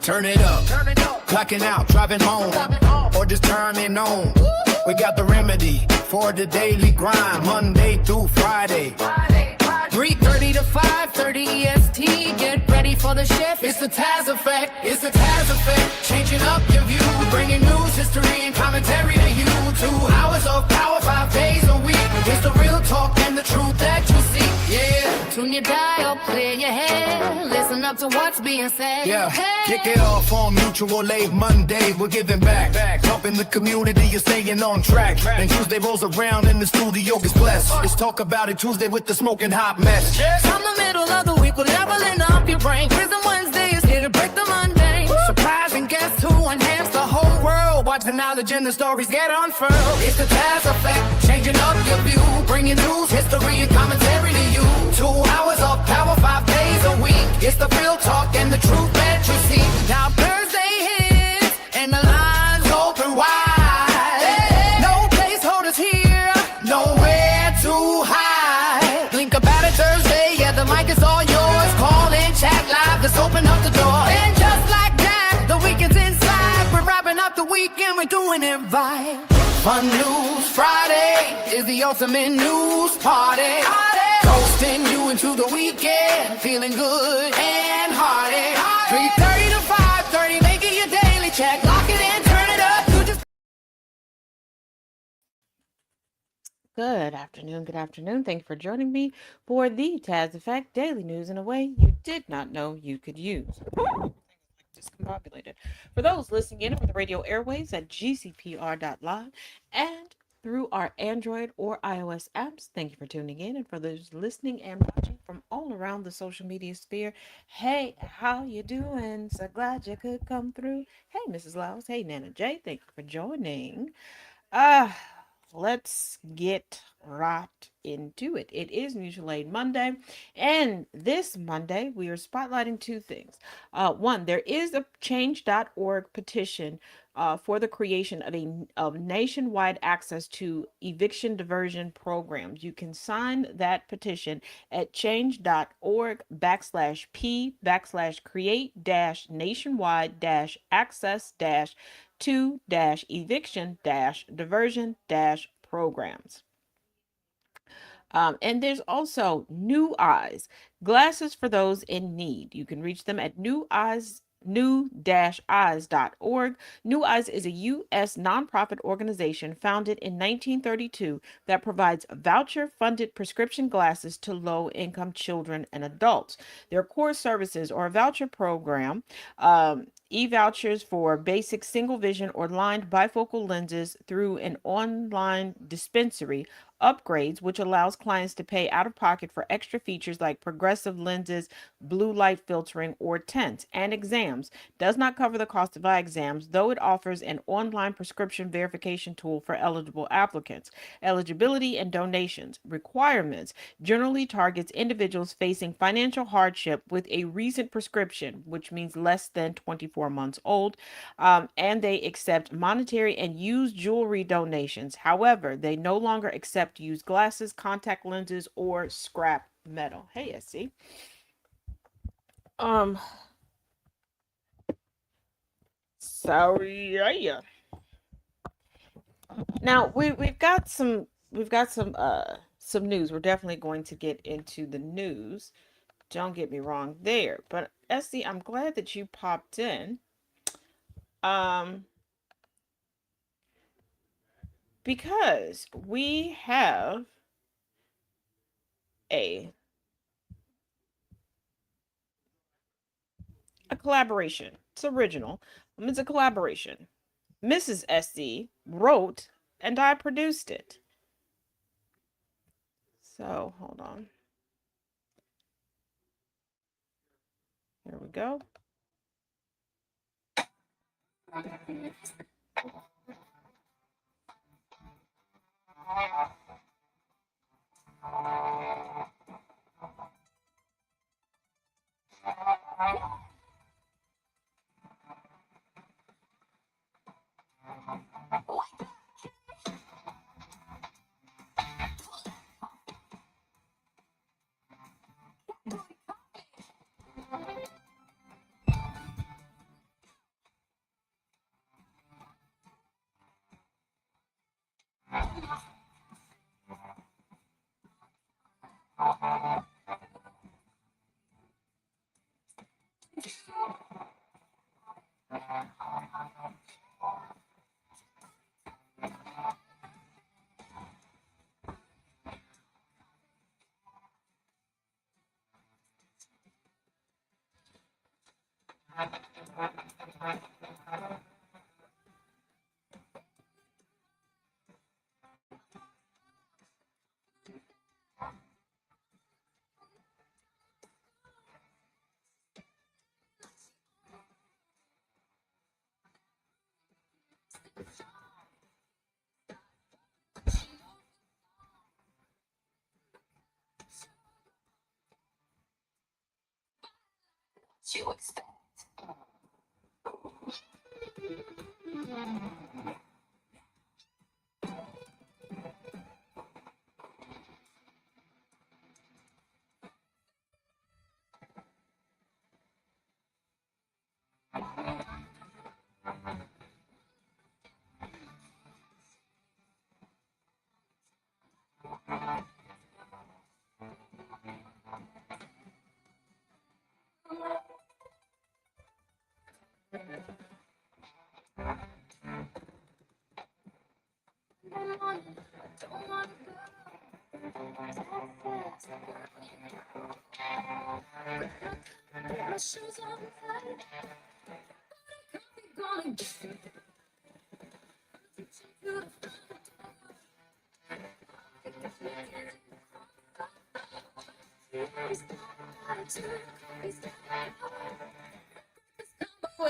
Turn it up, clocking out, driving home, or just turning on. We got the remedy for the daily grind, Monday through Friday. 3:30 to 5:30 EST. Get ready for the shift. It's the Taz effect. It's the Taz effect. Changing up your view, bringing news, history, and commentary to you. 2 hours of power, 5 days a week. It's the real talk and the truth that you seek. Yeah. Tune your dial, clear your head. Listen up to what's being said. Yeah. Hey. Kick it off on Mutual Aid Monday. We're giving back. Helping the community. You're staying on track. And Tuesday rolls around and the studio gets blessed. Let's talk about it Tuesday with the smoking hot mess. From the middle of the week, we're leveling up your brain. Prison Wednesday is here to break the mundane. Surprising guests who enhance the whole world. Watch the knowledge and the stories get unfurled. It's the Taz effect, changing up your view, bringing news, history, and commentary to you. 2 hours of power, 5 days a week. It's the real talk and the truth that you see. Now Thursday hits and the lines open wide. No placeholders here, nowhere to hide. Think about it Thursday, yeah, the mic is all yours. Call in, chat live, let's open up the door. And just like that, the weekend's inside. We're wrapping up the weekend, we're doing it right. Fun News Friday is the ultimate news party. Coasting you into the weekend, feeling good and hearty. 3:30 to 5:30, make it your daily check. Lock it in, turn it up. You just Good afternoon. Good afternoon. Thank you for joining me for the Taz Effect Daily News in a way you did not know you could use. Discombobulated. For those listening in over the radio airwaves at GCPR.live and through our Android or iOS apps, thank you for tuning in. And for those listening and watching from all around the social media sphere, hey, how you doing? So glad you could come through. Hey, Mrs. Laus. Hey, Nana J. Thank you for joining. Let's get right into it. It is Mutual Aid Monday, and this Monday we are spotlighting two things. One, there is a change.org petition for the creation of nationwide access to eviction diversion programs. You can sign that petition at change.org/p/create-nation-wide-access-to-eviction-diversion-programs. And there's also New Eyes, glasses for those in need. You can reach them at new-eyes.org. New Eyes is a U.S. nonprofit organization founded in 1932 that provides voucher-funded prescription glasses to low-income children and adults. Their core services are a voucher program, e-vouchers for basic single vision or lined bifocal lenses through an online dispensary, upgrades, which allows clients to pay out of pocket for extra features like progressive lenses, blue light filtering, or tints, and exams. Does not cover the cost of eye exams, though it offers an online prescription verification tool for eligible applicants. Eligibility and donations. Requirements. Generally targets individuals facing financial hardship with a recent prescription, which means less than 24 months old, and they accept monetary and used jewelry donations. However, they no longer accept used glasses, contact lenses, or scrap metal. Hey, SC. Sorry, yeah. Now we've got some news. We're definitely going to get into the news. Don't get me wrong there, but SC, I'm glad that you popped in. Because we have a collaboration. It's original. It's a collaboration. Mrs. SC wrote and I produced it. So hold on. Here we go. You expect.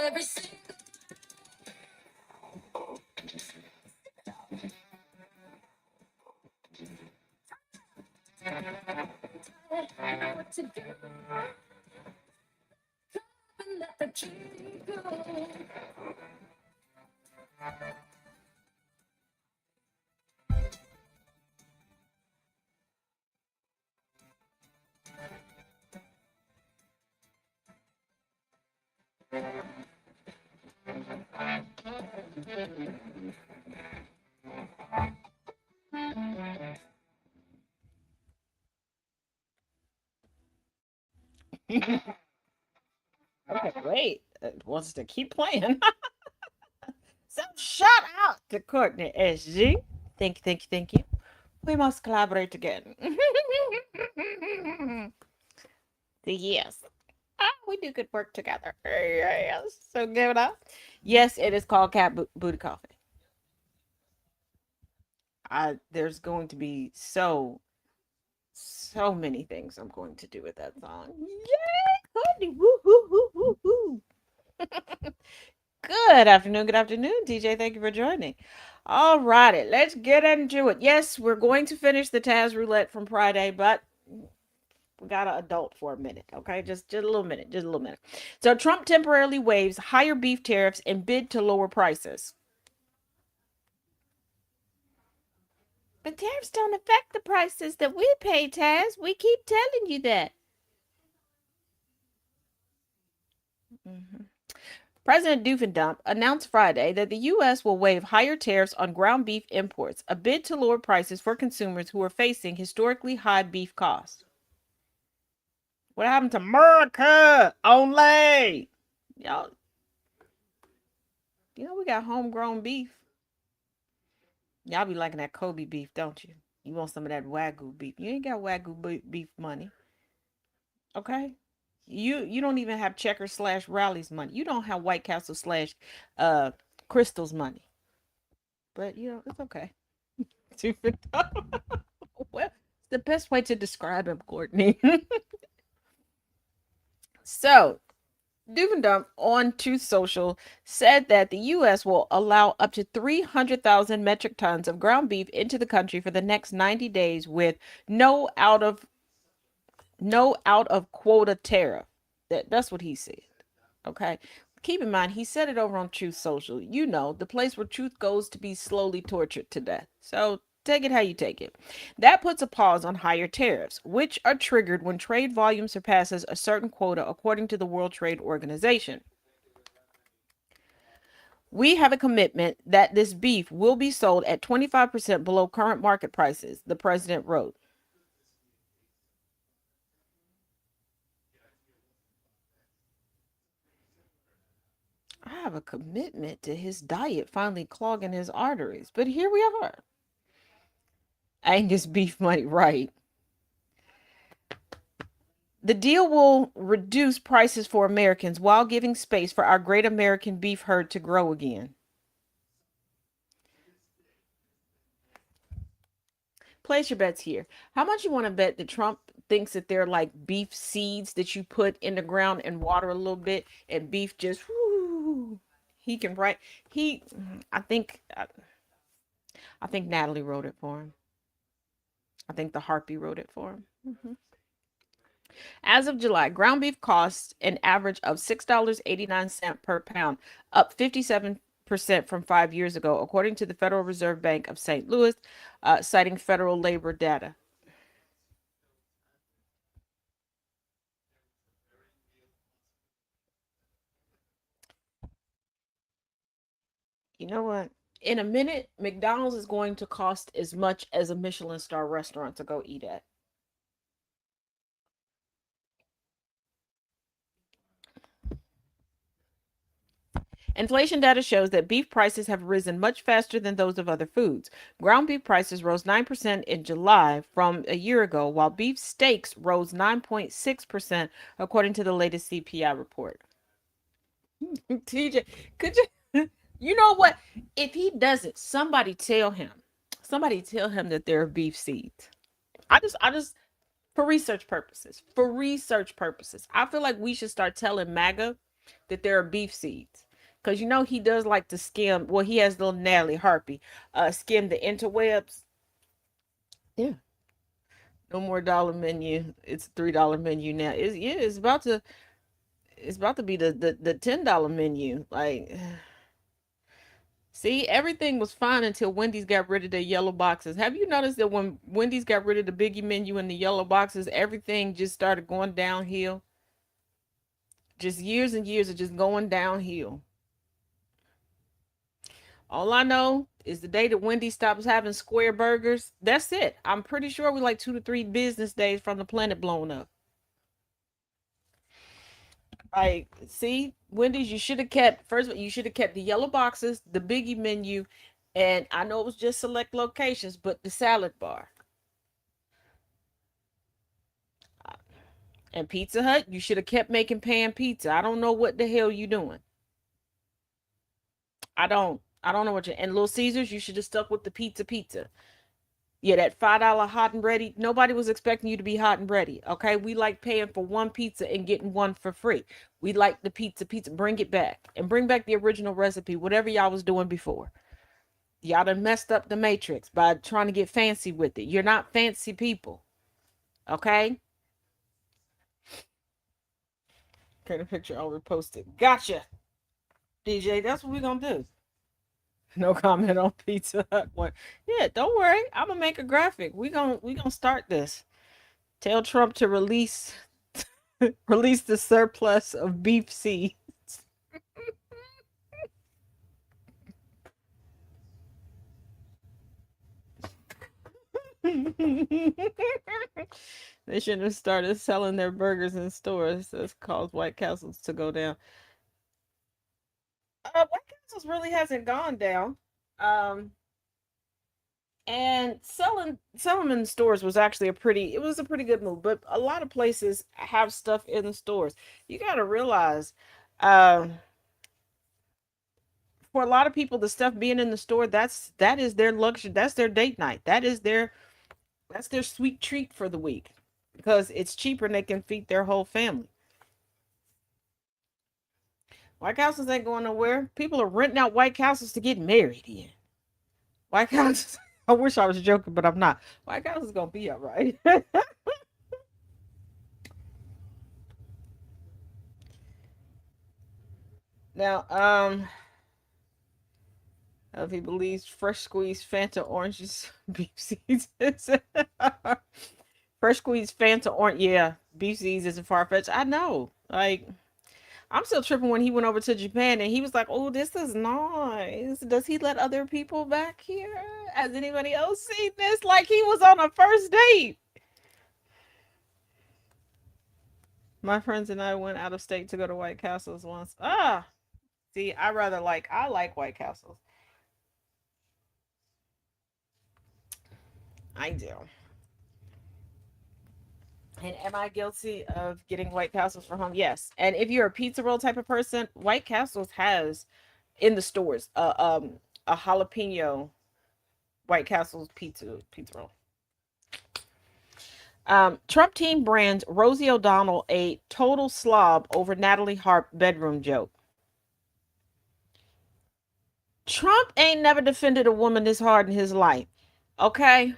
Every single what to do. And let the dream go. Okay, wait. It wants to keep playing. So shout out to Courtney SG. Thank you. We must collaborate again. Yes. We do good work together. Yes. So give it up. Yes, it is called Cat Booty Coffee. There's going to be so many things I'm going to do with that song. Yay, Courtney. Woo, woo, woo, woo, woo. Good afternoon, DJ. Thank you for joining. All righty, let's get into it. Yes, we're going to finish the Taz Roulette from Friday, but we got to adult for a minute, okay? Just a little minute, just a little minute. So Trump temporarily waives higher beef tariffs and bid to lower prices. But tariffs don't affect the prices that we pay, Taz. We keep telling you that. Mm-hmm. President Doofendump announced Friday that the U.S. will waive higher tariffs on ground beef imports, a bid to lower prices for consumers who are facing historically high beef costs. What happened to America only? Y'all, we got homegrown beef. Y'all be liking that Kobe beef, don't you? You want some of that Wagyu beef. You ain't got Wagyu beef money. Okay? You don't even have Checkers / Rally's money. You don't have White Castle / Crystal's money. But it's okay. Well, it's the best way to describe him, Courtney. So, Doofendump on Truth Social said that the U.S. will allow up to 300,000 metric tons of ground beef into the country for the next 90 days with no out of quota tariff. That's what he said. Okay. Keep in mind, he said it over on Truth Social. The place where truth goes to be slowly tortured to death. So take it how you take it. That puts a pause on higher tariffs, which are triggered when trade volume surpasses a certain quota, according to the World Trade Organization. We have a commitment that this beef will be sold at 25% below current market prices, the president wrote. I have a commitment to his diet finally clogging his arteries, but here we are. Angus beef money, right? The deal will reduce prices for Americans while giving space for our great American beef herd to grow again. Place your bets here. How much you want to bet that Trump thinks that they're like beef seeds that you put in the ground and water a little bit, and beef just whoo, he can write. He, I think, I think Natalie wrote it for him. I think the Harpy wrote it for him. As of July, ground beef costs an average of $6.89 per pound, up 57% from 5 years ago, according to the Federal Reserve Bank of St. Louis, citing federal labor data. You know what? In a minute, McDonald's is going to cost as much as a Michelin star restaurant to go eat at. Inflation data shows that beef prices have risen much faster than those of other foods. Ground beef prices rose 9% in July from a year ago, while beef steaks rose 9.6%, according to the latest CPI report. TJ, could you, you know what? If he doesn't, somebody tell him. Somebody tell him that there are beef seeds. I just, for research purposes, I feel like we should start telling MAGA that there are beef seeds. Because you know he does like to skim. Well, he has little Natalie Harpy skim the interwebs. Yeah. No more dollar menu. It's $3 menu now. It's, yeah, it's about to be the $10 menu. Like, see, everything was fine until Wendy's got rid of their yellow boxes. Have you noticed that when Wendy's got rid of the biggie menu and the yellow boxes, everything just started going downhill? Just years and years of just going downhill. All I know is the day that Wendy's stops having square burgers, that's it. I'm pretty sure we're like 2 to 3 business days from the planet blowing up. Like, see, Wendy's, you should have kept, first of all, you should have kept the yellow boxes, the biggie menu, and I know it was just select locations, but the salad bar. And Pizza Hut, you should have kept making pan pizza. I don't know what the hell you doing. I don't know what you, and Little Caesars, you should have stuck with the pizza. Yeah, that $5 hot and ready. Nobody was expecting you to be hot and ready. Okay. We like paying for one pizza and getting one for free. We like the pizza. Bring it back and bring back the original recipe, whatever y'all was doing before. Y'all done messed up the matrix by trying to get fancy with it. You're not fancy people. Okay. Okay, the picture I'll repost it. Gotcha. DJ, that's what we're gonna do. No comment on Pizza Hut one. Yeah, don't worry. I'm gonna make a graphic. We gonna start this. Tell Trump to release the surplus of beef seeds. They shouldn't have started selling their burgers in stores. That's caused White Castles to go down. White Castles really hasn't gone down. Um, and selling them in stores was actually a pretty good move. But a lot of places have stuff in the stores. You got to realize, um, for a lot of people, the stuff being in the store, that is their luxury. That's their date night. That's their sweet treat for the week because it's cheaper and they can feed their whole family. White Houses ain't going nowhere. People are renting out White Houses to get married in. White Houses. I wish I was joking, but I'm not. White House is gonna be all right. Now, if he believes fresh squeezed Fanta oranges, beef seeds. Fresh squeezed Fanta orange. Yeah, beef seeds isn't far fetched. I know. Like, I'm still tripping when he went over to Japan and he was like, "Oh, this is nice. Does he let other people back here? Has anybody else seen this?" Like he was on a first date. My friends and I went out of state to go to White Castles once. Ah, see, I like White Castles. I do. And am I guilty of getting White Castles for home? Yes. And if you're a pizza roll type of person, White Castles has in the stores a jalapeno White Castles pizza roll. Trump team brands Rosie O'Donnell a total slob over Natalie Harp bedroom joke. Trump ain't never defended a woman this hard in his life. Okay?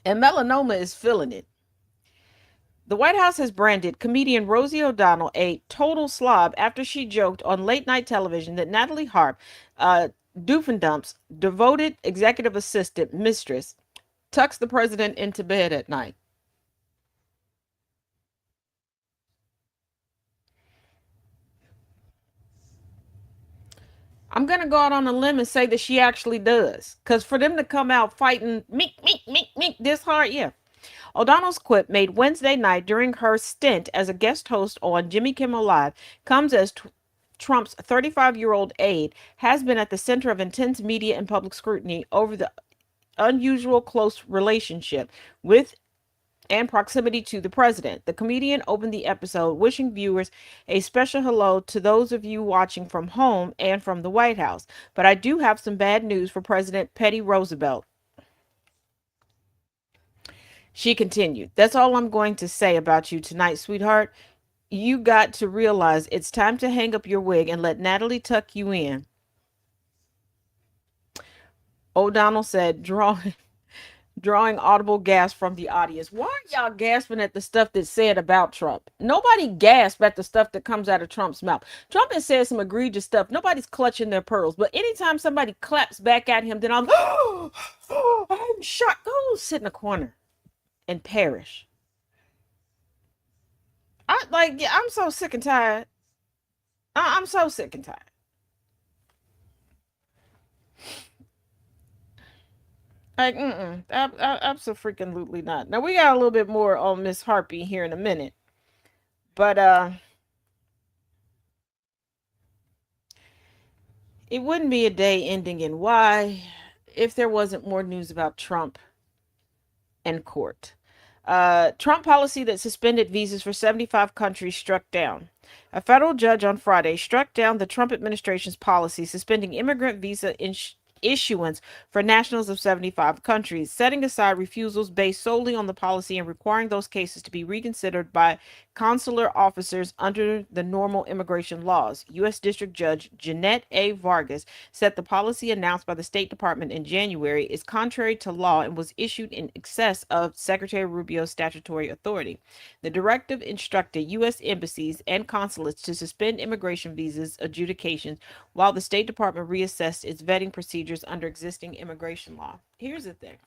And melanoma is feeling it. The White House has branded comedian Rosie O'Donnell a total slob after she joked on late night television that Natalie Harp, Doofendump's devoted executive assistant mistress, tucks the president into bed at night. I'm going to go out on a limb and say that she actually does. Because for them to come out fighting meek, meek, meek, meek this hard, yeah. O'Donnell's quip, made Wednesday night during her stint as a guest host on Jimmy Kimmel Live, comes as Trump's 35-year-old aide has been at the center of intense media and public scrutiny over the unusual close relationship with and proximity to the president. The comedian opened the episode wishing viewers a special hello to those of you watching from home and from the White House. But I do have some bad news for President Teddy Roosevelt. She continued, "That's all I'm going to say about you tonight, sweetheart. You got to realize it's time to hang up your wig and let Natalie tuck you in." O'Donnell said, drawing audible gasp from the audience. Why are y'all gasping at the stuff that's said about Trump? Nobody gasps at the stuff that comes out of Trump's mouth. Trump has said some egregious stuff. Nobody's clutching their pearls. But anytime somebody claps back at him, then I'm, oh, I'm shocked. Go sit in a corner and perish. I'm so sick and tired. I'm so sick and tired. Like, absolutely not. Now we got a little bit more on Miss Harpy here in a minute, but it wouldn't be a day ending in Y if there wasn't more news about Trump and court. Trump policy that suspended visas for 75 countries struck down. A federal judge on Friday struck down the Trump administration's policy suspending immigrant visa issuance for nationals of 75 countries, setting aside refusals based solely on the policy and requiring those cases to be reconsidered by consular officers under the normal immigration laws. U.S. District Judge Jeanette A. Vargas said the policy announced by the State Department in January is contrary to law and was issued in excess of Secretary Rubio's statutory authority. The directive instructed U.S. embassies and consulates to suspend immigration visas adjudications while the State Department reassessed its vetting procedures under existing immigration law. Here's the thing.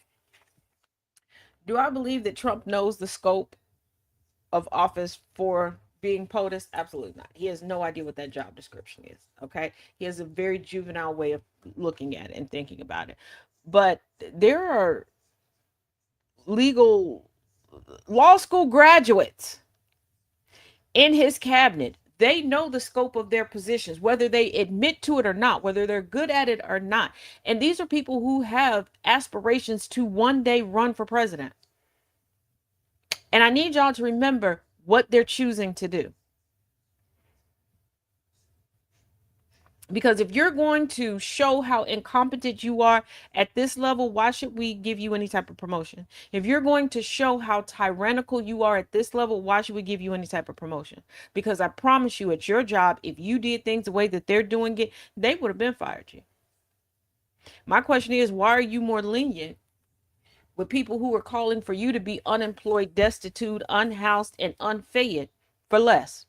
Do I believe that Trump knows the scope of office for being POTUS? Absolutely not. He has no idea what that job description is. Okay. He has a very juvenile way of looking at it and thinking about it. But there are law school graduates in his cabinet. They know the scope of their positions, whether they admit to it or not, whether they're good at it or not. And these are people who have aspirations to one day run for president. And I need y'all to remember what they're choosing to do. Because if you're going to show how incompetent you are at this level, why should we give you any type of promotion? If you're going to show how tyrannical you are at this level, why should we give you any type of promotion? Because I promise you, at your job, if you did things the way that they're doing it, they would have been fired you. My question is, why are you more lenient with people who are calling for you to be unemployed, destitute, unhoused, and unfed for less?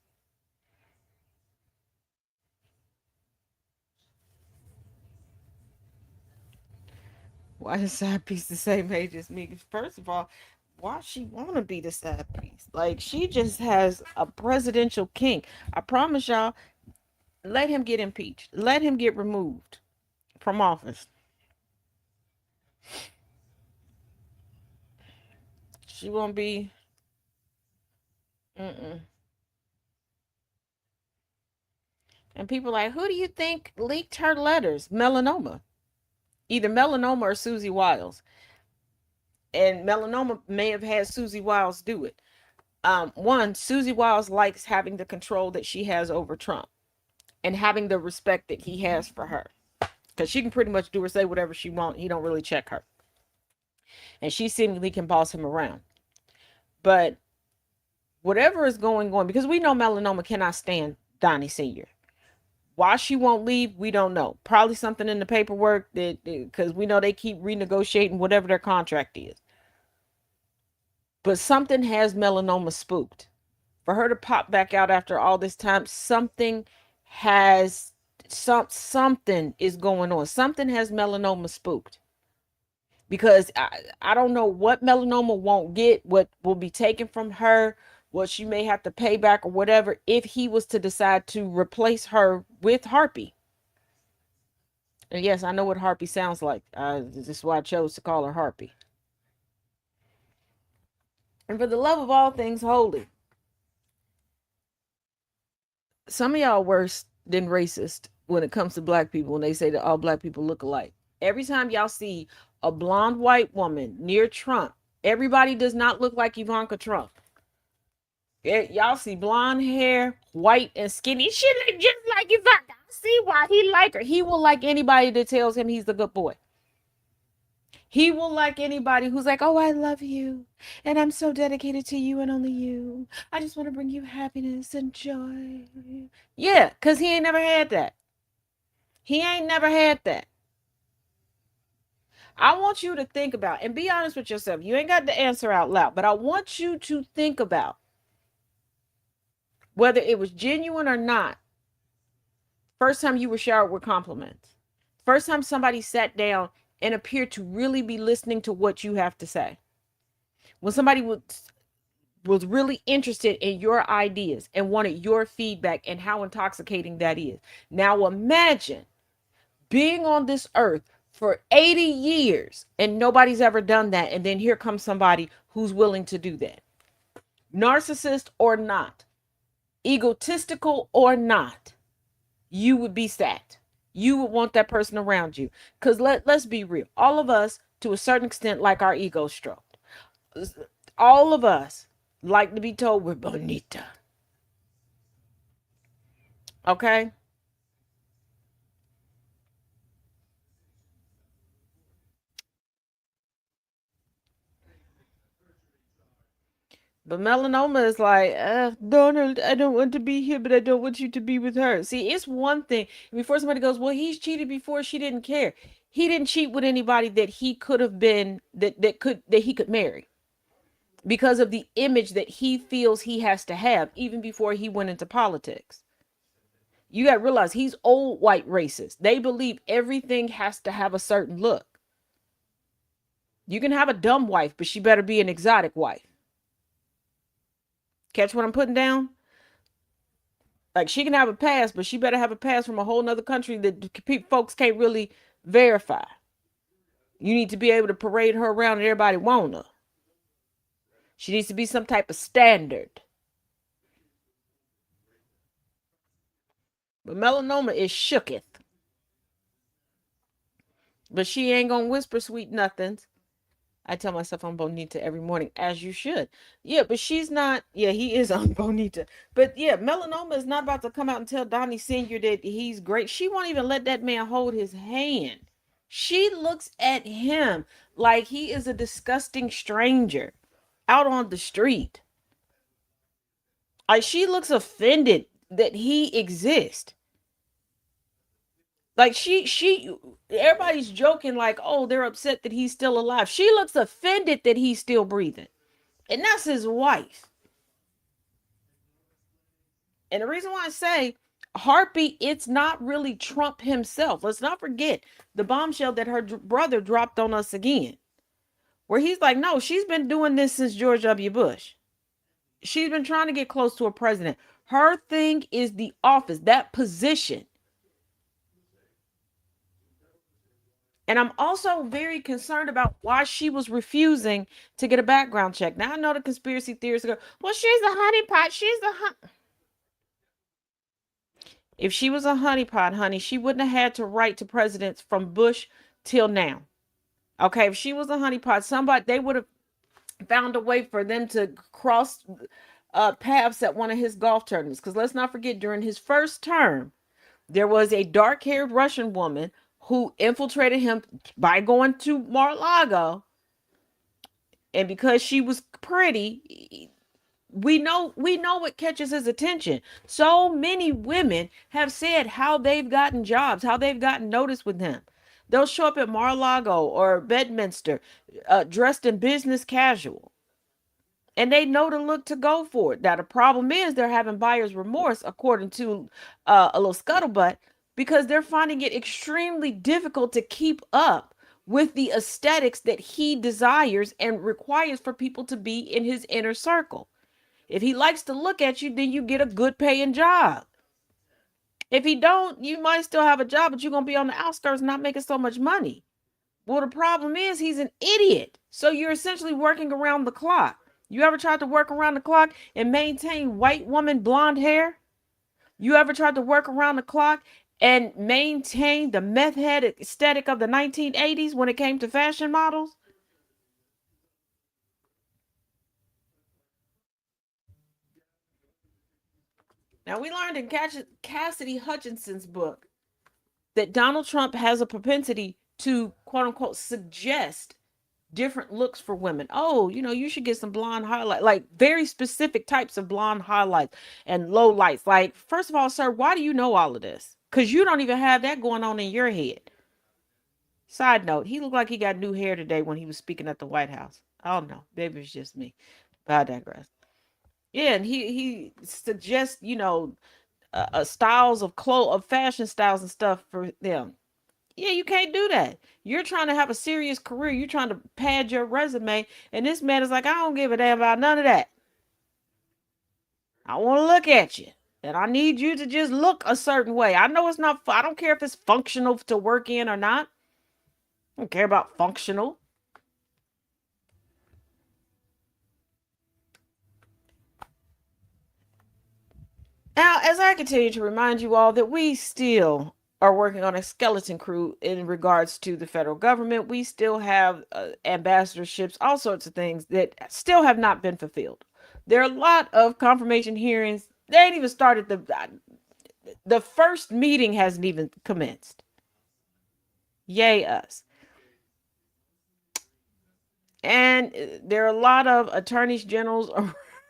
Why is side piece the same age as me? First of all, why she want to be the side piece? Like, she just has a presidential kink. I promise y'all, let him get impeached. Let him get removed from office. She won't be. Mm-mm. And people like, who do you think leaked her letters? Melanoma. Either melanoma or Susie Wiles. And melanoma may have had Susie Wiles do it. One, Susie Wiles likes having the control that she has over Trump and having the respect that he has for her, because she can pretty much do or say whatever she wants. He don't really check her, and she seemingly can boss him around. But whatever is going on, because we know melanoma cannot stand Donnie Sr. Why she won't leave, we don't know. Probably something in the paperwork, that because we know they keep renegotiating whatever their contract is. But something has melanoma spooked. For her to pop back out after all this time, something is going on. Something has melanoma spooked. Because I don't know what melanoma won't get, what will be taken from her, what she may have to pay back or whatever, if he was to decide to replace her with Harpy. And yes, I know what Harpy sounds like. This is why I chose to call her Harpy. And for the love of all things holy, some of y'all worse than racist when it comes to black people when they say that all black people look alike. Every time y'all see a blonde white woman near Trump, everybody does not look like Ivanka Trump. Y'all see blonde hair, white and skinny. She look just like Ivanka. I see why he like her. He will like anybody that tells him he's the good boy. He will like anybody who's like, oh, I love you. And I'm so dedicated to you and only you. I just want to bring you happiness and joy. Yeah, because he ain't never had that. He ain't never had that. I want you to think about, and be honest with yourself. You ain't got the answer out loud, but I want you to think about whether it was genuine or not. First time you were showered with compliments. First time somebody sat down and appeared to really be listening to what you have to say. When somebody was really interested in your ideas and wanted your feedback, and how intoxicating that is. Now imagine being on this earth for 80 years and nobody's ever done that. And then here comes somebody who's willing to do that. Narcissist or not, egotistical or not, you would be sad. You would want that person around you. Because let's be real. All of us, to a certain extent, like our ego stroked. All of us like to be told we're bonita. Okay? But melanoma is like, Donald, I don't want to be here, but I don't want you to be with her. See, it's one thing. Before somebody goes, well, he's cheated before, she didn't care. He didn't cheat with anybody that he could have been, that he could marry. Because of the image that he feels he has to have, even before he went into politics. You got to realize he's old white racist. They believe everything has to have a certain look. You can have a dumb wife, but she better be an exotic wife. Catch what I'm putting down? Like, she can have a pass, but she better have a pass from a whole nother country that folks can't really verify. You need to be able to parade her around and everybody want her. She needs to be some type of standard. But melanoma is shooketh. But she ain't gonna whisper sweet nothings. I tell myself I'm bonita every morning, as you should. Yeah, but she's not. Yeah, he is on bonita. But yeah, melanoma is not about to come out and tell Donnie Sr. that he's great. She won't even let that man hold his hand. She looks at him like he is a disgusting stranger out on the street. Like, she looks offended that he exists. Like, everybody's joking like, oh, they're upset that he's still alive. She looks offended that he's still breathing. And that's his wife. And the reason why I say Harpy, it's not really Trump himself. Let's not forget the bombshell that her brother dropped on us again. Where he's like, no, she's been doing this since George W. Bush. She's been trying to get close to a president. Her thing is the office, that position. And I'm also very concerned about why she was refusing to get a background check. Now, I know the conspiracy theorists go, well, she's a honeypot. If she was a honeypot, honey, she wouldn't have had to write to presidents from Bush till now. Okay, if she was a honeypot, somebody they would have found a way for them to cross paths at one of his golf tournaments. Because let's not forget, during his first term, there was a dark-haired Russian woman who infiltrated him by going to Mar-a-Lago, and because she was pretty, we know what catches his attention. So many women have said how they've gotten jobs, how they've gotten noticed with him. They'll show up at Mar-a-Lago or Bedminster, dressed in business casual, and they know the look to go for it. Now the problem is they're having buyer's remorse, according to a little scuttlebutt, because they're finding it extremely difficult to keep up with the aesthetics that he desires and requires for people to be in his inner circle. If he likes to look at you, then you get a good paying job. If he don't, you might still have a job, but you're gonna be on the outskirts not making so much money. Well, the problem is he's an idiot. So you're essentially working around the clock. You ever tried to work around the clock and maintain white woman blonde hair? You ever tried to work around the clock and maintain the meth head aesthetic of the 1980s when it came to fashion models? Now, we learned in Cassidy Hutchinson's book that Donald Trump has a propensity to quote unquote suggest different looks for women. Oh, you should get some blonde highlight, like very specific types of blonde highlights and low lights. Like, first of all, sir, why do you know all of this? Because you don't even have that going on in your head. Side note, he looked like he got new hair today when he was speaking at the White House. Oh no, maybe it's just me. But I digress. Yeah, and he suggests, styles of fashion styles and stuff for them. Yeah, you can't do that. You're trying to have a serious career. You're trying to pad your resume. And this man is like, I don't give a damn about none of that. I want to look at you. And I need you to just look a certain way. I know it's not, I don't care if it's functional to work in or not. I don't care about functional. Now, as I continue to remind you all that we still are working on a skeleton crew in regards to the federal government, we still have ambassadorships, all sorts of things that still have not been fulfilled. There are a lot of confirmation hearings. They ain't even started the first meeting hasn't even commenced. Yay us. And there are a lot of attorneys generals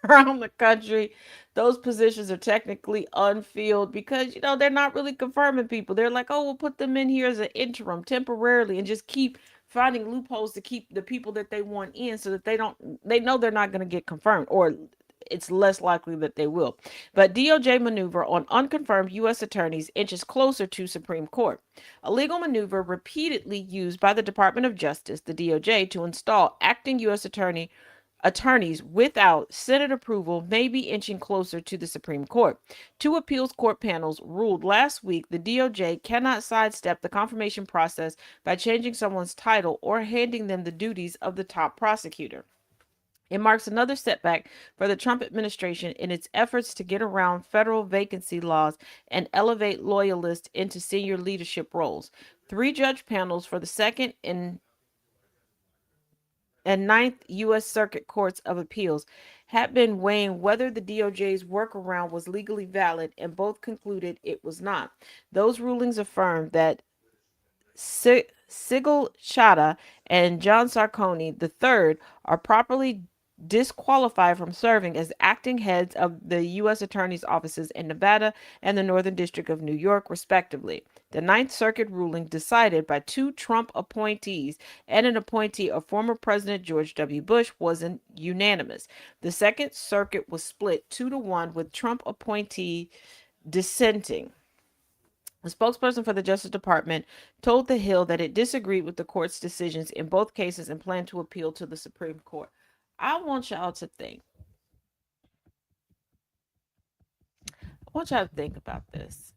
around the country. Those positions are technically unfilled because they're not really confirming people. They're like, oh, we'll put them in here as an interim temporarily and just keep finding loopholes to keep the people that they want in so that they know they're not going to get confirmed, or it's less likely that they will. But DOJ maneuver on unconfirmed U.S. attorneys inches closer to Supreme Court. A legal maneuver repeatedly used by the Department of Justice, the DOJ, to install acting U.S. attorneys without Senate approval may be inching closer to the Supreme Court. Two appeals court panels ruled last week the DOJ cannot sidestep the confirmation process by changing someone's title or handing them the duties of the top prosecutor. It marks another setback for the Trump administration in its efforts to get around federal vacancy laws and elevate loyalists into senior leadership roles. Three judge panels for the second and ninth U.S. Circuit Courts of Appeals had been weighing whether the DOJ's workaround was legally valid, and both concluded it was not. Those rulings affirmed that Sigil Chada and John Sarconi III are properly disqualified from serving as acting heads of the U.S. Attorney's offices in Nevada and the Northern District of New York, respectively. The Ninth Circuit ruling, decided by two Trump appointees and an appointee of former President George W. Bush, wasn't unanimous. The Second Circuit was split 2-1, with Trump appointee dissenting. A spokesperson for the Justice Department told The Hill that it disagreed with the court's decisions in both cases and planned to appeal to the Supreme Court. I want y'all to think. I want y'all to think about this.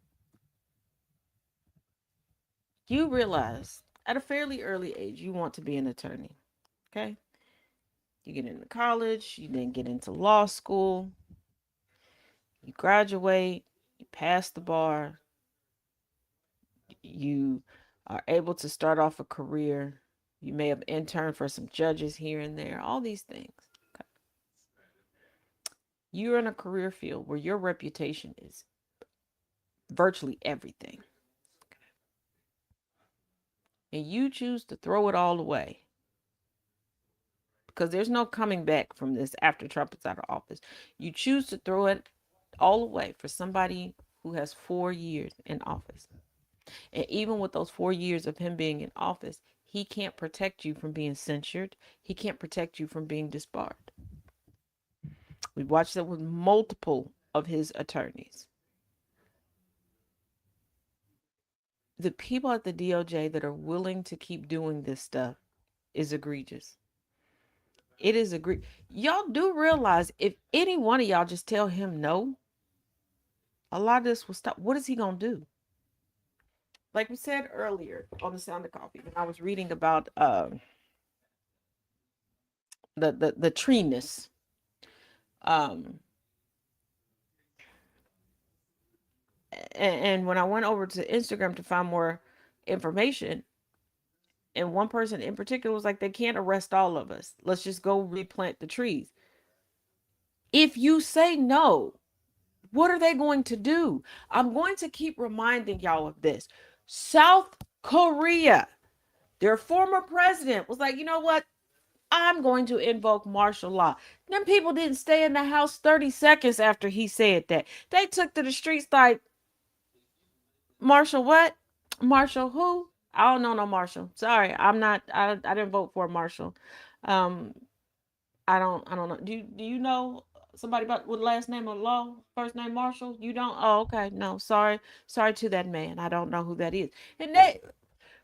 You realize at a fairly early age you want to be an attorney. Okay? You get into college, you then get into law school, you graduate, you pass the bar, you are able to start off a career. You may have interned for some judges here and there, all these things. Okay. You're in a career field where your reputation is virtually everything. And you choose to throw it all away because there's no coming back from this after Trump is out of office. You choose to throw it all away for somebody who has 4 years in office. And even with those 4 years of him being in office, he can't protect you from being censured. He can't protect you from being disbarred. We watched that with multiple of his attorneys. The people at the DOJ that are willing to keep doing this stuff is egregious. It is egregious. Y'all do realize if any one of y'all just tell him no, a lot of this will stop. What is he going to do? Like we said earlier on the Sound of Coffee, when I was reading about the treeness, and when I went over to Instagram to find more information, and one person in particular was like, they can't arrest all of us. Let's just go replant the trees. If you say no, what are they going to do? I'm going to keep reminding y'all of this. South Korea, their former president was like, you know what? I'm going to invoke martial law. Them people didn't stay in the house 30 seconds after he said that. They took to the streets like, Marshall what? Marshall who? I don't know no Marshall. Sorry, I didn't vote for Marshall. I don't know. Do you know somebody about with last name of Law, first name Marshall? You don't? Oh, okay. No, sorry. Sorry to that man. I don't know who that is. And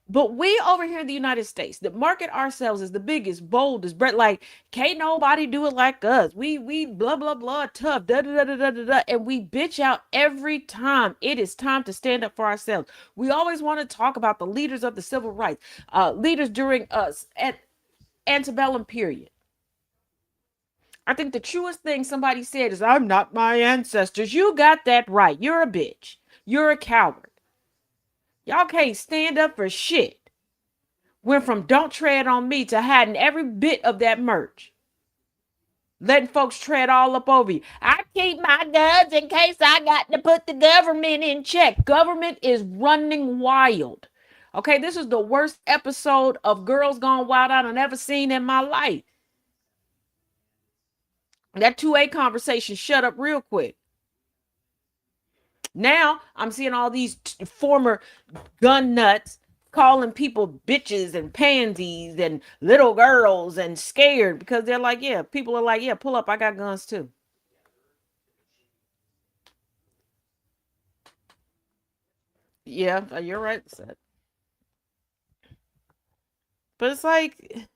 but we over here in the United States that market ourselves as the biggest, boldest, like can't nobody do it like us. We blah blah blah tough, da da da da da da, and we bitch out every time it is time to stand up for ourselves. We always want to talk about the leaders of the civil rights, leaders during us at antebellum period. I think the truest thing somebody said is, "I'm not my ancestors." You got that right. You're a bitch. You're a coward. Y'all can't stand up for shit. Went from don't tread on me to hiding every bit of that merch. Letting folks tread all up over you. I keep my guns in case I got to put the government in check. Government is running wild. Okay, this is the worst episode of Girls Gone Wild I've ever seen in my life. That 2A conversation shut up real quick. Now I'm seeing all these former gun nuts calling people bitches and pansies and little girls and scared because they're like, yeah, people are like, yeah, pull up. I got guns too. Yeah, you're right, Seth. But it's like,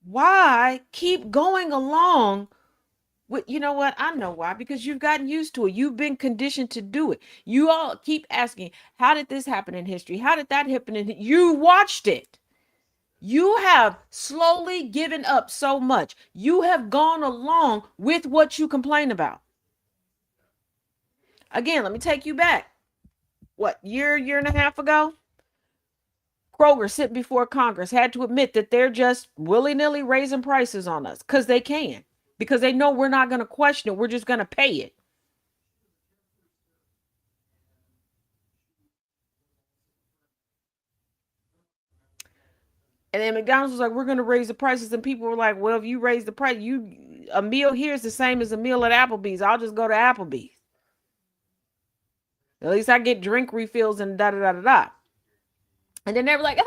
why keep going along? You know what? I know why. Because you've gotten used to it. You've been conditioned to do it. You all keep asking, how did this happen in history? How did that happen You watched it. You have slowly given up so much. You have gone along with what you complain about. Again, let me take you back. What, year and a half ago? Kroger sitting before Congress had to admit that they're just willy-nilly raising prices on us because they can. Because they know we're not going to question it. We're just going to pay it. And then McDonald's was like, we're going to raise the prices. And people were like, well, if you raise the price, a meal here is the same as a meal at Applebee's. I'll just go to Applebee's. At least I get drink refills and da da da da da. And then they were like,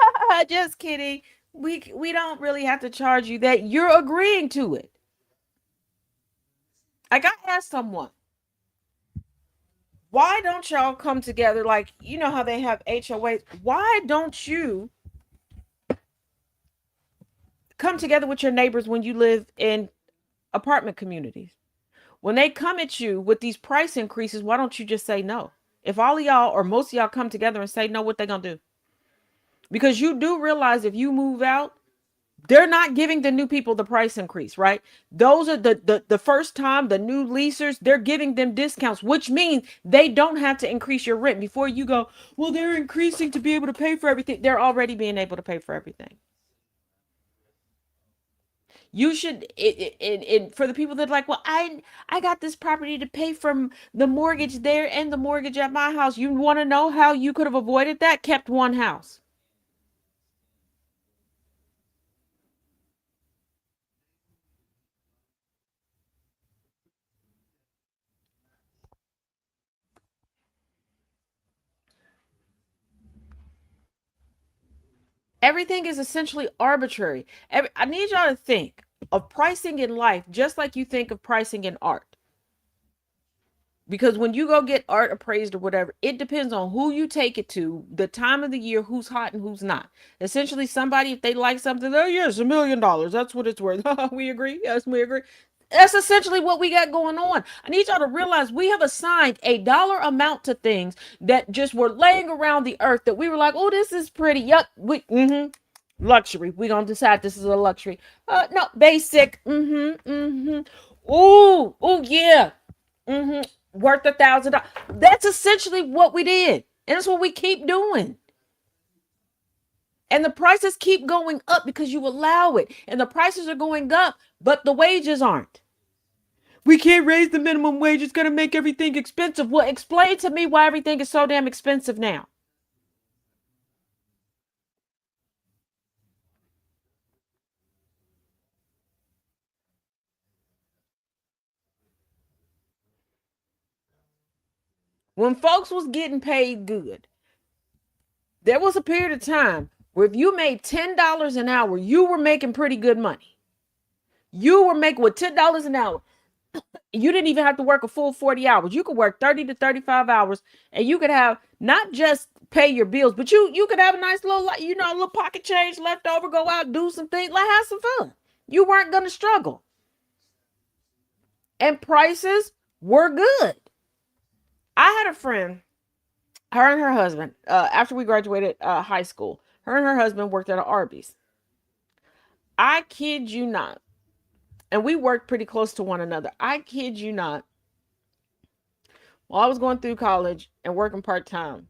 just kidding. We don't really have to charge you that. You're agreeing to it. Like I asked someone, why don't y'all come together? Like, you know how they have HOAs. Why don't you come together with your neighbors when you live in apartment communities? When they come at you with these price increases, why don't you just say no? If all of y'all or most of y'all come together and say no, what they gonna do? Because you do realize if you move out, They're not giving the new people the price increase, right? Those are the first time, the new leasers, they're giving them discounts, which means they don't have to increase your rent before you go, well, they're increasing to be able to pay for everything. They're already being able to pay for everything. You should for the people that are like, well, I got this property to pay from the mortgage there and the mortgage at my house. You want to know how you could have avoided that? Kept one house. Everything is essentially arbitrary. I need y'all to think of pricing in life just like you think of pricing in art. Because when you go get art appraised or whatever, it depends on who you take it to, the time of the year, who's hot and who's not. Essentially, somebody, if they like something, oh, yes, $1 million. That's what it's worth. We agree. Yes, we agree. That's essentially what we got going on. I need y'all to realize we have assigned a dollar amount to things that just were laying around the earth that we were like, oh, this is pretty. Yup. Luxury. We're going to decide this is a luxury. No, basic. Oh, yeah. Worth $1,000. That's essentially what we did. And that's what we keep doing. And the prices keep going up because you allow it. And the prices are going up, but the wages aren't. We can't raise the minimum wage. It's going to make everything expensive. Well, explain to me why everything is so damn expensive now. When folks was getting paid good, there was a period of time where if you made $10 an hour, you were making pretty good money. You were making with $10 an hour. You didn't even have to work a full 40 hours. You could work 30 to 35 hours and you could have not just pay your bills, but you could have a nice little, a little pocket change left over, go out, do some things, like have some fun. You weren't going to struggle. And prices were good. I had a friend, her and her husband, after we graduated high school, her and her husband worked at an Arby's. I kid you not. And we worked pretty close to one another. I kid you not. While I was going through college and working part-time,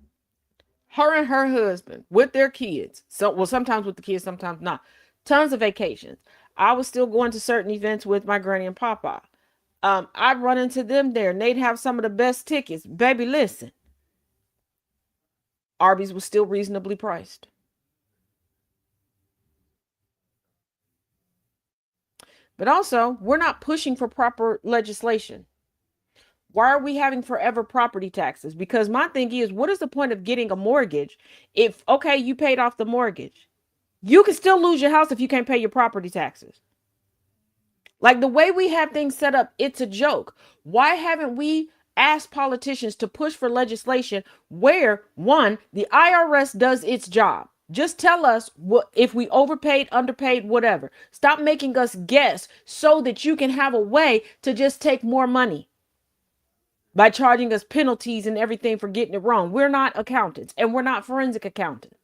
her and her husband with their kids, sometimes with the kids, sometimes not, tons of vacations. I was still going to certain events with my granny and papa. I'd run into them there and they'd have some of the best tickets. Baby, listen. Arby's was still reasonably priced. But also, we're not pushing for proper legislation. Why are we having forever property taxes? Because my thing is, what is the point of getting a mortgage if, okay, you paid off the mortgage? You can still lose your house if you can't pay your property taxes. Like the way we have things set up, it's a joke. Why haven't we asked politicians to push for legislation where, one, the IRS does its job? Just tell us what if we overpaid, underpaid, whatever. Stop making us guess so that you can have a way to just take more money by charging us penalties and everything for getting it wrong. We're not accountants and we're not forensic accountants.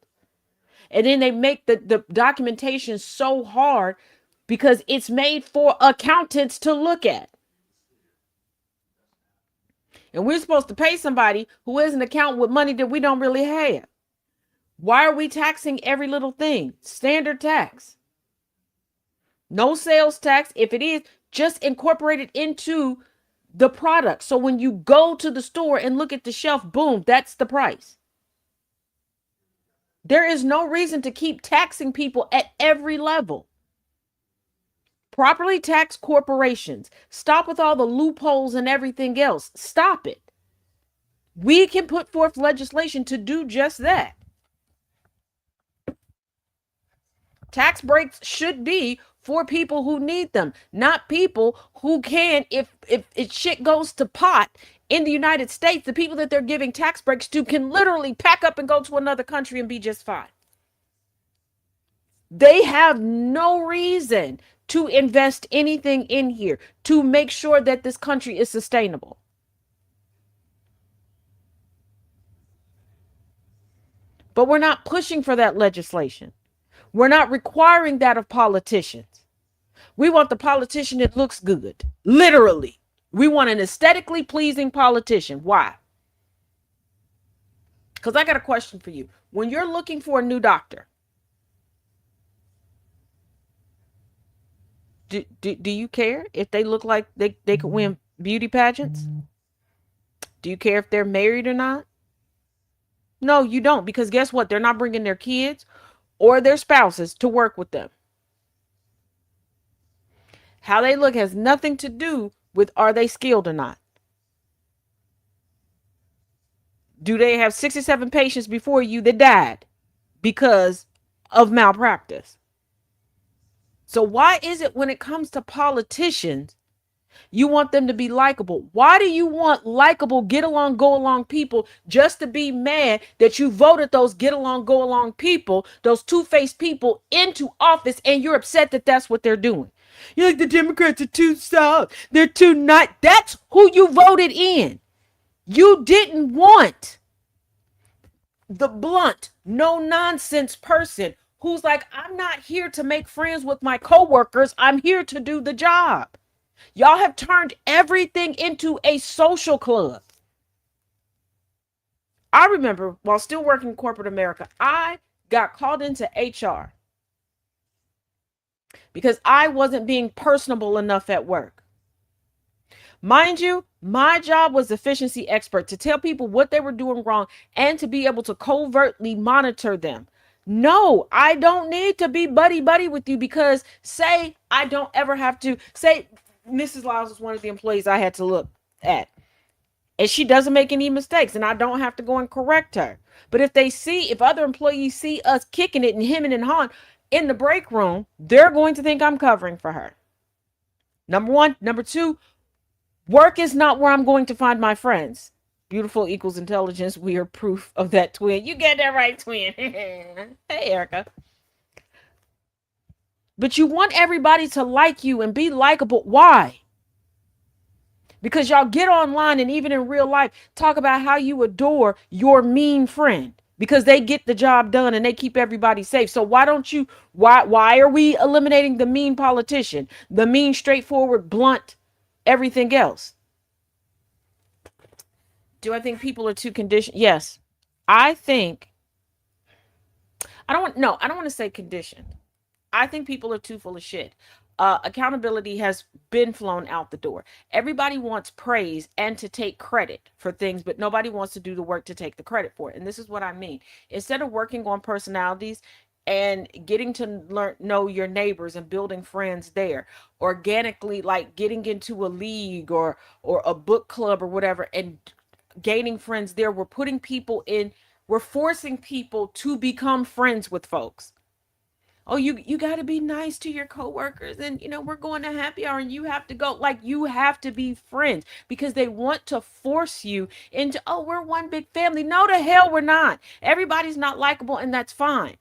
And then they make the documentation so hard because it's made for accountants to look at. And we're supposed to pay somebody who is an accountant with money that we don't really have. Why are we taxing every little thing? Standard tax. No sales tax. If it is, just incorporate it into the product. So when you go to the store and look at the shelf, boom, that's the price. There is no reason to keep taxing people at every level. Properly tax corporations. Stop with all the loopholes and everything else. Stop it. We can put forth legislation to do just that. Tax breaks should be for people who need them, not people who can, if shit goes to pot in the United States, the people that they're giving tax breaks to can literally pack up and go to another country and be just fine. They have no reason to invest anything in here to make sure that this country is sustainable. But we're not pushing for that legislation. We're not requiring that of politicians. We want the politician that looks good. Literally. We want an aesthetically pleasing politician. Why? Because I got a question for you. When you're looking for a new doctor, do you care if they look like they could win beauty pageants? Do you care if they're married or not? No, you don't. Because guess what? They're not bringing their kids or their spouses to work with them. How they look has nothing to do with are they skilled or not. Do they have 67 patients before you that died because of malpractice? So why is it when it comes to politicians, you want them to be likable? Why do you want likable, get along, go along people just to be mad that you voted those get along, go along people, those two-faced people into office, and you're upset that that's what they're doing? You're like, the Democrats are too soft. They're too not. That's who you voted in. You didn't want the blunt, no nonsense person who's like, I'm not here to make friends with my coworkers. I'm here to do the job. Y'all have turned everything into a social club. I remember while still working in corporate America, I got called into HR because I wasn't being personable enough at work. Mind you, my job was efficiency expert, to tell people what they were doing wrong and to be able to covertly monitor them. No, I don't need to be buddy with you because say I don't ever have to say Mrs. Lyles is one of the employees I had to look at. And she doesn't make any mistakes and I don't have to go and correct her. But if other employees see us kicking it and hemming and hawing in the break room, they're going to think I'm covering for her. Number one. Number two, work is not where I'm going to find my friends. Beautiful equals intelligence. We are proof of that, twin. You get that right, twin. Hey, Erica. But you want everybody to like you and be likable. Why? Because y'all get online and even in real life talk about how you adore your mean friend because they get the job done and they keep everybody safe. So why are we eliminating the mean politician, the mean, straightforward, blunt, everything else? Do I think people are too conditioned? Yes. I don't want to say conditioned. I think people are too full of shit. Accountability has been flown out the door. Everybody wants praise and to take credit for things, but nobody wants to do the work to take the credit for it. And this is what I mean. Instead of working on personalities and getting to know your neighbors and building friends there organically, like getting into a league or a book club or whatever, and gaining friends there, we're forcing people to become friends with folks. Oh, you got to be nice to your coworkers, and we're going to happy hour and you have to go. Like, you have to be friends because they want to force you into, oh, we're one big family. No, the hell we're not. Everybody's not likable, and that's fine.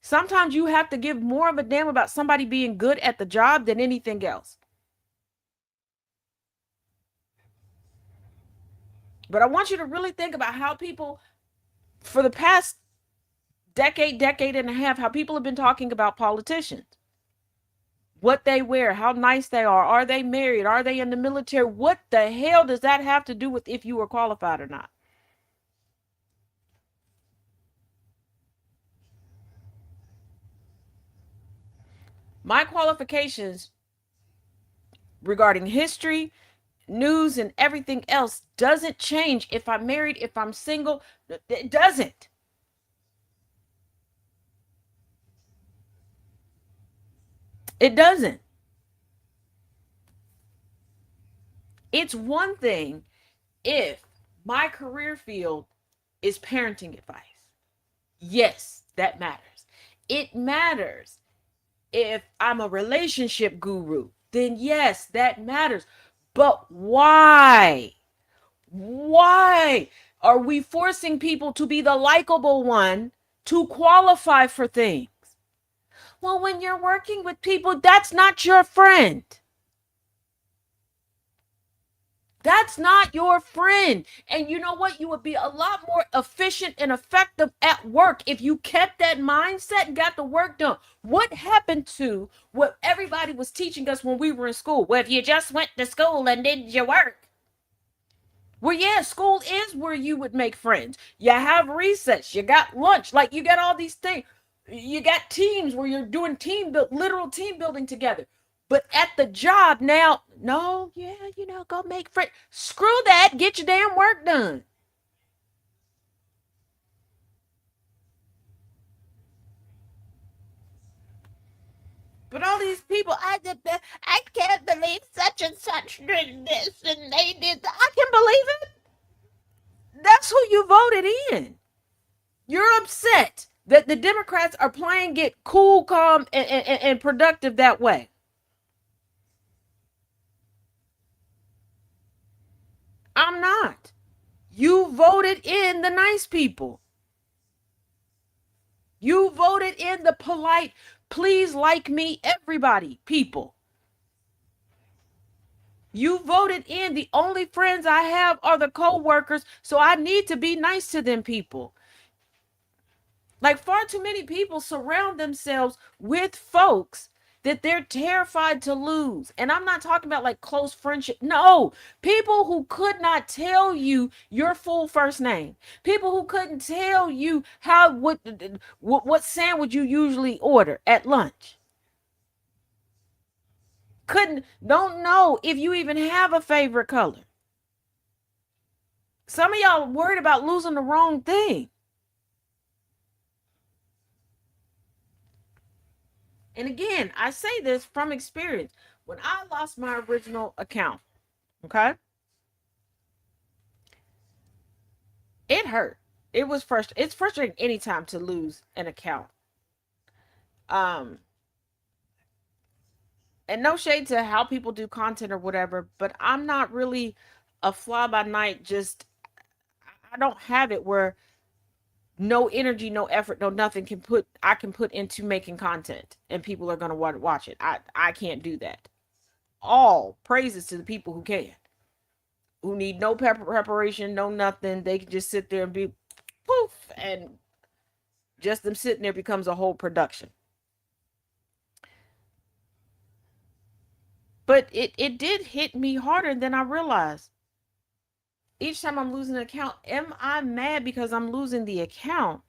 Sometimes you have to give more of a damn about somebody being good at the job than anything else. But I want you to really think about how people, for the past decade and a half, how people have been talking about politicians. What they wear, how nice they are they married, are they in the military? What the hell does that have to do with if you were qualified or not? My qualifications regarding history, news, and everything else doesn't change if I'm married, if I'm single. It doesn't. It doesn't. It's one thing if my career field is parenting advice. Yes, that matters. It matters if I'm a relationship guru. Then yes, that matters. But why? Why are we forcing people to be the likable one to qualify for things? Well, when you're working with people, that's not your friend. That's not your friend. And you know what? You would be a lot more efficient and effective at work if you kept that mindset and got the work done. What happened to what everybody was teaching us when we were in school? Well, if you just went to school and did your work. Well, yeah, school is where you would make friends. You have recess, you got lunch, like you got all these things. You got teams where you're doing literal team building together. But at the job now, no, yeah, go make friends. Screw that, get your damn work done. But all these people, I can't believe such and such did this and they did that. I can believe it. That's who you voted in. You're upset that the Democrats are playing it cool, calm, and productive that way. I'm not. You voted in the nice people. You voted in the polite, please like me, everybody people. You voted in the only friends I have are the co-workers, so I need to be nice to them people. Like far too many people surround themselves with folks that they're terrified to lose. And I'm not talking about like close friendship. No, people who could not tell you your full first name. People who couldn't tell you what sandwich you usually order at lunch. Don't know if you even have a favorite color. Some of y'all are worried about losing the wrong thing. And again, I say this from experience. When I lost my original account, okay, it hurt. It's frustrating anytime to lose an account. Um, and no shade to how people do content or whatever, but I'm not really a fly by night. Just I don't have it where no energy, no effort, no nothing I can put into making content and people are gonna want to watch it. I can't do that. All praises to the people who can, who need no preparation, no nothing. They can just sit there and be poof, and just them sitting there becomes a whole production. But it did hit me harder than I realized. Each time I'm losing an account, am I mad because I'm losing the account?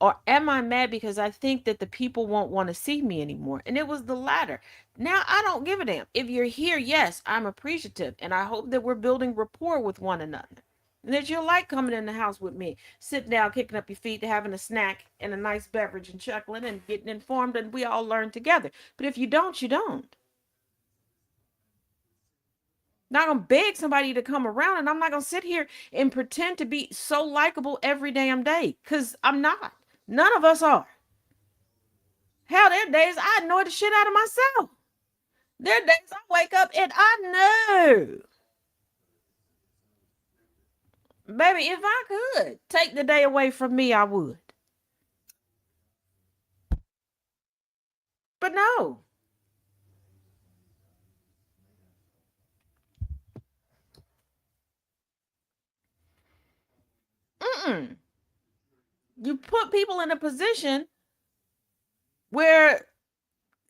Or am I mad because I think that the people won't want to see me anymore? And it was the latter. Now I don't give a damn. If you're here, yes, I'm appreciative. And I hope that we're building rapport with one another. And that you'll like coming in the house with me, sitting down, kicking up your feet, having a snack and a nice beverage and chuckling and getting informed, and we all learn together. But if you don't, you don't. Not gonna beg somebody to come around, and I'm not gonna sit here and pretend to be so likable every damn day, because I'm not. None of us are. Hell, there are days I annoy the shit out of myself. There are days I wake up and I know, baby, if I could take the day away from me, I would. But no. Mm-mm. You put people in a position where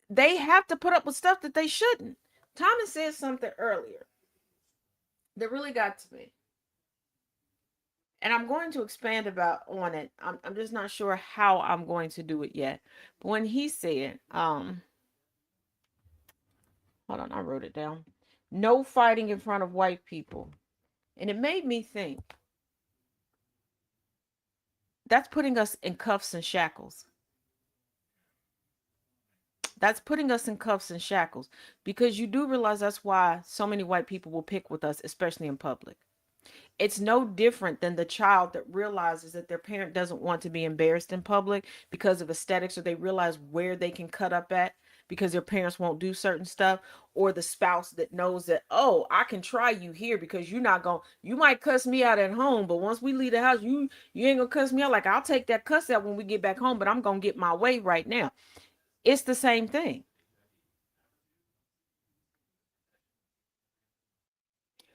they have to put up with stuff that they shouldn't. Thomas said something earlier that really got to me. And I'm going to expand about on it. I'm just not sure how I'm going to do it yet. But when he said, hold on, I wrote it down. No fighting in front of white people. And it made me think that's putting us in cuffs and shackles. That's putting us in cuffs and shackles, because you do realize that's why so many white people will pick with us, especially in public. It's no different than the child that realizes that their parent doesn't want to be embarrassed in public because of aesthetics, or they realize where they can cut up at because their parents won't do certain stuff, or the spouse that knows that, oh, I can try you here because you might cuss me out at home, but once we leave the house, you ain't gonna cuss me out. Like, I'll take that cuss out when we get back home, but I'm gonna get my way right now. It's the same thing.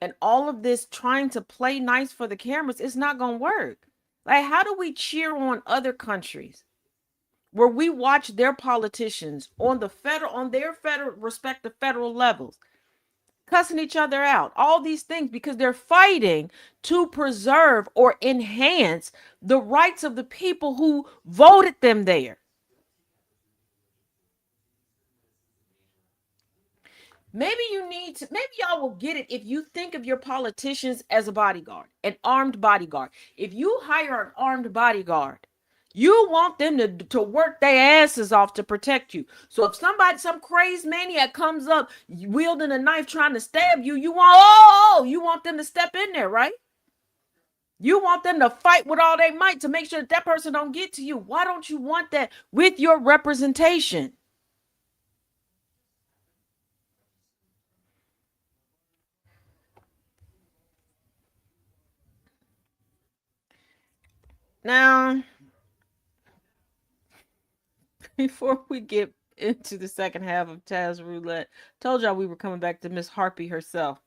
And all of this trying to play nice for the cameras, it's not going to work. Like, how do we cheer on other countries where we watch their politicians on their federal respective federal levels cussing each other out, all these things, because they're fighting to preserve or enhance the rights of the people who voted them there. Maybe y'all will get it if you think of your politicians as a bodyguard, an armed bodyguard. If you hire an armed bodyguard, you want them to work their asses off to protect you. So if some crazed maniac comes up wielding a knife trying to stab you, you want them to step in there, right? You want them to fight with all their might to make sure that person don't get to you. Why don't you want that with your representation? Now, before we get into the second half of Taz Roulette, told y'all we were coming back to Miss Harpy herself.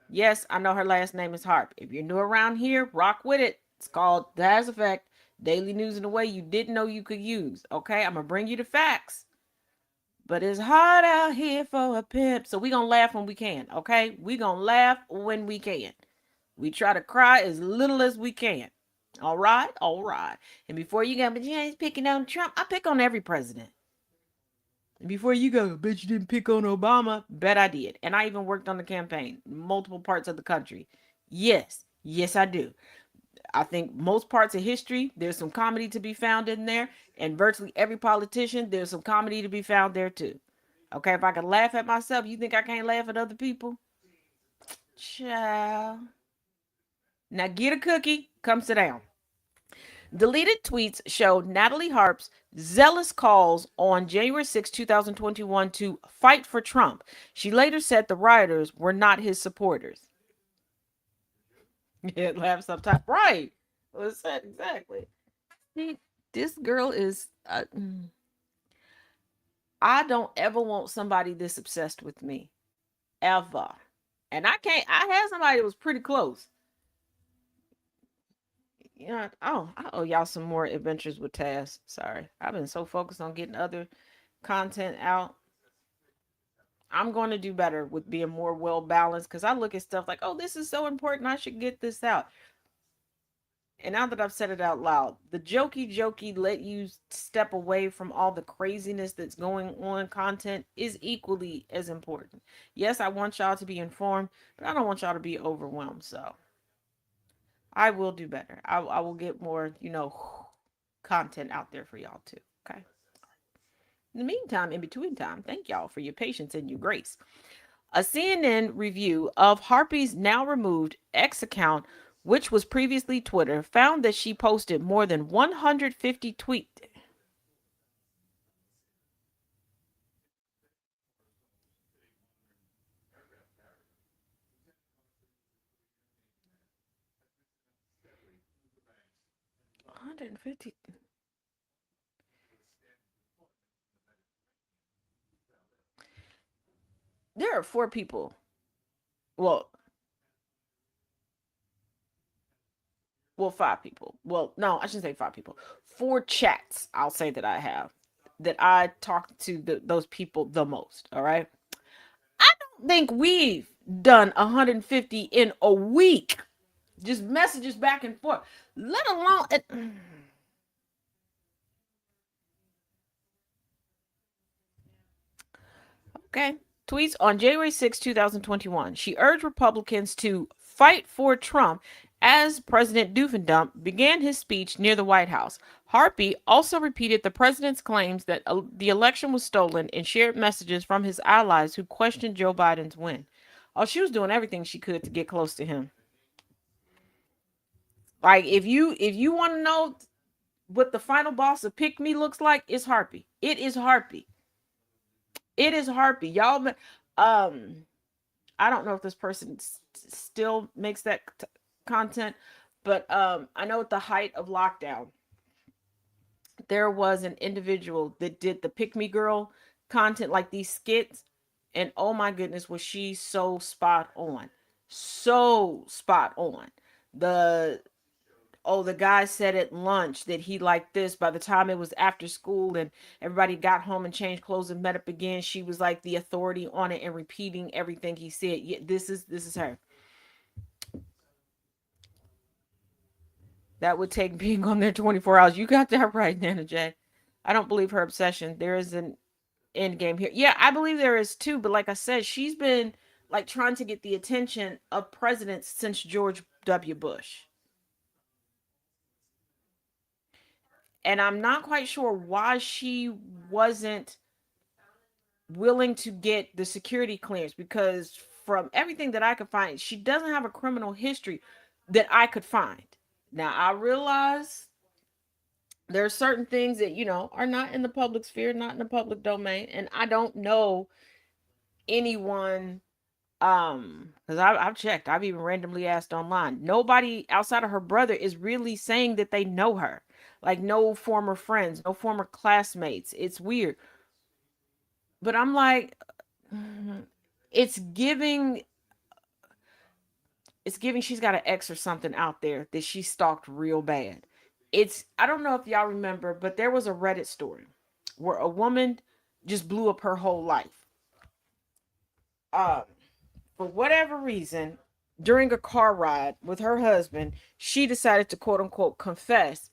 Yes, I know her last name is Harp. If you're new around here, rock with it. It's called Taz Effect, daily news in a way you didn't know you could use. Okay, I'm gonna bring you the facts. But it's hard out here for a pimp. So we gonna laugh when we can, okay? We gonna laugh when we can. We try to cry as little as we can. All right, all right. And before you go, but you ain't picking on Trump. I pick on every president. And before you go, bet you didn't pick on Obama. Bet I did. And I even worked on the campaign, multiple parts of the country. Yes, yes, I do. I think most parts of history, there's some comedy to be found in there. And virtually every politician, there's some comedy to be found there too. Okay, if I can laugh at myself, you think I can't laugh at other people? Ciao. Now get a cookie, come sit down. Deleted tweets showed Natalie Harp's zealous calls on January 6, 2021 to fight for Trump. She later said the rioters were not his supporters. Yeah, laugh sometimes. Right. Well, it said exactly. See, this girl is. I don't ever want somebody this obsessed with me. Ever. And I can't. I had somebody that was pretty close. Yeah. Oh, I owe y'all some more adventures with Taz. Sorry. I've been so focused on getting other content out. I'm going to do better with being more well balanced because I look at stuff like, oh, this is so important. I should get this out. And now that I've said it out loud, the jokey let you step away from all the craziness that's going on content is equally as important. Yes, I want y'all to be informed, but I don't want y'all to be overwhelmed. So I will do better. I will get more, content out there for y'all too. Okay. In the meantime, in between time, thank y'all for your patience and your grace. A CNN review of Harpy's now removed X account, which was previously Twitter, found that she posted more than 150 tweets. There are four people. Well, five people. Well, no, I shouldn't say five people. Four chats, I'll say that I have, that I talk to those people the most. All right. I don't think we've done 150 in a week. Just messages back and forth. Let alone. Okay. Tweets on January 6, 2021. She urged Republicans to fight for Trump as President Doofendump began his speech near the White House. Harpy also repeated the president's claims that the election was stolen and shared messages from his allies who questioned Joe Biden's win. Oh, she was doing everything she could to get close to him. Like if you want to know what the final boss of Pick Me looks like, it's Harpy. It is Harpy. It is Harpy. Y'all I don't know if this person still makes that content, but I know at the height of lockdown, there was an individual that did the Pick Me Girl content, like these skits, And oh my goodness, was she so spot on. So spot on. The the guy said at lunch that he liked this. By the time it was after school and everybody got home and changed clothes and met up again, she was like the authority on it and repeating everything he said. Yeah, this is her. That would take being on there 24 hours. You got that right, Nana J. I don't believe her obsession. There is an end game here. Yeah, I believe there is too, but like I said, she's been like trying to get the attention of presidents since George W. Bush. And I'm not quite sure why she wasn't willing to get the security clearance, because from everything that I could find, she doesn't have a criminal history that I could find. Now, I realize there are certain things that, are not in the public sphere, not in the public domain, and I don't know anyone because I've checked. I've even randomly asked online. Nobody outside of her brother is really saying that they know her. Like no former friends, no former classmates. It's weird. But I'm like, it's giving she's got an ex or something out there that she stalked real bad. I don't know if y'all remember, but there was a Reddit story where a woman just blew up her whole life. For whatever reason, during a car ride with her husband, she decided to quote unquote confess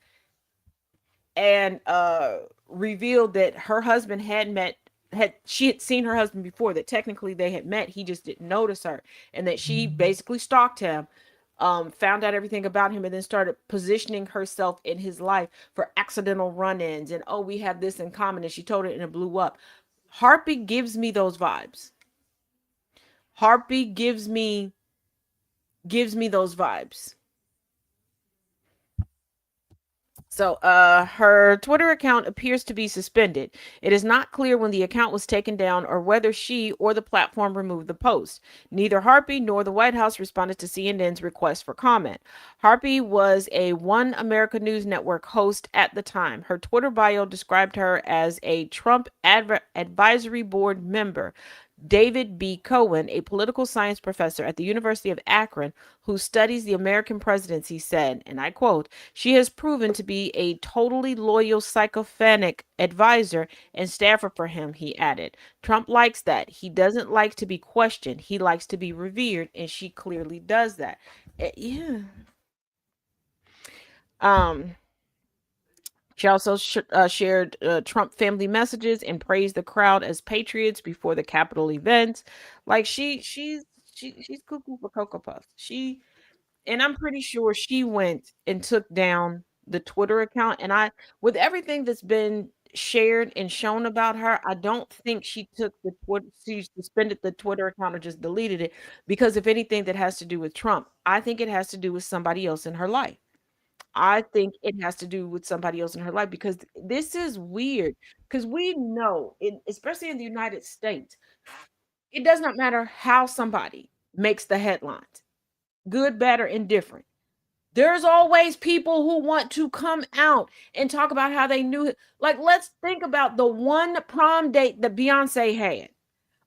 and revealed that her husband she had seen her husband before, that technically they had met, he just didn't notice her, and that she basically stalked him, found out everything about him, and then started positioning herself in his life for accidental run-ins, and oh, we have this in common, and she told it and it blew up. Harpy gives me those vibes. Harpy gives me those vibes. So, her Twitter account appears to be suspended. It is not clear when the account was taken down or whether she or the platform removed the post. Neither Harpy nor the White House responded to CNN's request for comment. Harpy was a One America News Network host at the time. Her Twitter bio described her as a Trump advisory board member. David B. Cohen, a political science professor at the University of Akron who studies the American presidency, said, and I quote, "She has proven to be a totally loyal sycophantic advisor and staffer for him," he added. "Trump likes that. He doesn't like to be questioned. He likes to be revered, and she clearly does that." Yeah. She also shared Trump family messages and praised the crowd as patriots before the Capitol events. Like she's cuckoo for Cocoa Puffs. And I'm pretty sure she went and took down the Twitter account. And with everything that's been shared and shown about her, I don't think she took she suspended the Twitter account or just deleted it, because if anything that has to do with Trump, I think it has to do with somebody else in her life. I think it has to do with somebody else in her life, because this is weird. Because we know, especially in the United States, it does not matter how somebody makes the headlines, good, bad, or indifferent. There's always people who want to come out and talk about how they knew it. Like, let's think about the one prom date that Beyonce had.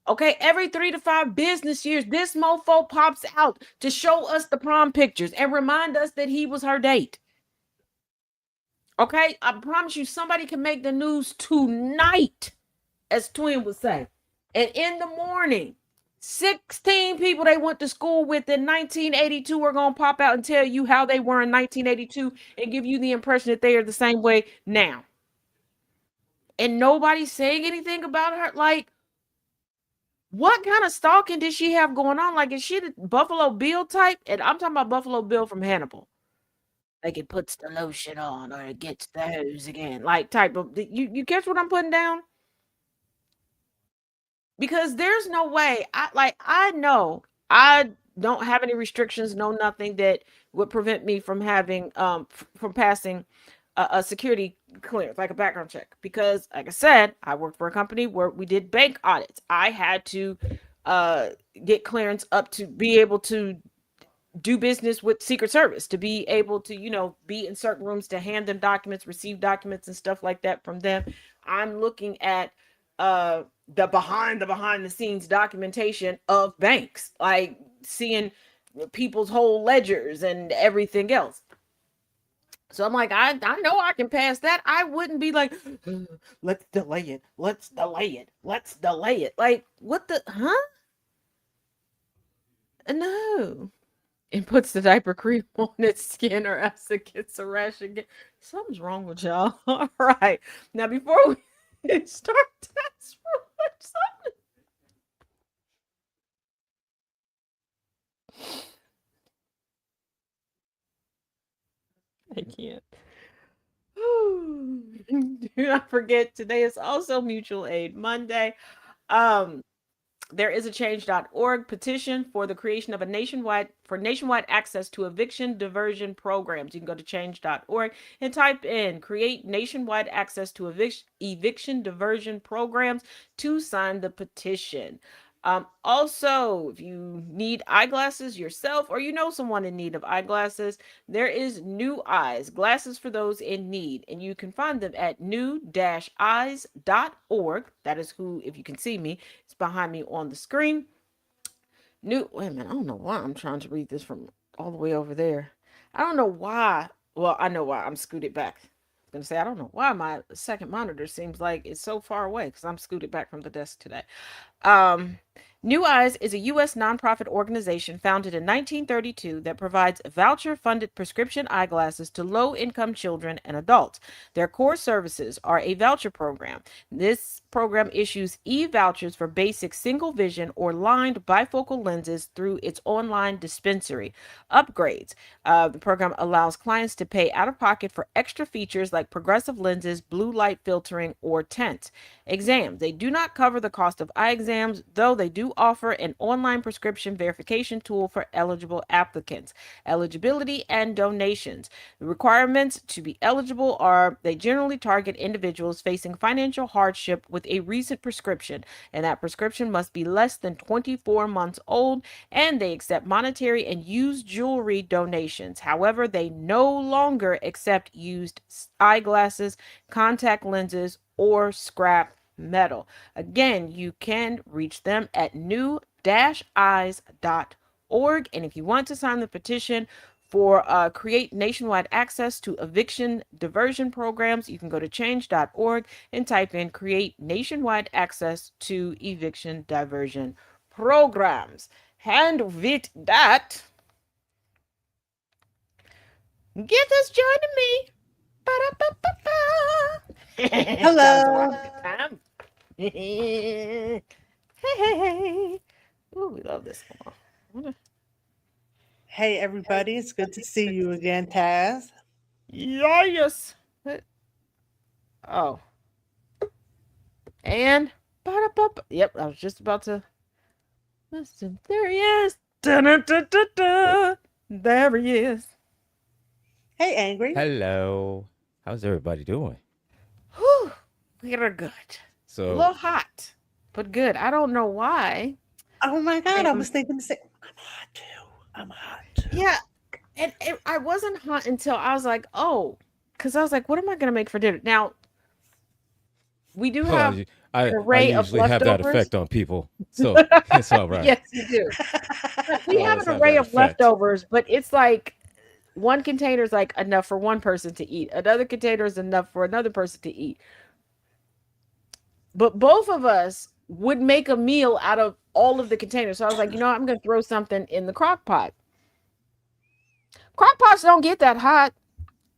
Okay, every 3 to 5 business years, this mofo pops out to show us the prom pictures and remind us that he was her date. Okay, I promise you, somebody can make the news tonight, as Twin would say. And in the morning, 16 people they went to school with in 1982 are going to pop out and tell you how they were in 1982 and give you the impression that they are the same way now. And nobody's saying anything about her. Like, what kind of stalking did she have going on? Like, is she the Buffalo Bill type? And I'm talking about Buffalo Bill from Hannibal. Like, it puts the lotion on or it gets the hose again. Like, type of, you catch what I'm putting down? Because there's no way I know I don't have any restrictions, no nothing that would prevent me from having from passing a security clearance, like a background check, because like I said, I worked for a company where we did bank audits. I had to get clearance up to be able to do business with Secret Service, to be able to, be in certain rooms, to hand them documents, receive documents and stuff like that from them. I'm looking at the behind the scenes documentation of banks, like seeing people's whole ledgers and everything else. So I'm like, I know I can pass that. I wouldn't be like, let's delay it. Let's delay it. Let's delay it. Like, what the, huh? No. And puts the diaper cream on its skin or else it gets a rash again. Something's wrong with y'all. All right. Now, before we start, that's something. I can't. Do not forget, today is also Mutual Aid Monday. Um, there is a change.org petition for the creation of a nationwide access to eviction diversion programs. You can go to change.org and type in create nationwide access to eviction diversion programs to sign the petition. Also, if you need eyeglasses yourself or you know someone in need of eyeglasses, there is New Eyes, glasses for those in need, and you can find them at new-eyes.org. That is who, if you can see me, it's behind me on the screen. Wait a minute, I don't know why I'm trying to read this from all the way over there. I don't know why. Well, I know why. I'm scooted back. I was going to say, I don't know why my second monitor seems like it's so far away because I'm scooted back from the desk today. New Eyes is a U.S. nonprofit organization founded in 1932 that provides voucher-funded prescription eyeglasses to low-income children and adults. Their core services are a voucher program. This program issues e-vouchers for basic single vision or lined bifocal lenses through its online dispensary. Upgrades. The program allows clients to pay out of pocket for extra features like progressive lenses, blue light filtering, or tints. Exams. They do not cover the cost of eye exams, though they do offer an online prescription verification tool for eligible applicants. Eligibility and donations. The requirements to be eligible are they generally target individuals facing financial hardship with a recent prescription, and that prescription must be less than 24 months old, and they accept monetary and used jewelry donations. However, they no longer accept used eyeglasses, contact lenses, or scrap metal. Again, you can reach them at new-eyes.org. And if you want to sign the petition for create nationwide access to eviction diversion programs, you can go to change.org and type in create nationwide access to eviction diversion programs. And with that, get us joining me. Hello. Time. Hey. Ooh, we love this one. Hey, everybody. It's good to see you again, Taz. Yes. Oh. And yep, I was just about to listen. There he is. Da-da-da-da-da. There he is. Hey, Angry. Hello. How's everybody doing? Whew. We are good. A So, little hot, but good. I don't know why. Oh, my God. I was thinking the same. I'm hot, too. I'm hot, too. Yeah. And I wasn't hot until I was like, oh, because I was like, what am I going to make for dinner? Now, we do have I an array of usually have that leftovers. effect on people, so it's all right. Yes, you do. But we have Always an have array that of effect. leftovers, but it's like one container is like enough for one person to eat. Another container is enough for another person to eat. But both of us would make a meal out of all of the containers. So I was like, I'm going to throw something in the crock pot. Crock pots don't get that hot.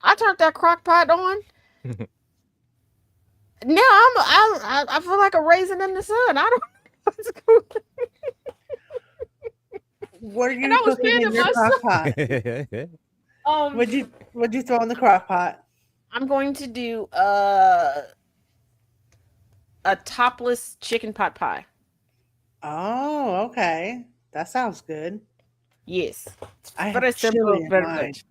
I turned that crock pot on. Now I feel like a raisin in the sun. I don't know what's going on. What are And you I was cooking mad in at your crock myself. pot? What'd you throw in the crock pot? I'm going to do a topless chicken pot pie. Oh, okay. That sounds good. Yes. I Very have simple, chili in very mine. good.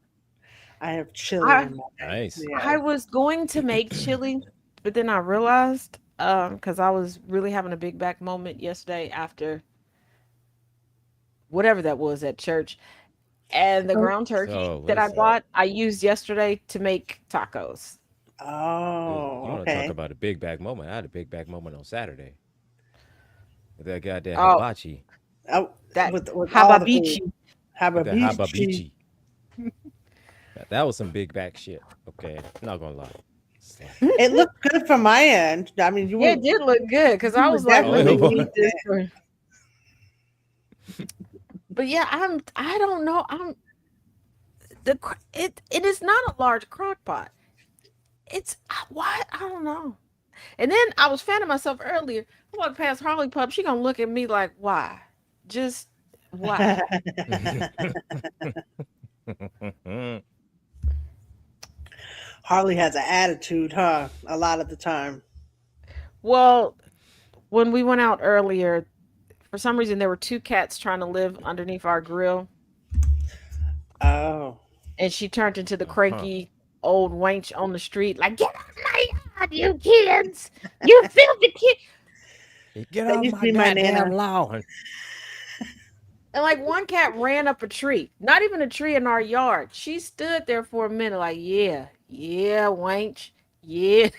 I have chili I- in mine. Nice. Yeah. I was going to make chili, but then I realized, because I was really having a big back moment yesterday after whatever that was at church. And the Oh. ground turkey So, that I listen. bought, I used yesterday to make tacos. Oh, You want to talk okay. about a big back moment? I had a big back moment on Saturday. With that goddamn Oh, hibachi. Oh, that with all the food. hababichi. With that Hababishi. hibachi. That was some big back shit. Okay, not gonna lie. It's like, It looked good from my end. I mean, Yeah, it did look good because I was like, Oh, let it me was. eat this. But yeah, I don't know. It is not a large crock pot. It's why I don't know. And then I was fanning myself earlier. I walked past Harley Pup. She gonna look at me like, why? Just why? Harley has an attitude, huh? A lot of the time. Well, when we went out earlier, for some reason there were two cats trying to live underneath our grill, Oh. and she turned into the uh-huh. cranky old wench on the street, like, get out of my yard, you kids! You filthy kid! Get That off used to my be my goddamn Nana. lawn. And like one cat ran up a tree, not even a tree in our yard. She stood there for a minute, like, yeah, wench, yeah.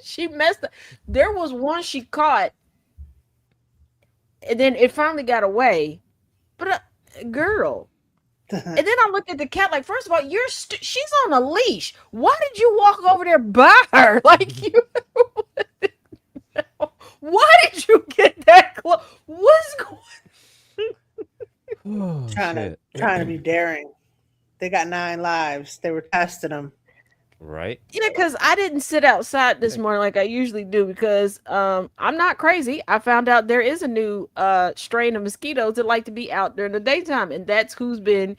She messed up. There was one she caught, and then it finally got away. But girl, and then I looked at the cat like, first of all, she's on a leash. Why did you walk over there by her? Like you, why did you get that close? What's going? Oh shit. Trying to be daring. They got 9 lives. They were testing them. Right? You know, because I didn't sit outside this morning like I usually do because I'm not crazy. I found out there is a new strain of mosquitoes that like to be out during the daytime, and that's who's been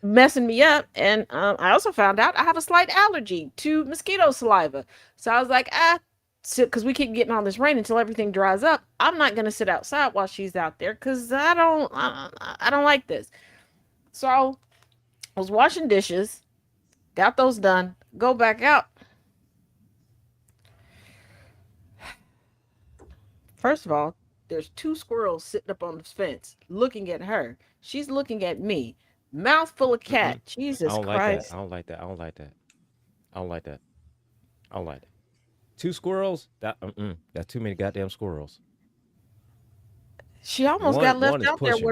messing me up. And I also found out I have a slight allergy to mosquito saliva. So I was like, because we keep getting all this rain until everything dries up. I'm not gonna sit outside while she's out there because I don't like this. So I was washing dishes, got those done, go back out. First of all, there's two squirrels sitting up on the fence looking at her. She's looking at me. Mouth full of Mm-mm. cat. I Jesus don't like that. Christ. I don't like that. I don't like that. I don't like that. I don't like that. 2 squirrels? That's too many goddamn squirrels. She almost got One left is out there pushing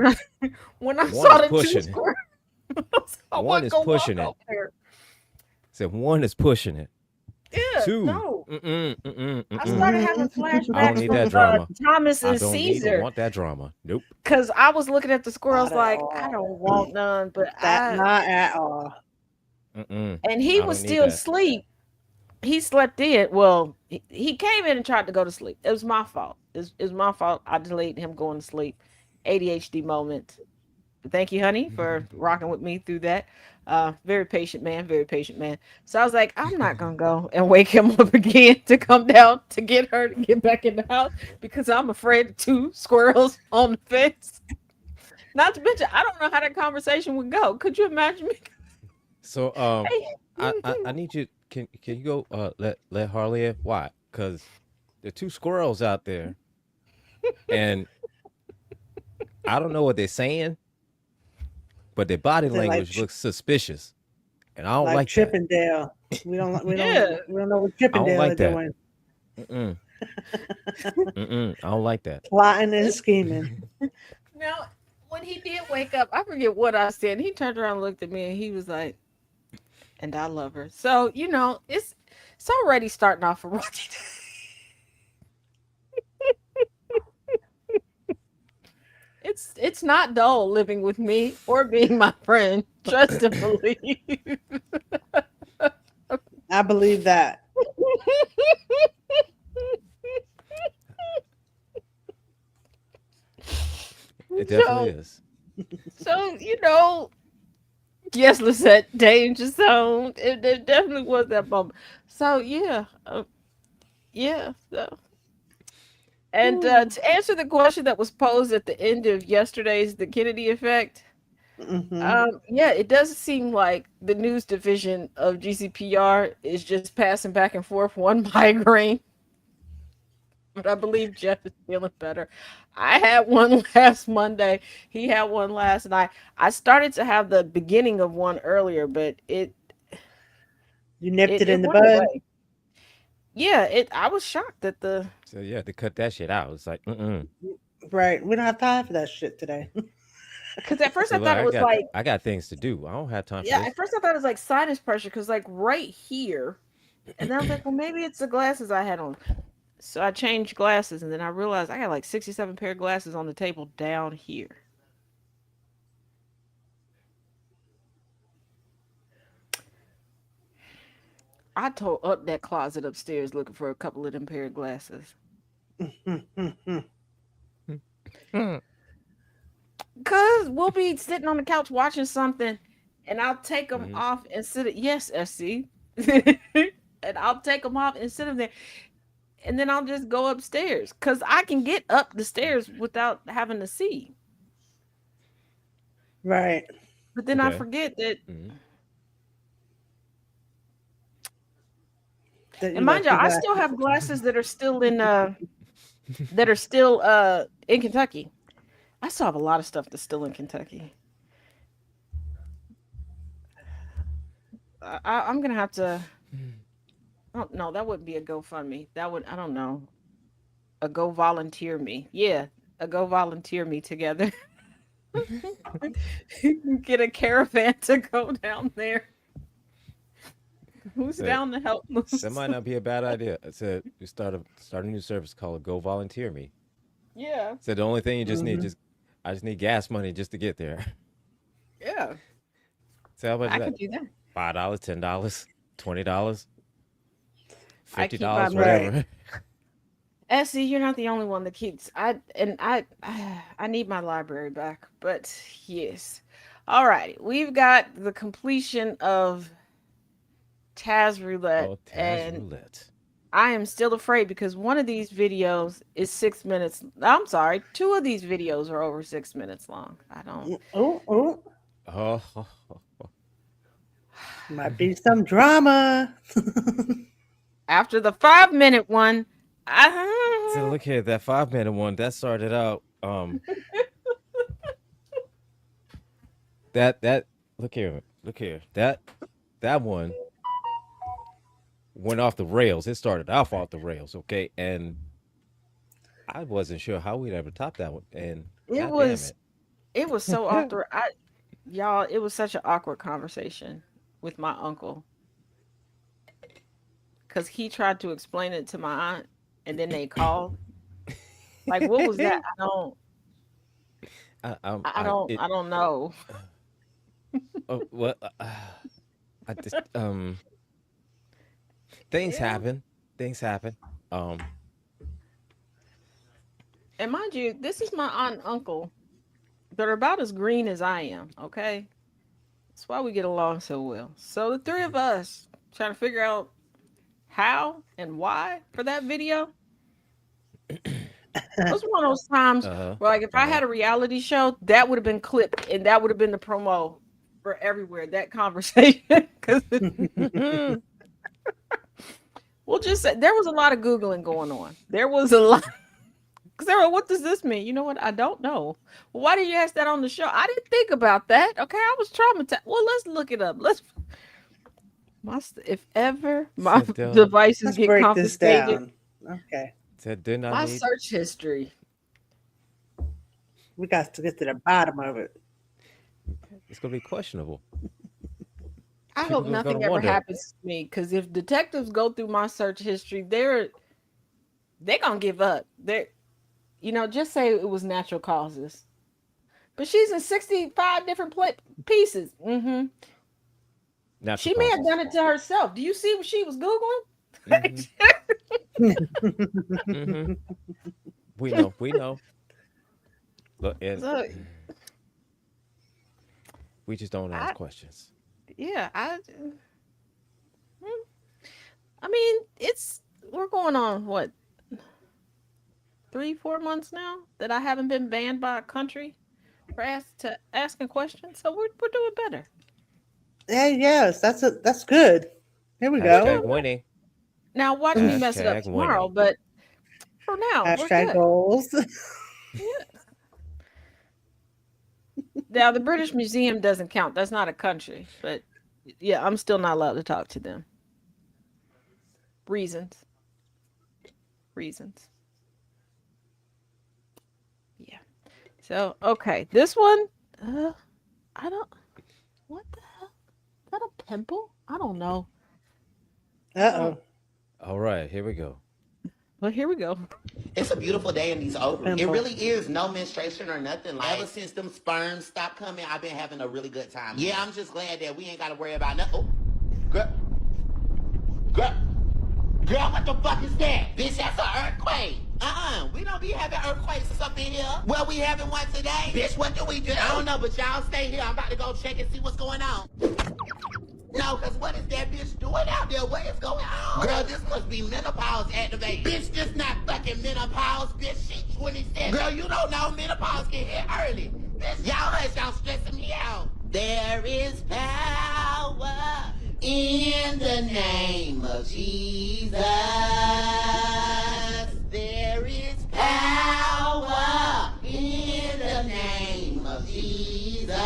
when it. I One saw is the two pushing it. squirrels. I One want to is go walk pushing it. over there. Said one is pushing it. Yeah, 2. no. I Mm-mm. started having I don't flashbacks need from that drama. Thomas I and don't need or Caesar want that drama. Nope. because I was looking at the squirrels Not at like I all. don't want none, but Not at all. and he I was don't need still that. asleep. He slept in. Well, he came in and tried to go to sleep. It was my fault. It was my fault. I delayed him going to sleep. ADHD moment. Thank you, honey, for rocking with me through that. Very patient man, very patient man. So I was like, I'm not gonna go and wake him up again to come down to get her to get back in the house because I'm afraid of two squirrels on the fence. Not to mention, I don't know how that conversation would go. Could you imagine me? So Hey. I need you can you go let Harley in? Why? Because there are 2 squirrels out there and I don't know what they're saying, but their body They're language looks suspicious. And I don't like like that. Chippendale. Yeah. We don't know what I don't Chippendale like are that. doing. Mm-mm. I don't like that. Plotting and scheming. Now, when he did wake up, I forget what I said. He turned around and looked at me and he was like, and I love her. So, it's already starting off a rocky day. It's not dull living with me or being my friend. Trust and believe. I believe that. It definitely is. So, yes, Lisette, danger zone. It definitely was that moment. So, yeah. Yeah. So. And to answer the question that was posed at the end of yesterday's The Kennedy Effect, yeah, it does seem like the news division of GCPR is just passing back and forth one migraine. But I believe Jeff is feeling better. I had one last Monday. He had one last night. I started to have the beginning of one earlier, but You nipped it in the went bud. away. Yeah, I was shocked that So yeah, to cut that shit out. It's like, Right. We don't have time for that shit today. because at first So I look, thought it was like, I got things to do. I don't have time for yeah, this. at first I thought it was like sinus pressure because like right here, and then I was like, well, maybe it's the glasses I had on. So I changed glasses, and then I realized I got like 67 pair of glasses on the table down here. I tore up that closet upstairs looking for a couple of them pair of glasses. Hmm. Cause we'll be sitting on the couch watching something, and I'll take them Mhm. off and sit. Yes, SC, and I'll take them off and sit them there, and then I'll just go upstairs. Cause I can get up the stairs without having to see. Right. But then I Okay. forget that. Mhm. That And you mind left you, your I still glasses. have glasses that are still in Kentucky. I still have a lot of stuff that's still in Kentucky. I'm gonna have to. Oh no, that wouldn't be a GoFundMe. That would I don't know. A go volunteer me. Yeah, a go volunteer me together. Get a caravan to go down there. Who's So down to help move that might some? not be a bad idea. I said we start a new service called Go Volunteer Me. Yeah, So the only thing you just need Hmm. just I just need gas money just to get there. yeah, So how much is I that? could do that. $5, $10, $20, I fifty keep my dollars, Right. whatever. Essie, you're not the only one that keeps I need my library back. But yes. All right. We've got the completion of Taz Roulette Oh, Taz and Roulette. I am still afraid because one of these videos is 6 minutes. I'm sorry, two of these videos are over 6 minutes long. I don't. Oh, oh. Oh, Might be some drama. After the 5 minute one, so I, look here, that 5 minute one that started out. That look here. That one went off the rails. It started off the rails, okay, and I wasn't sure how we'd ever top that one. And it god damn was it. it was so off the. Y'all, it was such an awkward conversation with my uncle because he tried to explain it to my aunt, and then they called. Like, what was that? It I don't know. well I just things Yeah. happen. Things happen. Um And mind you, this is my aunt and uncle. They're about as green as I am, okay? That's why we get along so well. So the three of us trying to figure out how and why for that video. It was one of those times uh-huh. where, like, if I Uh-huh. had a reality show, that would have been clipped and that would have been the promo for everywhere. That conversation, because we'll just say there was a lot of googling going on. There was a lot. Sarah, what does this mean? You know what? I don't know. Well, why did you ask that on the show? I didn't think about that. Okay, I was traumatized. Well, let's look it up. If ever my Said devices Let's get break this confiscated, down. Okay. didn't I my need search history. We got to get to the bottom of it. it's gonna be questionable. I hope People are gonna nothing ever wonder. happens to me because if detectives go through my search history, they're gonna give up. Just say it was natural causes. But she's in 65 different pieces. Natural She may have causes. done it to herself. Do you see what she was Mm-hmm. Googling? Mm-hmm. We know. We know. Look, and So, we just don't ask I, questions. yeah, I mean, we're going on what, 3, 4 months now that I haven't been banned by a country for asking questions. So we're doing better. Yeah, yes, that's good. Here we We're go. Hashtag doing better. winning. Now watch me mess it up Hashtag tomorrow, winning. but for now, we're Hashtag good. goals. Yeah. Now the British Museum doesn't count. That's not a country, but yeah, I'm still not allowed to talk to them. Reasons. reasons. Yeah. So, okay. This one, I don't, what the hell? Is that a pimple? I don't know. Uh-oh. All right, here we go. Well, here we go. It's a beautiful day in these ovaries. It Pimple. really is. No menstruation or nothing. Like, ever since them sperms stopped coming, I've been having a really good time. Yeah, I'm just glad that we ain't got to worry about nothing. Oh, girl. Girl, what the fuck is that? Bitch, that's an earthquake. We don't be having earthquakes up in here. Well, we having one today. Bitch, what do we do? I don't know, but y'all stay here. I'm about to go check and see what's going on. No, because what is that bitch doing out there? What is going on? Girl, this must be menopause activated. Bitch, this not fucking menopause. Bitch, she 27. Girl, you don't know menopause can hit early. Bitch, y'all hush, y'all stressing me out. There is power in the name of Jesus. There is power in the name of Jesus.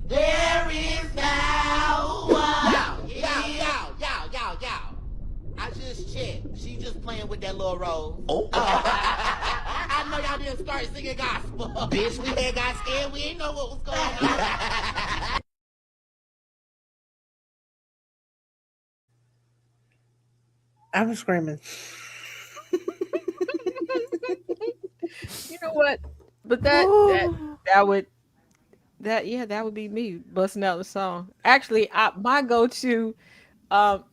There is power. Yow. I just checked. She just playing with that little rose. Oh. I know y'all didn't start singing gospel. Bitch, we had got scared. We didn't know what was going on. I was screaming. You know what? But that would be me busting out the song. Actually, my go-to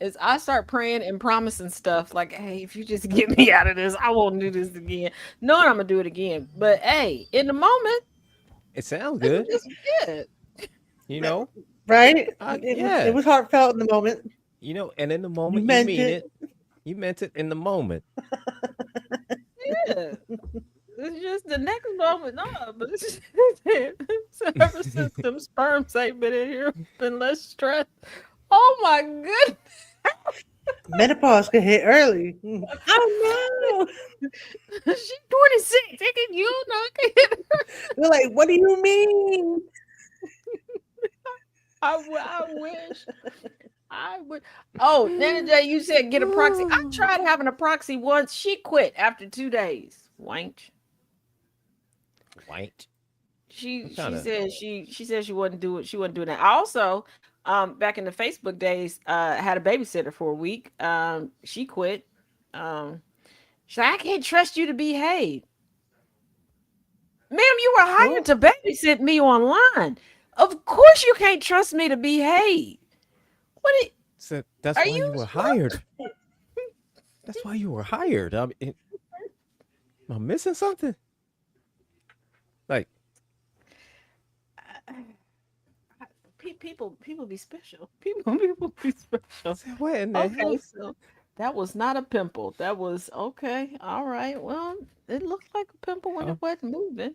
is I start praying and promising stuff like, hey, if you just get me out of this, I won't do this again. Knowing I'm gonna do it again. But hey, in the moment, It sounds let me good. just forget. You know, Right? yeah. It was heartfelt in the moment. You know, and in the moment, you meant mean it. it. You meant it in the moment. Yeah. It's just the next moment, no, but it's so ever since them sperms ain't been in here, been less stressed. Oh my goodness. Menopause can hit early. I know. She's 26. You know, They're like, what do you mean? I wish. I would. Oh, Nana J, you said get a proxy. I tried having a proxy once. She quit after 2 days. Wank. White. She kinda- said she said she wasn't doing that. I also back in the Facebook days had a babysitter for a week. She quit. She's like, I can't trust you to behave. Ma'am, you were hired to babysit me online. Of course you can't trust me to behave. So that's Are why you you were hired. That's why you were hired. I mean, am I missing something? Like, people be special. People be special. what in the Okay, hell? so that was not a pimple. That was okay. All right. Well, it looked like a pimple when it wasn't moving.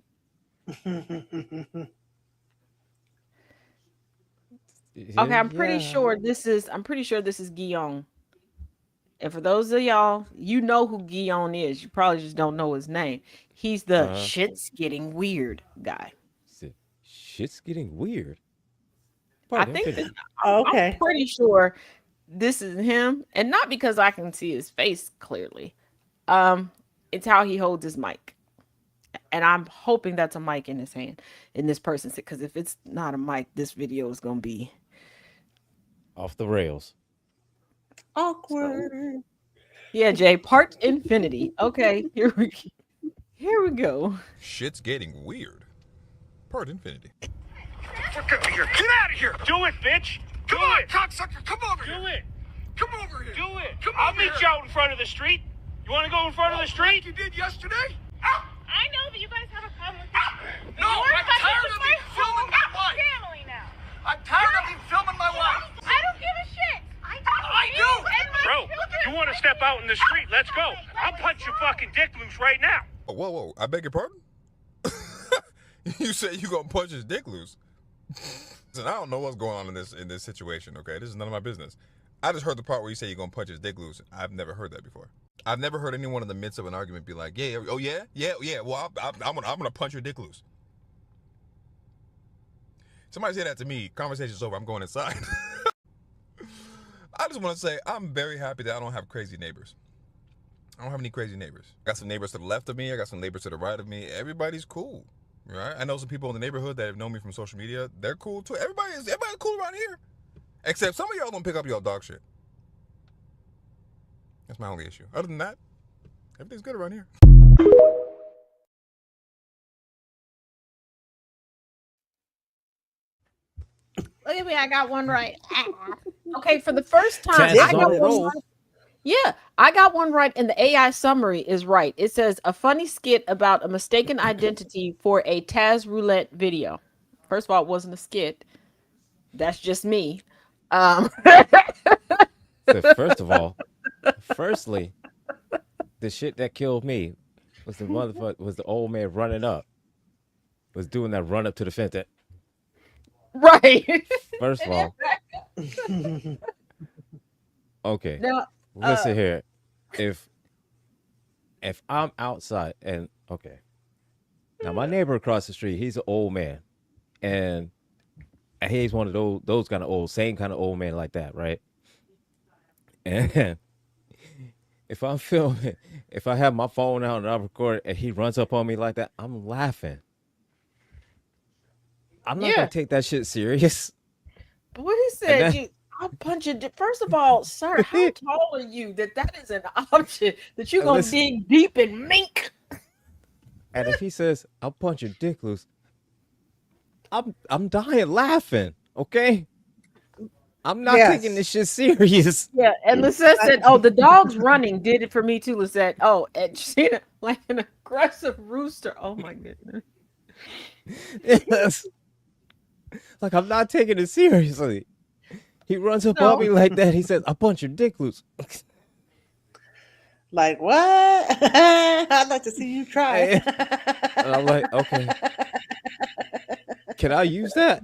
Okay, I'm pretty sure this is Guillaume. And for those of y'all, you know who Guillaume is. You probably just don't know his name. He's the shit's getting weird guy. Shit's getting weird. I think that, Okay. I'm pretty sure this is him, and not because I can see his face clearly. It's how he holds his mic, and I'm hoping that's a mic in his hand, in this person's. Because if it's not a mic, this video is gonna be off the rails. Awkward. Yeah, Jay. Part infinity. Okay, here we go. Shit's getting weird. Part infinity. Fuck out of here. Get out of here. Do it, bitch. Come on, cocksucker. Come over here. Do it. Come over here. Do it. I'll meet you out in front of the street. You want to go in front of the street? Like you did yesterday? I know that you guys have a problem with this. No, I'm tired of you filming my wife. Family now. I'm tired of you filming my wife. I don't give a shit. I do. Bro, you want to step out in the street? Let's go. I'll punch your fucking dick loose right now. Oh, whoa. I beg your pardon? You said you gonna punch his dick loose. Listen, I don't know what's going on in this situation, okay? This is none of my business. I just heard the part where you say you're gonna punch his dick loose. I've never heard that before. I've never heard anyone in the midst of an argument be like, yeah, oh yeah, well, I'm gonna punch your dick loose. Somebody say that to me, conversation's over, I'm going inside. I just want to say I'm very happy that I don't have crazy neighbors. I don't have any crazy neighbors. I got some neighbors to the left of me. I got some neighbors to the right of me. Everybody's cool, right? I know some people in the neighborhood that have known me from social media. They're cool too. Everybody's cool around here, except some of y'all don't pick up your dog shit. That's my only issue. Other than that, everything's good around here. Look at me, I got one right. Okay, for the first time, Taz is I on got a one roll. right. Yeah, I got one right, and the AI summary is right. It says a funny skit about a mistaken identity for a Taz roulette video. First of all, it wasn't a skit. That's just me. So first of all, firstly, the shit that killed me was the old man running up, was doing that run up to the fence. That Right. first of all, okay. Now, Listen here, if I'm outside and okay, now my neighbor across the street, he's an old man, and he's one of those kind of same kind of old man like that, right? And if I'm filming, if I have my phone out and I'm recording, and he runs up on me like that, I'm laughing. I'm not Yeah. gonna take that shit serious. But what he said, I'll punch you. First of all, sir, how tall are you that is an option that you're going to Listen. dig deep and mink? And if he says, I'll punch your dick loose, I'm dying laughing, okay? I'm not taking this shit serious. Yeah, and Lisette said, oh, the dog's running did it for me too, Lisette. Oh, and she like an aggressive rooster. Oh, my goodness. Yes. Like, I'm not taking it seriously. He runs up on me like that. He says, I'll punch your dick loose. Like, what? I'd like to see you try. And I'm like, okay. Can I use that?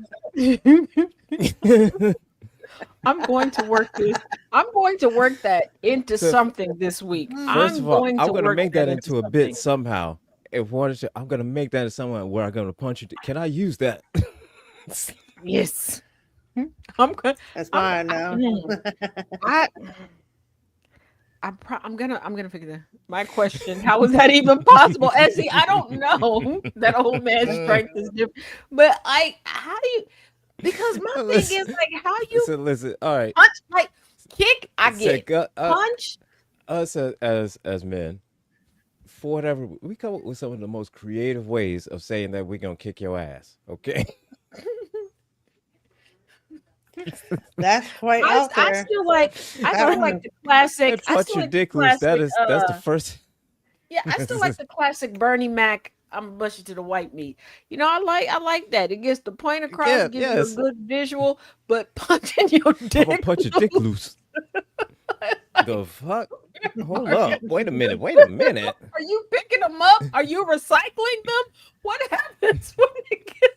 I'm going to work this. I'm going to work that into something this week. First of all, I'm going to work make that into a something. bit somehow. If wanted to, I'm going to make that into somewhere where I'm going to punch you. Can I use that? Yes. I'm good. That's fine now. I'm gonna figure that. My question: how is that even possible? And see, I don't know. That old man's strength is different, but how do you? Because my thing is like, how you listen. All right, punch, like kick. I get punch. Us as men, for whatever we come up with some of the most creative ways of saying that we're gonna kick your ass. Okay. That's quite out there. I still like the classic. I Punch still your like dick the loose. classic, That's the first. Yeah, I still like the classic Bernie Mac. I'm gonna bust you to the white meat. You know, I like that. It gets the point across, Yeah, gives you a good visual, but punching your dick. I'm gonna punch your dick loose. The fuck? Hold up. Wait a minute. Are you picking them up? Are you recycling them? What happens when you get?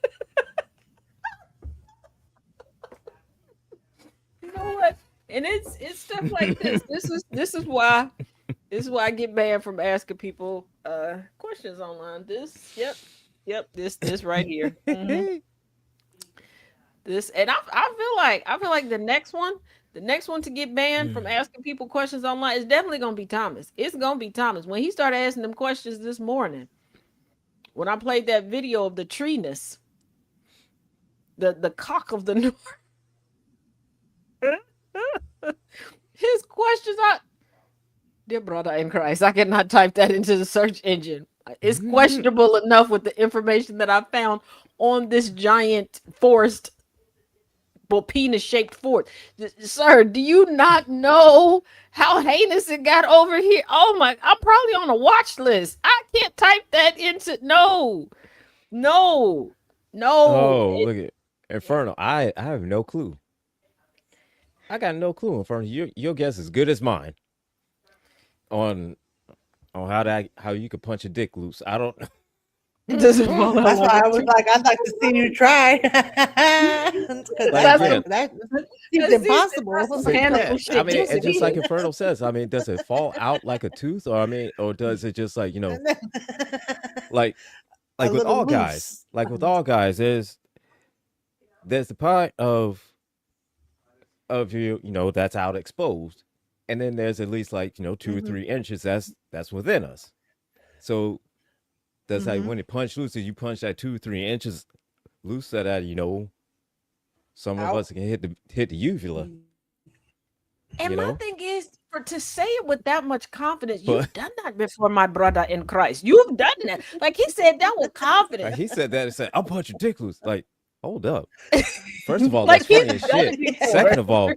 You know what? And it's stuff like this. This is why I get banned from asking people questions online. This right here. Mhm. This, and I feel like the next one to get banned from asking people questions online is definitely gonna be Thomas. It's gonna be Thomas. When he started asking them questions this morning, when I played that video of the treeness, the cock of the north. His questions are, dear brother in Christ, I cannot type that into the search engine. It's questionable enough with the information that I found on this giant forest, penis-shaped fort. Sir, do you not know how heinous it got over here? Oh my, I'm probably on a watch list. I can't type that into, no. Oh, look at Inferno. I have no clue. I got no clue, Inferno. Your guess is good as mine on how you could punch a dick loose. I don't. That's why I was like, I'd like to see you try. That seems impossible. I mean, it's just like Inferno says. I mean, does it fall out like a tooth, or does it just like like with all guys, there's the part of you that's out exposed, and then there's at least like 2 or 3 inches that's within us. So that's like when it punch loose, if you punch that 2 or 3 inches loose, so that some of us can hit the uvula. And my thing is, to say it with that much confidence, you've done that before, my brother in Christ. You've done that. Like he said that with confidence. Like he said that and said, "I'll punch your dick loose." Like, hold up. First of all, that's funny as shit. Second of all,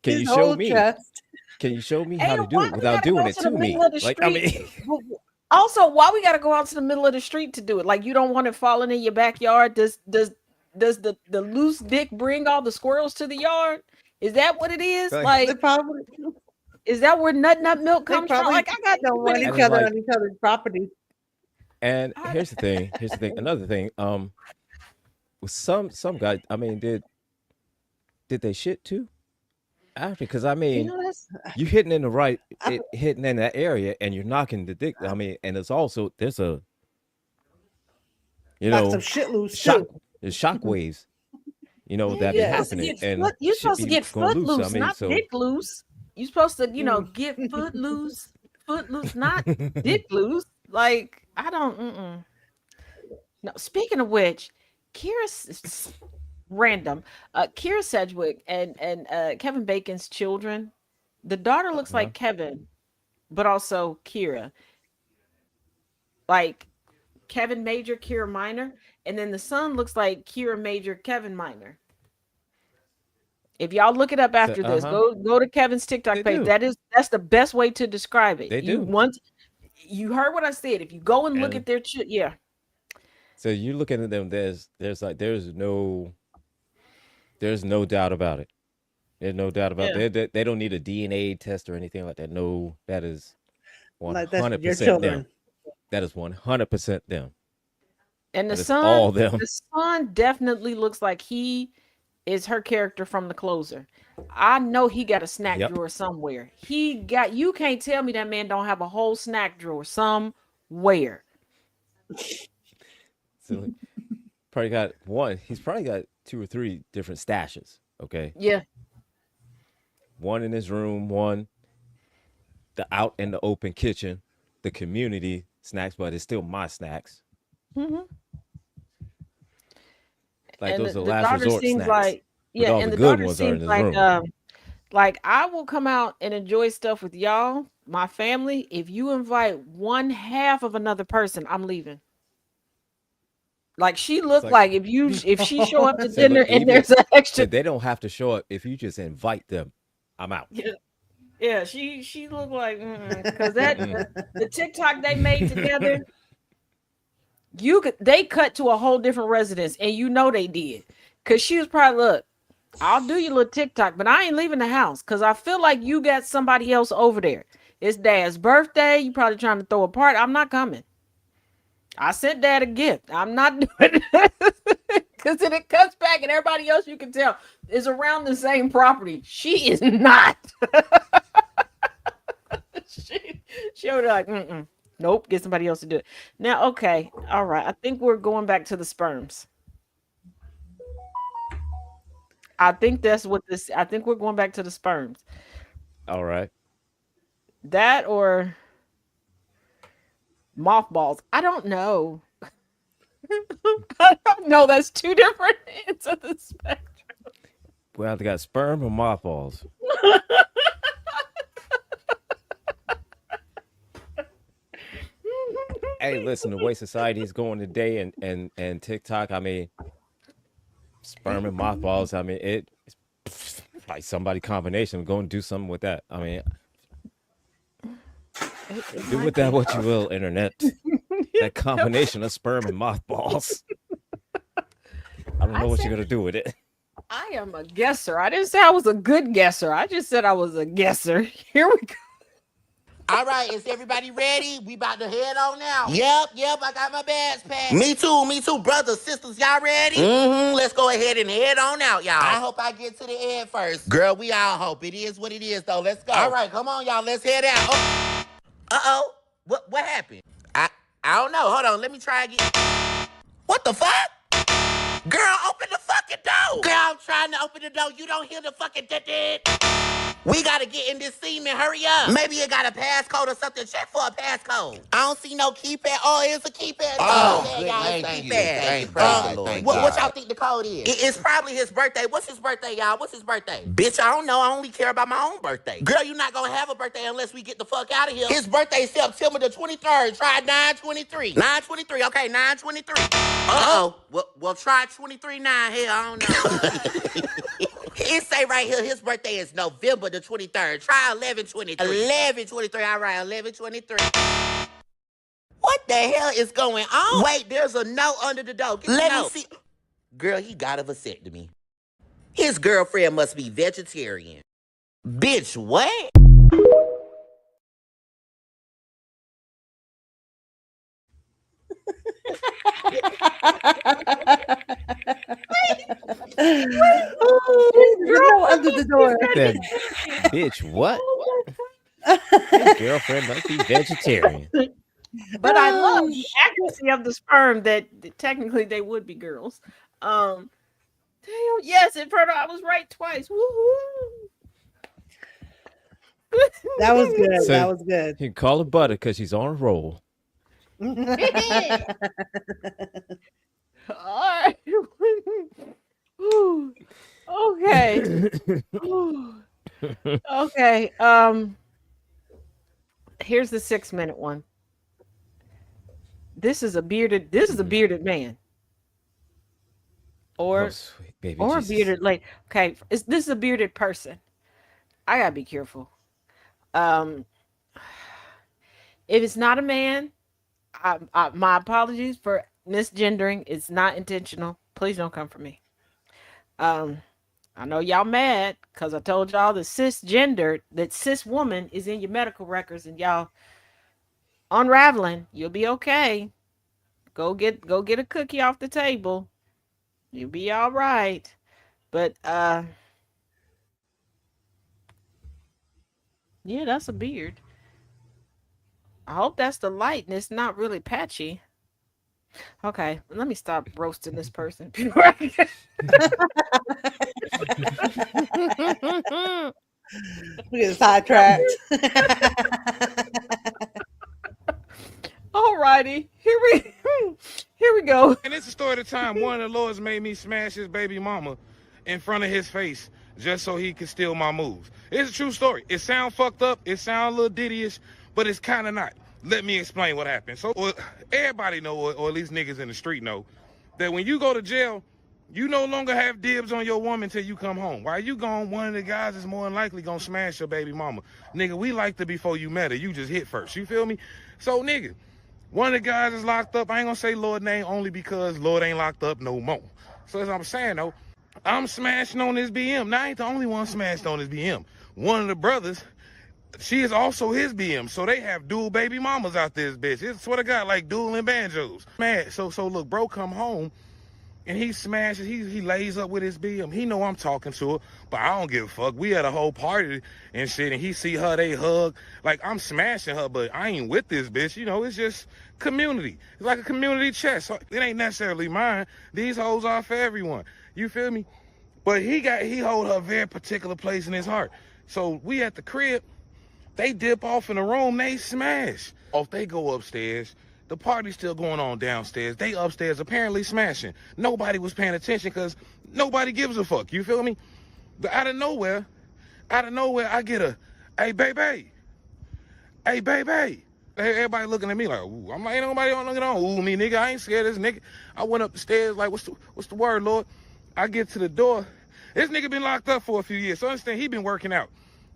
can you show me? Can you show me how to do it without doing it to me? Like, I mean, also, why we got to go out to the middle of the street to do it? Like, you don't want it falling in your backyard? Does the loose dick bring all the squirrels to the yard? Is that what it is? Like, is that where nut milk comes from? Like, I got don't want each other on each other's property. And here's the thing. Another thing. With some guys, I mean, did they shit too? After, because I mean, you hitting in the right, hitting in that area, and you're knocking the dick. I mean, and there's also there's some shit loose there's shock waves, that be happening, and you're supposed to get foot loose, not dick loose. You're supposed to, get foot loose, not dick loose. Like, I don't. No. Speaking of which, Kira Sedgwick and Kevin Bacon's children. The daughter looks like Kevin, but also Kira. Like Kevin Major, Kira Minor, and then the son looks like Kira Major, Kevin Minor. If y'all look it up after this, go to Kevin's TikTok page. That's the best way to describe it. You heard what I said. If you go and look at their So you're looking at them. There's no doubt about it. There's no doubt about it. They don't need a DNA test or anything like that. No, that is 100% them. That is 100% them. And the son, all them. The son definitely looks like he is her character from The Closer. I know he got a snack drawer somewhere. You can't tell me that man don't have a whole snack drawer somewhere. So probably got one. He's probably got 2 or 3 different stashes. Okay. Yeah. One in his room, one the out in the open kitchen, the community snacks, but it's still my snacks. Mm-hmm. Like and those are last resort snacks. Like, yeah, and the good ones are in his room. Like, I will come out and enjoy stuff with y'all, my family. If you invite one half of another person, I'm leaving. Like, she looked like if she show up to dinner and there's an extra, they don't have to show up. If you just invite them, I'm out. Yeah, she looked like because the TikTok they made together, they cut to a whole different residence, and they did, because she was probably, look, I'll do your little TikTok, but I ain't leaving the house because I feel like you got somebody else over there. It's Dad's birthday. You probably trying to throw a party. I'm not coming. I sent Dad a gift. I'm not doing it because then it cuts back and everybody else you can tell is around the same property. She is not. she would be like, nope, get somebody else to do it. Now, okay, all right. I think we're going back to the sperms. I think we're going back to the sperms. All right. That or mothballs. I don't know. I don't know. That's 2 different ends of the spectrum. Well, they got sperm or mothballs. Hey, listen, the way society is going today and TikTok, I mean, sperm and mothballs, I mean, it's like somebody combination. Go and do something with that. I mean, do with that what you will, internet. That combination of sperm and mothballs. I don't know what you're going to do with it. I am a guesser. I didn't say I was a good guesser. I just said I was a guesser. Here we go. All right, is everybody ready? We about to head on now. Yep, I got my bags packed. Me too, brothers, sisters, y'all ready? Let's go ahead and head on out, y'all. I hope I get to the end first. Girl, we all hope. It is what it is, though. Let's go. All right, come on, y'all. Let's head out. Oh. Uh-oh. What happened? I don't know. Hold on. Let me try again. What the fuck? Girl, open the fucking door. Girl, I'm trying to open the door. You don't hear the fucking We gotta get in this semen, hurry up. Maybe it got a passcode or something. Check for a passcode. I don't see no keypad. Oh, it's a keypad. Oh, yeah, good. y'all, Thank it's you. keypad. Thank you. Praise the Lord. What God. y'all think the code is? It's probably his birthday. What's his birthday, y'all? What's his birthday? Bitch, I don't know. I only care about my own birthday. Girl, you're not gonna have a birthday unless we get the fuck out of here. His birthday is September the 23rd. Try 9/23. 9/23. Okay, 9/23. Uh-oh. Well, try 23/9 here. I don't know. It say right here, his birthday is November the 23rd. Try 11/23. 11/23. All right, 11/23. What the hell is going on? Wait, there's a note under the door. Let me see. Girl, he got a vasectomy. His girlfriend must be vegetarian. Bitch, what? Under the door. That bitch, what? His girlfriend must be vegetarian. But I love the accuracy of the sperm that technically they would be girls. Damn, yes, Inferno, I was right twice. Woohoo! That was good. So that was good. You can call her Butter because she's on a roll. All right. Ooh. Okay. Ooh. Okay. Here's the 6-minute one. This is a bearded man. Or sweet baby or Jesus. a bearded lady. Okay, this is a bearded person. I gotta be careful. If it's not a man, my apologies for misgendering. It's not intentional. Please don't come for me. I know y'all mad because I told y'all that cis woman is in your medical records and y'all unraveling. You'll be okay. Go get a cookie off the table. You'll be all right. But yeah, that's a beard. I hope that's the light and it's not really patchy. Okay, let me stop roasting this person. We get sidetracked. Alrighty, here we go. And it's the story of the time one of the lords made me smash his baby mama in front of his face just so he could steal my moves. It's a true story. It sound fucked up. It sound a little ditty-ish, but it's kind of not. Let me explain what happened. So everybody know, or at least niggas in the street know, that when you go to jail, you no longer have dibs on your woman till you come home. While you gone, one of the guys is more than likely gonna smash your baby mama. Nigga, we liked her before you met her. You just hit first. You feel me? So, nigga, one of the guys is locked up. I ain't gonna say Lord name only because Lord ain't locked up no more. So as I'm saying, though, I'm smashing on this BM. Now, I ain't the only one smashed on this BM. One of the brothers, she is also his BM. So they have dual baby mamas out this bitch. It's swear to God, like dueling banjos. Man, so look, bro come home and he smashes, he lays up with his BM. He know I'm talking to her, but I don't give a fuck. We had a whole party and shit, and he see her, they hug. Like, I'm smashing her, but I ain't with this bitch. You know, it's just community. It's like a community chest. So it ain't necessarily mine. These hoes are for everyone. You feel me? But he hold her very particular place in his heart. So we at the crib, they dip off in the room, they smash. Off they go upstairs. The party's still going on downstairs. They upstairs apparently smashing. Nobody was paying attention because nobody gives a fuck. You feel me? But out of nowhere, I get a, hey, baby. Hey, baby. Everybody looking at me like, ooh. I'm like, ain't nobody looking on. Ooh, me, nigga. I ain't scared of this nigga. I went up the stairs like, what's the word, Lord? I get to the door. This nigga been locked up for a few years. So understand, he been working out.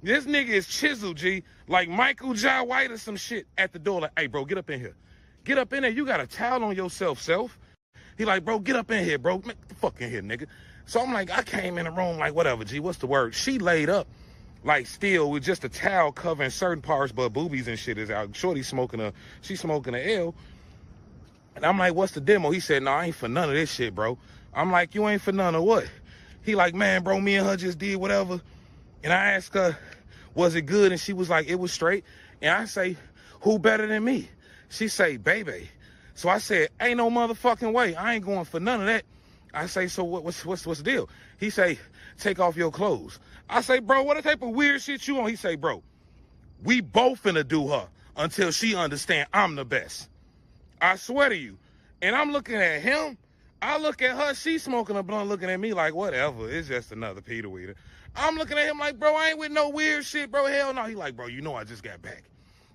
This nigga is chiseled, G. Like Michael Jai White or some shit at the door. Like, hey, bro, get up in here. Get up in there. You got a towel on yourself, self. He like, bro, get up in here, bro. Get the fuck in here, nigga. So I'm like, I came in the room like, whatever, G. What's the word? She laid up, like, still with just a towel covering certain parts, but boobies and shit is out. Shorty she's smoking a L. And I'm like, what's the demo? He said, no, I ain't for none of this shit, bro. I'm like, you ain't for none of what? He like, man, bro, me and her just did whatever. And I asked her, was it good? And she was like, it was straight. And I say, who better than me? She say, baby. So I said, ain't no motherfucking way. I ain't going for none of that. I say, so what's the deal? He say, take off your clothes. I say, bro, what type of weird shit you on? He say, bro, we both finna do her until she understand I'm the best. I swear to you. And I'm looking at him. I look at her. She smoking a blunt, looking at me like, whatever. It's just another Peter Weeder. I'm looking at him like, bro, I ain't with no weird shit, bro. Hell no. He like, bro, you know I just got back.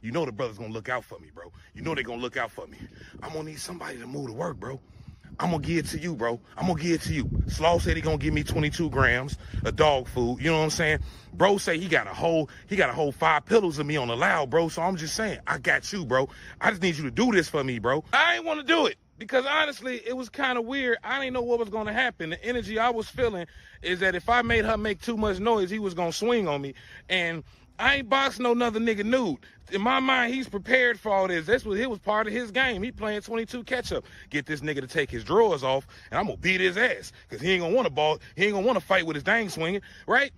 You know the brother's gonna look out for me, bro. You know they gonna look out for me. I'm gonna need somebody to move to work, bro. I'm gonna give it to you, bro. I'm gonna give it to you. Slaw said he gonna give me 22 grams of dog food. You know what I'm saying? Bro say he got a whole 5 pillows of me on the loud, bro. So I'm just saying, I got you, bro. I just need you to do this for me, bro. I ain't want to do it because honestly, it was kind of weird. I didn't know what was gonna happen. The energy I was feeling is that if I made her make too much noise, he was gonna swing on me. And I ain't boxing no another nigga nude. In my mind, he's prepared for all this. It was part of his game. He playing 22 catch-up. Get this nigga to take his drawers off, and I'm gonna beat his ass. Because he ain't gonna want to ball. He ain't gonna want to fight with his dang swinging, right?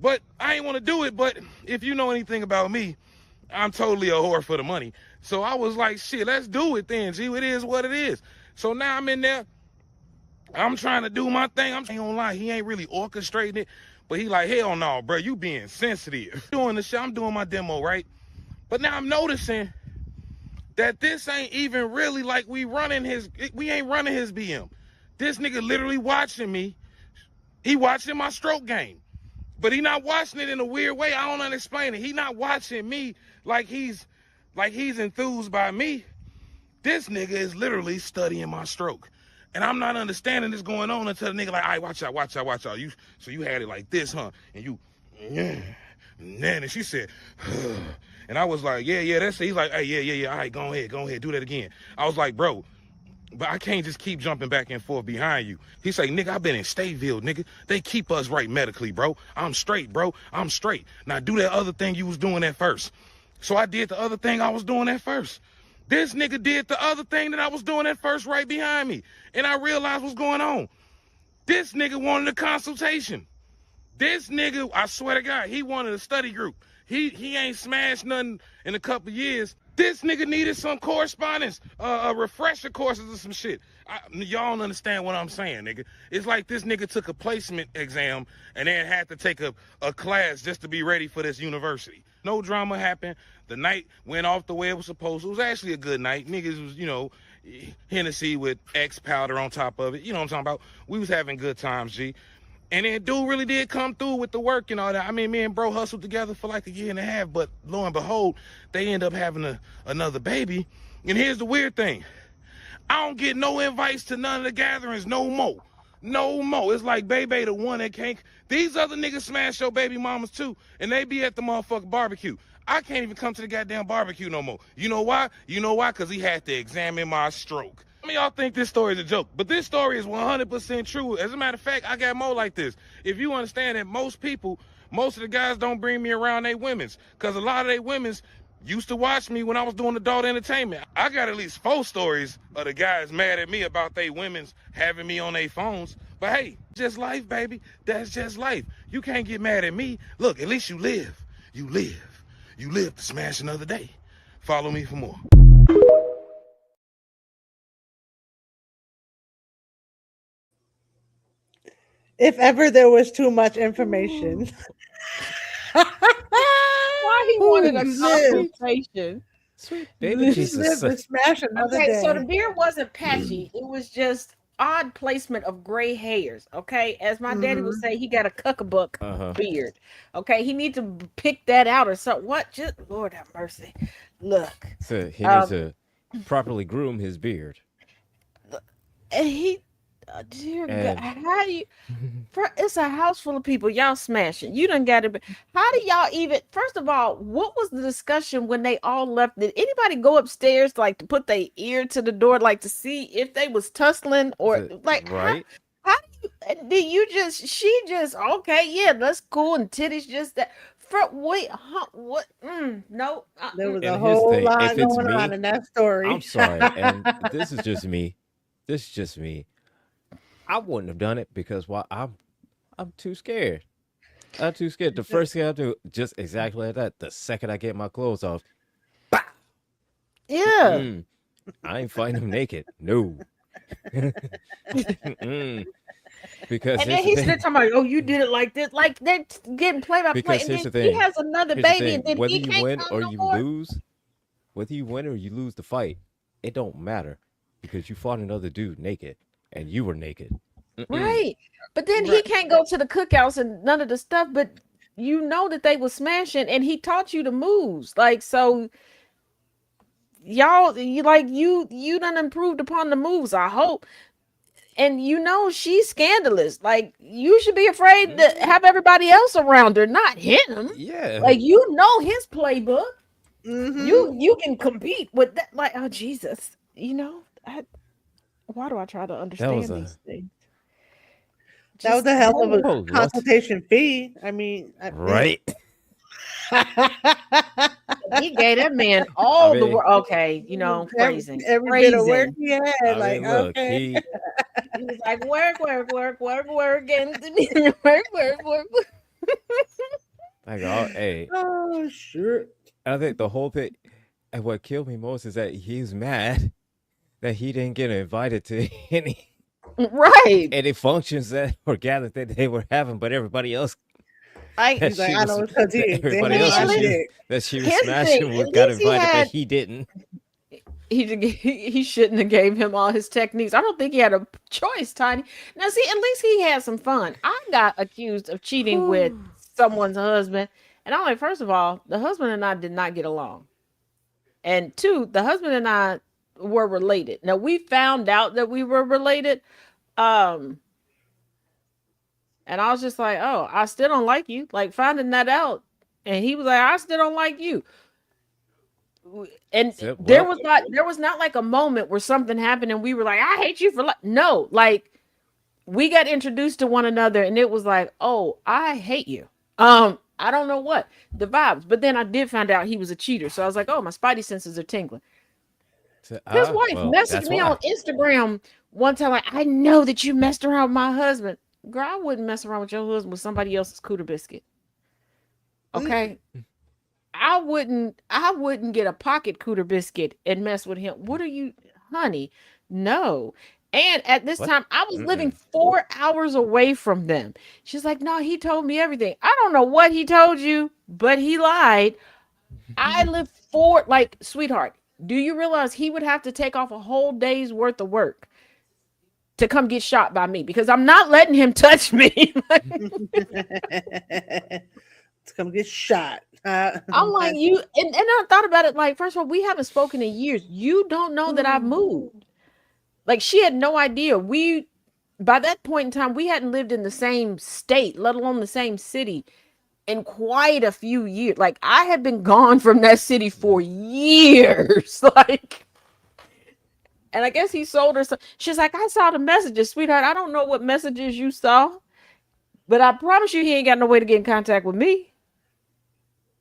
But I ain't want to do it. But if you know anything about me, I'm totally a whore for the money. So I was like, shit, let's do it then, G. It is what it is. So now I'm in there. I'm trying to do my thing. I ain't gonna lie, he ain't really orchestrating it. But he like, hell no, bro, you being sensitive. Doing the shit, I'm doing my demo, right? But now I'm noticing that this ain't even really like we ain't running his BM. This nigga literally watching me. He watching my stroke game. But he not watching it in a weird way. I don't understand it. He not watching me like he's enthused by me. This nigga is literally studying my stroke. And I'm not understanding this going on until the nigga like, all right, watch out. So you had it like this, huh? And you, yeah. And she said, and I was like, yeah, that's it. He's like, hey, yeah. All right, go ahead, do that again. I was like, bro, but I can't just keep jumping back and forth behind you. He's like, nigga, I've been in Stateville, nigga. They keep us right medically, bro. I'm straight, bro. I'm straight. Now do that other thing you was doing at first. So I did the other thing I was doing at first. This nigga did the other thing that I was doing at first right behind me. And I realized what's going on. This nigga wanted a consultation. This nigga, I swear to God, he wanted a study group. He ain't smashed nothing in a couple years. This nigga needed some correspondence, a refresher courses or some shit. Y'all don't understand what I'm saying, nigga. It's like this nigga took a placement exam and then had to take a class just to be ready for this university. No drama happened. The night went off the way it was supposed to. It was actually a good night. Niggas was, you know, Hennessy with X powder on top of it. You know what I'm talking about? We was having good times, G. And then dude really did come through with the work and all that. I mean, me and bro hustled together for like a year and a half, but lo and behold, they end up having another baby. And here's the weird thing. I don't get no invites to none of the gatherings no more. No more. It's like Bebe the one that can't. These other niggas smash your baby mamas too, and they be at the motherfucking barbecue. I can't even come to the goddamn barbecue no more. You know why? Because he had to examine my stroke. Some of y'all think this story is a joke, but this story is 100% true. As a matter of fact, I got more like this. If you understand that most of the guys don't bring me around their women's, because a lot of their women's used to watch me when I was doing adult entertainment. I got at least 4 stories of the guys mad at me about they women's having me on their phones. But hey, just life, baby. That's just life. You can't get mad at me. Look, at least you live. You live. You live to smash another day. Follow me for more. If ever there was too much information. Why he wanted a You live. consultation? Sweet baby You Jesus. live to smash another Okay, day. so the beard wasn't patchy. It was just odd placement of gray hairs. Okay, as my daddy would say, he got a cuckabuck beard. Okay, he need to pick that out or something. What? Just Lord have mercy. Look, So he needs to properly groom his beard. and he, dear And- God, how do you? It's a house full of people. Y'all smashing. You done got to. How do y'all even? First of all, what was the discussion when they all left? Did anybody go upstairs like to put their ear to the door, like to see if they was tussling or like? Right. How do you? Did you just? She just okay? Yeah, that's cool. And titties just that. Wait, huh? What? No. There was And a here's the whole thing, lot if it's going on me, in that story. I'm sorry, and this is just me. I wouldn't have done it because I'm too scared. I'm too scared. The first thing I do, just exactly like that. The second I get my clothes off, Yeah. I ain't fighting him naked. No. Because And then here's the he's thing. still talking about, oh, you did it like this. Like they're getting play by play. Because And here's then the he thing. has another Here's the baby, thing. and then Whether he you can't win come or no you more. lose, whether you win or you lose the fight, it don't matter because you fought another dude naked and you were naked. Mm-mm. Right. But then he can't go to the cookouts and none of the stuff, but you know that they were smashing and he taught you the moves. Like, so y'all, you done improved upon the moves, I hope. And you know she's scandalous. Like, you should be afraid to have everybody else around her, not him. Yeah. Like, you know his playbook. Mm-hmm. You can compete with that. Like, oh Jesus, why do I try to That was understand a these things? That was Just a hell of a oh, what? consultation fee. I mean, Right. he gave that man I all the mean, work. Okay, praising, every bit of work praising. he had. I Like, mean, look, okay. He was like, work, work, work, work, work, and work, work, work. like, oh, hey, Oh, sure. I think the whole thing, and what killed me most is that he's mad that he didn't get invited to Right. any functions that were gathered that they were having, but everybody else I that He's like, she I know was, it's because he that ain't everybody there. else at least- that she was here's the thing, smashing at got least he invited, had- but he didn't. he shouldn't have gave him all his techniques. I don't think he had a choice, Tiny. Now, see, at least he had some fun. I got accused of cheating with someone's husband, and I'm like, first of all, the husband and I did not get along, and two, the husband and I were related. Now, we found out that we were related, and I was just like, oh, I still don't like you. Like, finding that out, and he was like, I still don't like you. And Said, there well, was not like a moment where something happened and we were like, I hate you for no, like we got introduced to one another and it was like, oh, I hate you. I don't know what the vibes, but then I did find out he was a cheater, so I was like, oh, my spidey senses are tingling. said, His wife well, messaged that's me why. on Instagram one time, like, I know that you messed around with my husband. Girl, I wouldn't mess around with your husband with somebody else's cooter biscuit. Okay. I wouldn't get a pocket cooter biscuit and mess with him. What are you, honey? No. And at this What? time, I was living 4 hours away from them. She's like, no, he told me everything. I don't know what he told you, but he lied. I live sweetheart, do you realize he would have to take off a whole day's worth of work to come get shot by me? Because I'm not letting him touch me. To come get shot. I'm like, you, and I thought about it, like, first of all, we haven't spoken in years. You don't know that I've moved. Like, she had no idea. By that point in time, we hadn't lived in the same state, let alone the same city, in quite a few years. Like, I had been gone from that city for years. Like, and I guess he sold her some. She's like, I saw the messages, sweetheart. I don't know what messages you saw, but I promise you he ain't got no way to get in contact with me.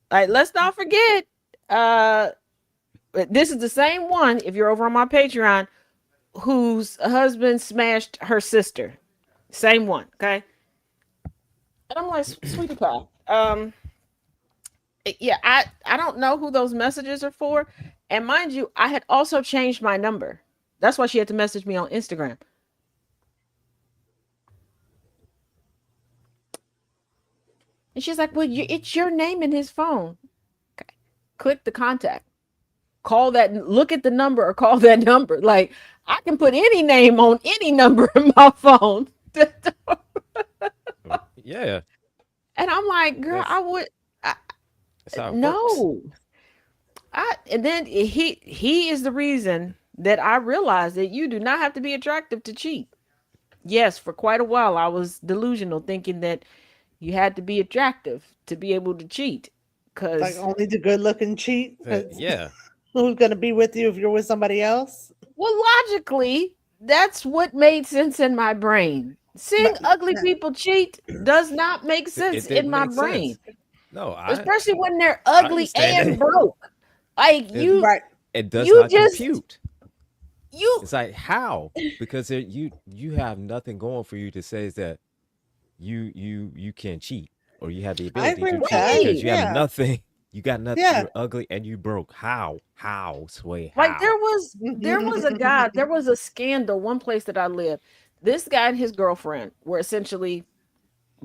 Like, let's not forget, this is the same one, if you're over on my Patreon, whose husband smashed her sister. Same one, okay? And I'm like, sweetie pie. Yeah, I don't know who those messages are for. And mind you, I had also changed my number. That's why she had to message me on Instagram. And she's like, well, it's your name in his phone. Okay. Click the contact. Call that, look at the number or call that number. Like, I can put any name on any number in my phone. Yeah. And I'm like, girl, That's how it works. no. And then he is the reason that I realized that you do not have to be attractive to cheat. Yes, for quite a while I was delusional, thinking that you had to be attractive to be able to cheat. Cause like only the good looking cheat. Yeah. Who's gonna be with you if you're with somebody else? well, logically, that's what made sense in my brain. Seeing ugly people cheat does not make sense in didn't my make brain. sense. No, Especially when they're ugly understand and that. broke. Like you, Right. it does you not just- compute. you It's like how? Because you have nothing going for you to say is that you can cheat or you have the I ability agree to with cheat that. because you Yeah. have nothing. You got nothing. Yeah. You're ugly and you broke. How? How, Sway? like How? there was a guy, there was a scandal one place that I live. This guy and his girlfriend were essentially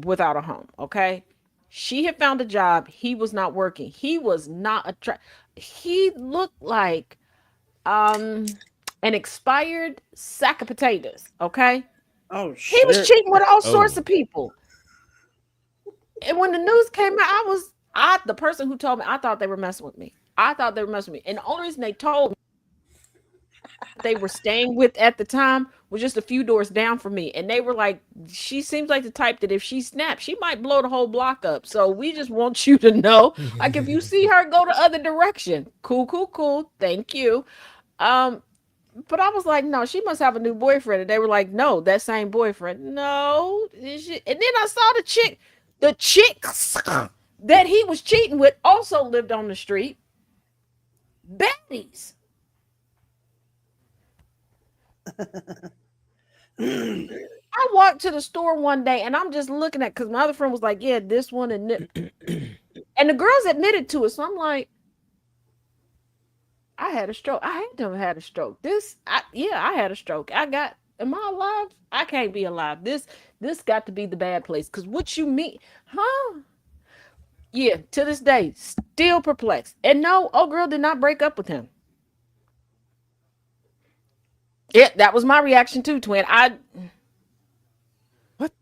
without a home. Okay. She had found a job. He was not working. He was not he looked like an expired sack of potatoes. Okay. Oh He was shit. cheating with all sorts Oh, of people. And when the news came out, the person who told me, I thought they were messing with me. I thought they were messing with me. And the only reason they told me they were staying with at the time was just a few doors down from me. And they were like, she seems like the type that if she snaps, she might blow the whole block up. So we just want you to know, like, if you see her go the other direction, cool, cool, cool. Thank you. Um, but I was like, no, she must have a new boyfriend. And they were like, no, that same boyfriend. No. And then I saw the chicks that he was cheating with also lived on the street. Baddies. I walked to the store one day and I'm just looking at, because my other friend was like, yeah, this one and and the girls admitted to it. So I'm like, I had a stroke. I had to have had a stroke. I had a stroke. Am I alive? I can't be alive. This got to be the bad place. Because what you mean, huh? Yeah, to this day, still perplexed. And no, old girl did not break up with him. Yeah, that was my reaction too, twin. what?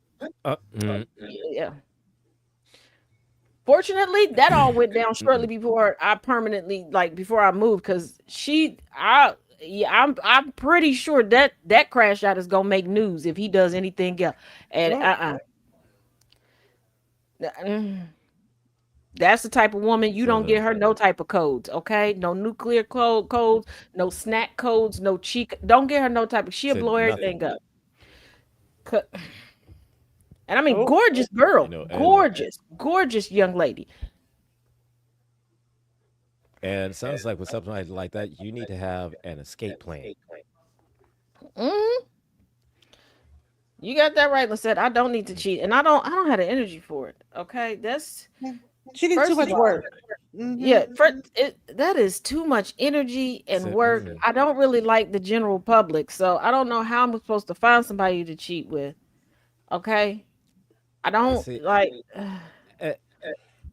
Yeah. Fortunately, that all went down shortly before before I moved, because I'm pretty sure that crash out is gonna make news if he does anything else. And that's the type of woman you don't get her no type of codes, okay? No nuclear codes, no snack codes, no cheek. Don't get her no type of. She'll Said blow nothing. everything up. And I mean, Oh. gorgeous girl, You know, gorgeous young lady. and it sounds like with something like that, you need to have an escape plan. Hmm. You got that right, Lisette. I don't need to cheat, and I don't have the energy for it. Okay, that's She did first too of much all, work. Mhm. yeah, that is too much energy and Said, work. I don't really like the general public, so I don't know how I'm supposed to find somebody to cheat with. Okay, I don't see, like. uh,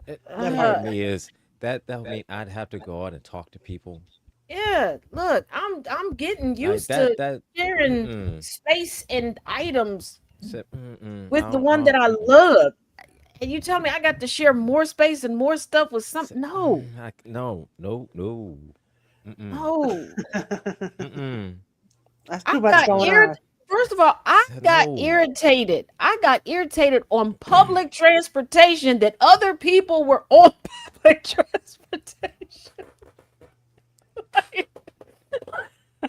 That part part. of me is that would mean I'd have to go out and talk to people. Yeah, look, I'm getting Like used to that. sharing Mm-mm. space and items Said, mm-mm. with the I one that don't. I love. And you tell me I got to share more space and more stuff with some? Said, No, no, no, no. Mm-mm. no. Mm-mm. That's I too much got going on. First of all, I Said got no. irritated. I got irritated on public transportation that other people were on public transportation.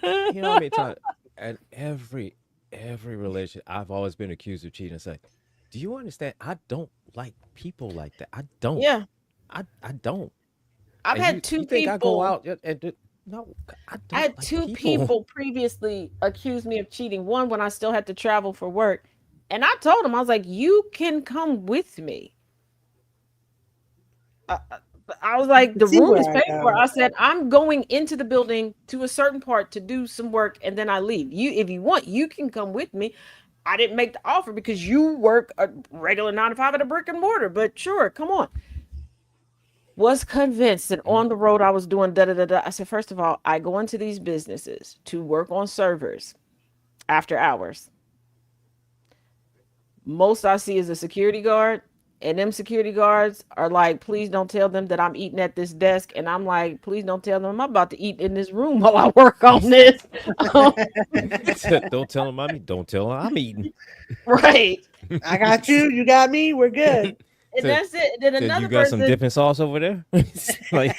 You know how many times and every relation I've always been accused of cheating. It's like, do you understand? I don't like people like that. I don't. Yeah, I don't. I've And had you two think I go people. out no, I I don't had like two people. people previously accuse me of cheating. One when I still had to travel for work, and I told him I was like, "You can come with me." Uh, uh, I was You like, can the see room where is I paid for. go. I said, I'm going into the building to a certain part to do some work and then I leave. If you want, you can come with me. I didn't make the offer because you work a regular 9 to 5 at a brick and mortar, but sure, come on. Was convinced that Mhm. on the road I was doing da da da da. I said, first of all, I go into these businesses to work on servers after hours. Most I see is a security guard, and them security guards are like, please don't tell them that I'm eating at this desk. And I'm like, please don't tell them I'm about to eat in this room while I work on this. Said, don't tell him I'm eating. Don't tell him I'm eating. Right. I got you. You got me. We're good. And Said, that's it. Then said you another got some person, dipping sauce over there? Like,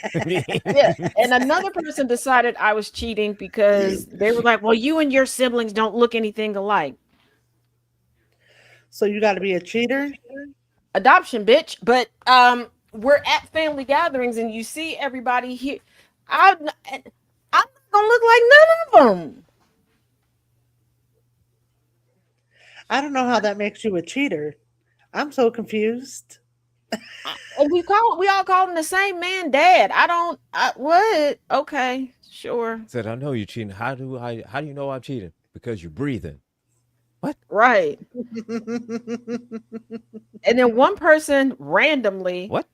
yeah. And another person decided I was cheating because they were like, well, you and your siblings don't look anything alike. So you got to be a cheater. Adoption, bitch. But we're at family gatherings and you see everybody here. I'm not gonna look like none of them. I don't know how that makes you a cheater. I'm so confused. And we all call him the same man, dad. What? Okay, sure. said, I know you're cheating. How do you know I'm cheating? Because you're breathing. What? Right. And then one person randomly What?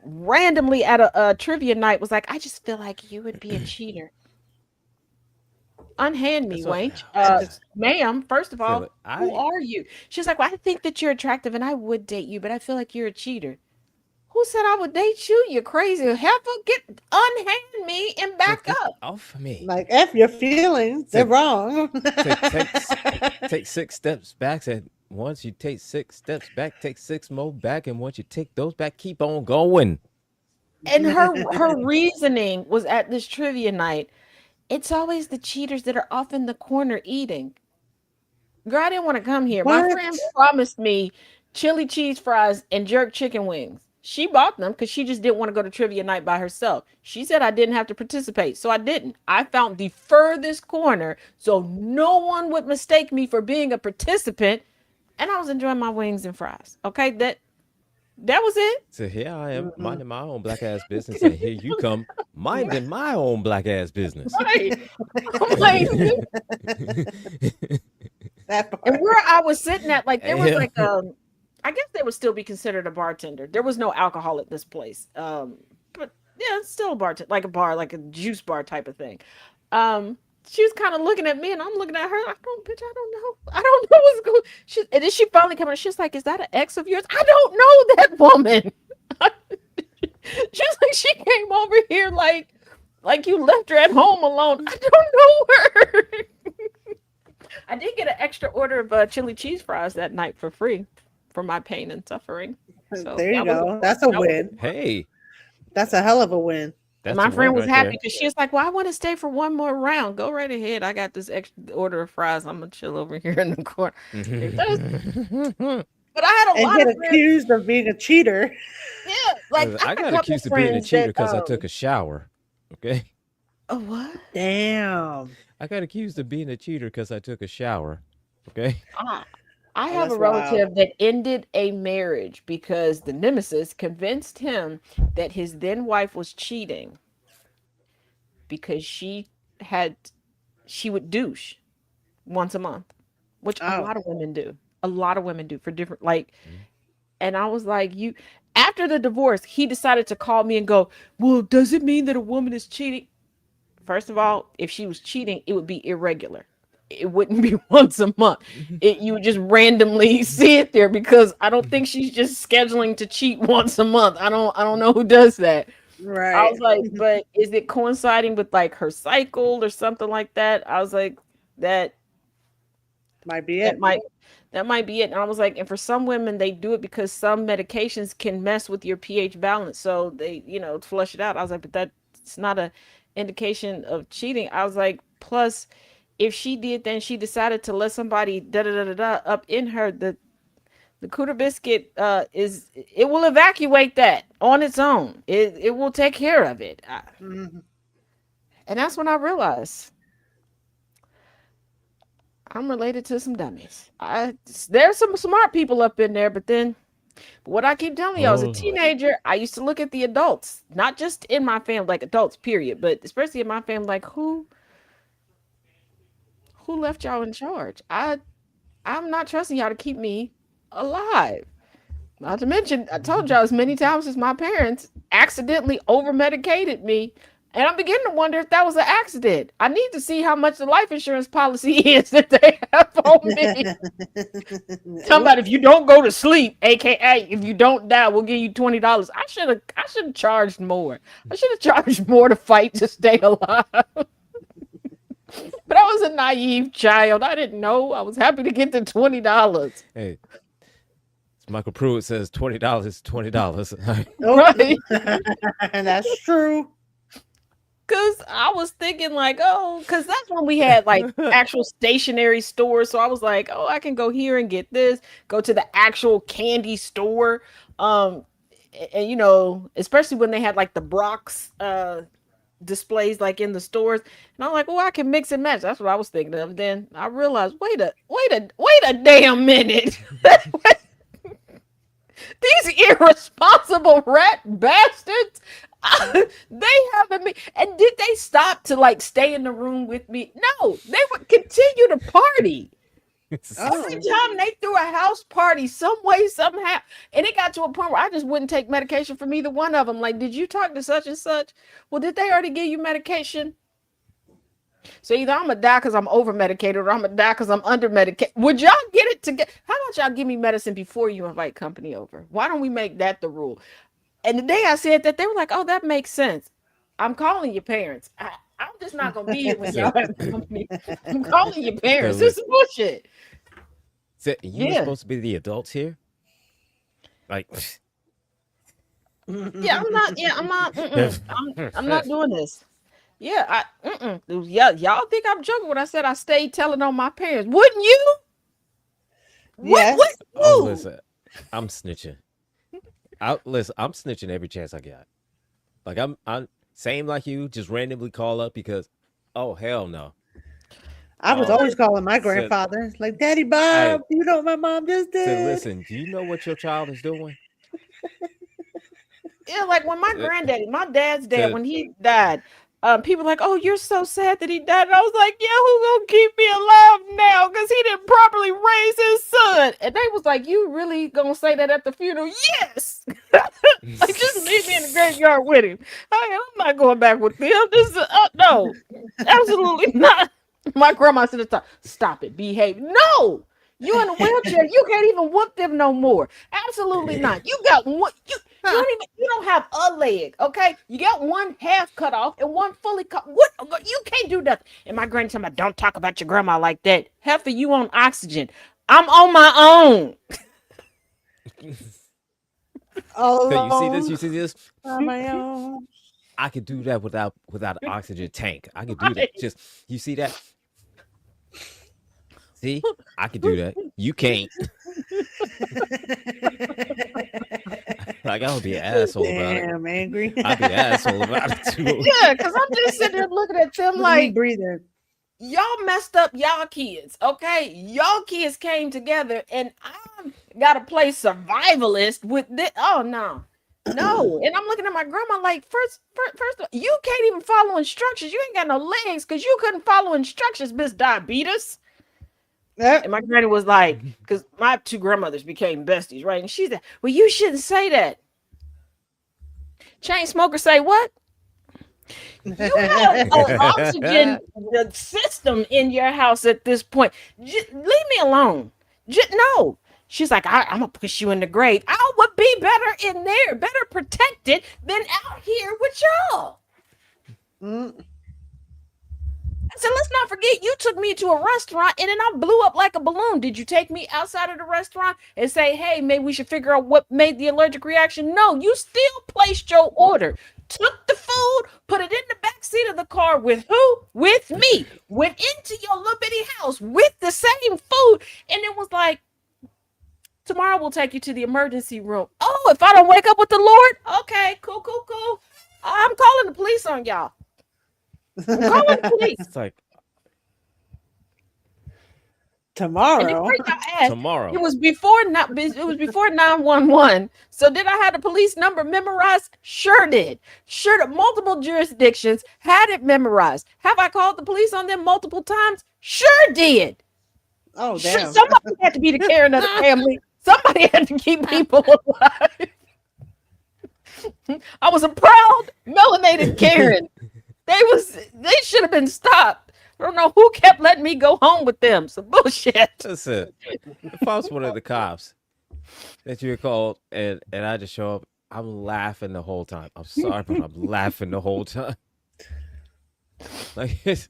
at a trivia night was like, I just feel like you would be a cheater. Unhand me, That's what wench. I just Ma'am, first of feel all, it. who are you? She's like, well, I think that you're attractive and I would date you, but I feel like you're a cheater. Who said I would date you? You crazy heifer. Get unhand me and back Get up. off of me. like F your feelings. They're wrong. Take 6 steps back. And once you take 6 steps back, take 6 more back. And once you take those back, keep on going. And her reasoning was at this trivia night. It's always the cheaters that are off in the corner eating. Girl, I didn't want to come here. My What? friend promised me chili cheese fries and jerk chicken wings. She bought them because she just didn't want to go to trivia night by herself. She said I didn't have to participate, so I didn't. I found the furthest corner so no one would mistake me for being a participant, and I was enjoying my wings and fries. Okay, that was it. So here I am minding my own black ass business, and here you come minding my own black ass business. Right. I'm like, That part. and where I was sitting at, like there was like I guess they would still be considered a bartender. There was no alcohol at this place. But yeah, it's still a bartender, like a bar, like a juice bar type of thing. She was kind of looking at me and I'm looking at her like, oh bitch, I don't know. I don't know what's going. And then she finally came in, she's like, is that an ex of yours? I don't know that woman. She's like, she came over here like you left her at home alone. I don't know her. I did get an extra order of chili cheese fries that night for free for my pain and suffering. So There you that was go. That's a win. Hey, That's a hell of a win. that's my the friend one was right happy there. because she was like, well, I want to stay for one more round. Go right ahead. I got this extra order of fries. I'm going to chill over here in the corner. But I had a And lot get of friends. accused of being a cheater. Yeah, like I had a got couple accused of being a friends cheater that, because I took a shower. Okay. Oh, what? Damn. I got accused of being a cheater because I took a shower. Okay. I have a that's relative that ended a marriage because the nemesis convinced him that his then wife was cheating because she would douche once a month, which a Oh. lot of women do. A lot of women do for different and I was like, you after the divorce, he decided to call me and go, well, does it mean that a woman is cheating? First of all, if she was cheating, it would be irregular. It wouldn't be once a month. You would just randomly see it there because I don't think she's just scheduling to cheat once a month. I don't know who does that. I Right. was like, but is it coinciding with like her cycle or something like that? I was like, that Might be that it. might be it. And I was like, and for some women, they do it because some medications can mess with your pH balance, so they flush it out. I was like, but that's not a indication of cheating. I was like, plus, if she did, then she decided to let somebody da da da da da up in her. The cooter biscuit it will evacuate that on its own. It will take care of it. Mhm. And that's when I realized I'm related to some dummies. There's some smart people up in there, but then what I keep telling y'all, as a Oh. teenager, I used to look at the adults, not just in my family, like adults, period, but especially in my family, like who left y'all in charge? I'm not trusting y'all to keep me alive. Not to mention, I told y'all as many times as my parents accidentally over medicated me. And I'm beginning to wonder if that was an accident. I need to see how much the life insurance policy is that they have on me. Somebody, if you don't go to sleep, aka if you don't die, we'll give you $20. I should have charged more. I should have charged more to fight to stay alive. But I was a naive child. I didn't know. I was happy to get the $20. Hey, Michael Pruitt says $20 is $20. Right. And that's true. Cause I was thinking like, oh, cause that's when we had like actual stationery stores. So I was like, oh, I can go here and get this. Go to the actual candy store. And especially when they had like the Brock's displays like in the stores, and I'm like, oh, I can mix and match. That's what I was thinking of. Then I realized, wait a damn minute. These irresponsible rat bastards, they haven't me. And did they stop to like stay in the room with me? No, they would continue to party. Every time they threw a house party, some way, somehow, and it got to a point where I just wouldn't take medication from either one of them. Like, did you talk to such and such? Well, did they already give you medication? So either I'm gonna die because I'm over medicated, or I'm gonna die because I'm under medicated. Would y'all get it together? How about y'all give me medicine before you invite company over? Why don't we make that the rule? And the day I said that, they were like, "Oh, that makes sense." I'm calling your parents. I'm just not gonna be here when y'all have company. I'm calling your parents. This is bullshit. So you were supposed to be the adults here? Like, yeah, I'm not. Yeah, I'm not. I'm not doing this. Yeah, yeah, y'all think I'm joking when I said I stayed telling on my parents? Wouldn't you? Yes. What? oh, listen, I'm snitching. Listen, I'm snitching every chance I got. Like I'm same like you, just randomly call up because, oh hell no. I was always calling my grandfather, like, Daddy Bob, you know what my mom just did? So listen, do you know what your child is doing? Yeah, like when my granddaddy, my dad's dad, when he died, people were like, "Oh, you're so sad that he died." And I was like, "Yeah, who gonna keep me alive now? Because he didn't properly raise his son." And they was like, "You really gonna say that at the funeral?" Yes. Like, just leave me in the graveyard with him. I'm not going back with them. This no, absolutely not. My grandma said, "Stop it, behave." No, you in a wheelchair. You can't even whoop them no more. Absolutely not. You got one. You don't have a leg. Okay, you got one half cut off and one fully cut. What? You can't do nothing. And my granny told me, "Don't talk about your grandma like that. Heifer, you on oxygen. I'm on my own." Oh, you see this? on my own. I could do that without an oxygen tank. I could do that. Just you see that? See, I could do that. You can't. Like, I would be an asshole about it. Damn, angry. I'd be an asshole about it too. Yeah, because I'm just sitting there looking at them like, breathing. Y'all messed up y'all kids, okay? Y'all kids came together, and I gotta play survivalist with this. Oh no. No. And I'm looking at my grandma like, first of all, you can't even follow instructions. You ain't got no legs because you couldn't follow instructions, Miss Diabetes. And my granny was like, because my two grandmothers became besties, right? And she said, "Well, you shouldn't say that." Chain smoker say what? You have an oxygen system in your house at this point. Leave me alone. No. She's like, I'm going to push you in the grave. I would be better in there, better protected than out here with y'all. I said, let's not forget, you took me to a restaurant and then I blew up like a balloon. Did you take me outside of the restaurant and say, "Hey, maybe we should figure out what made the allergic reaction"? No, you still placed your order. Took the food, put it in the back seat of the car with who? With me. Went into your little bitty house with the same food. And it was like, "Tomorrow we'll take you to the emergency room." Oh, if I don't wake up with the Lord? Okay, cool. I'm calling the police on y'all. I'm calling the police. It's like tomorrow. Tomorrow. It was before 911. So did I have the police number memorized? Sure did. Sure, multiple jurisdictions had it memorized. Have I called the police on them multiple times? Sure did. Oh, damn. Somebody had to be the caring of the family. Somebody had to keep people alive. I was a proud melanated Karen. They should have been stopped. I don't know who kept letting me go home with them. Some bullshit. Listen, if I was one of the cops that you called and I just show up, I'm laughing the whole time. I'm sorry, but I'm laughing the whole time. Like, here's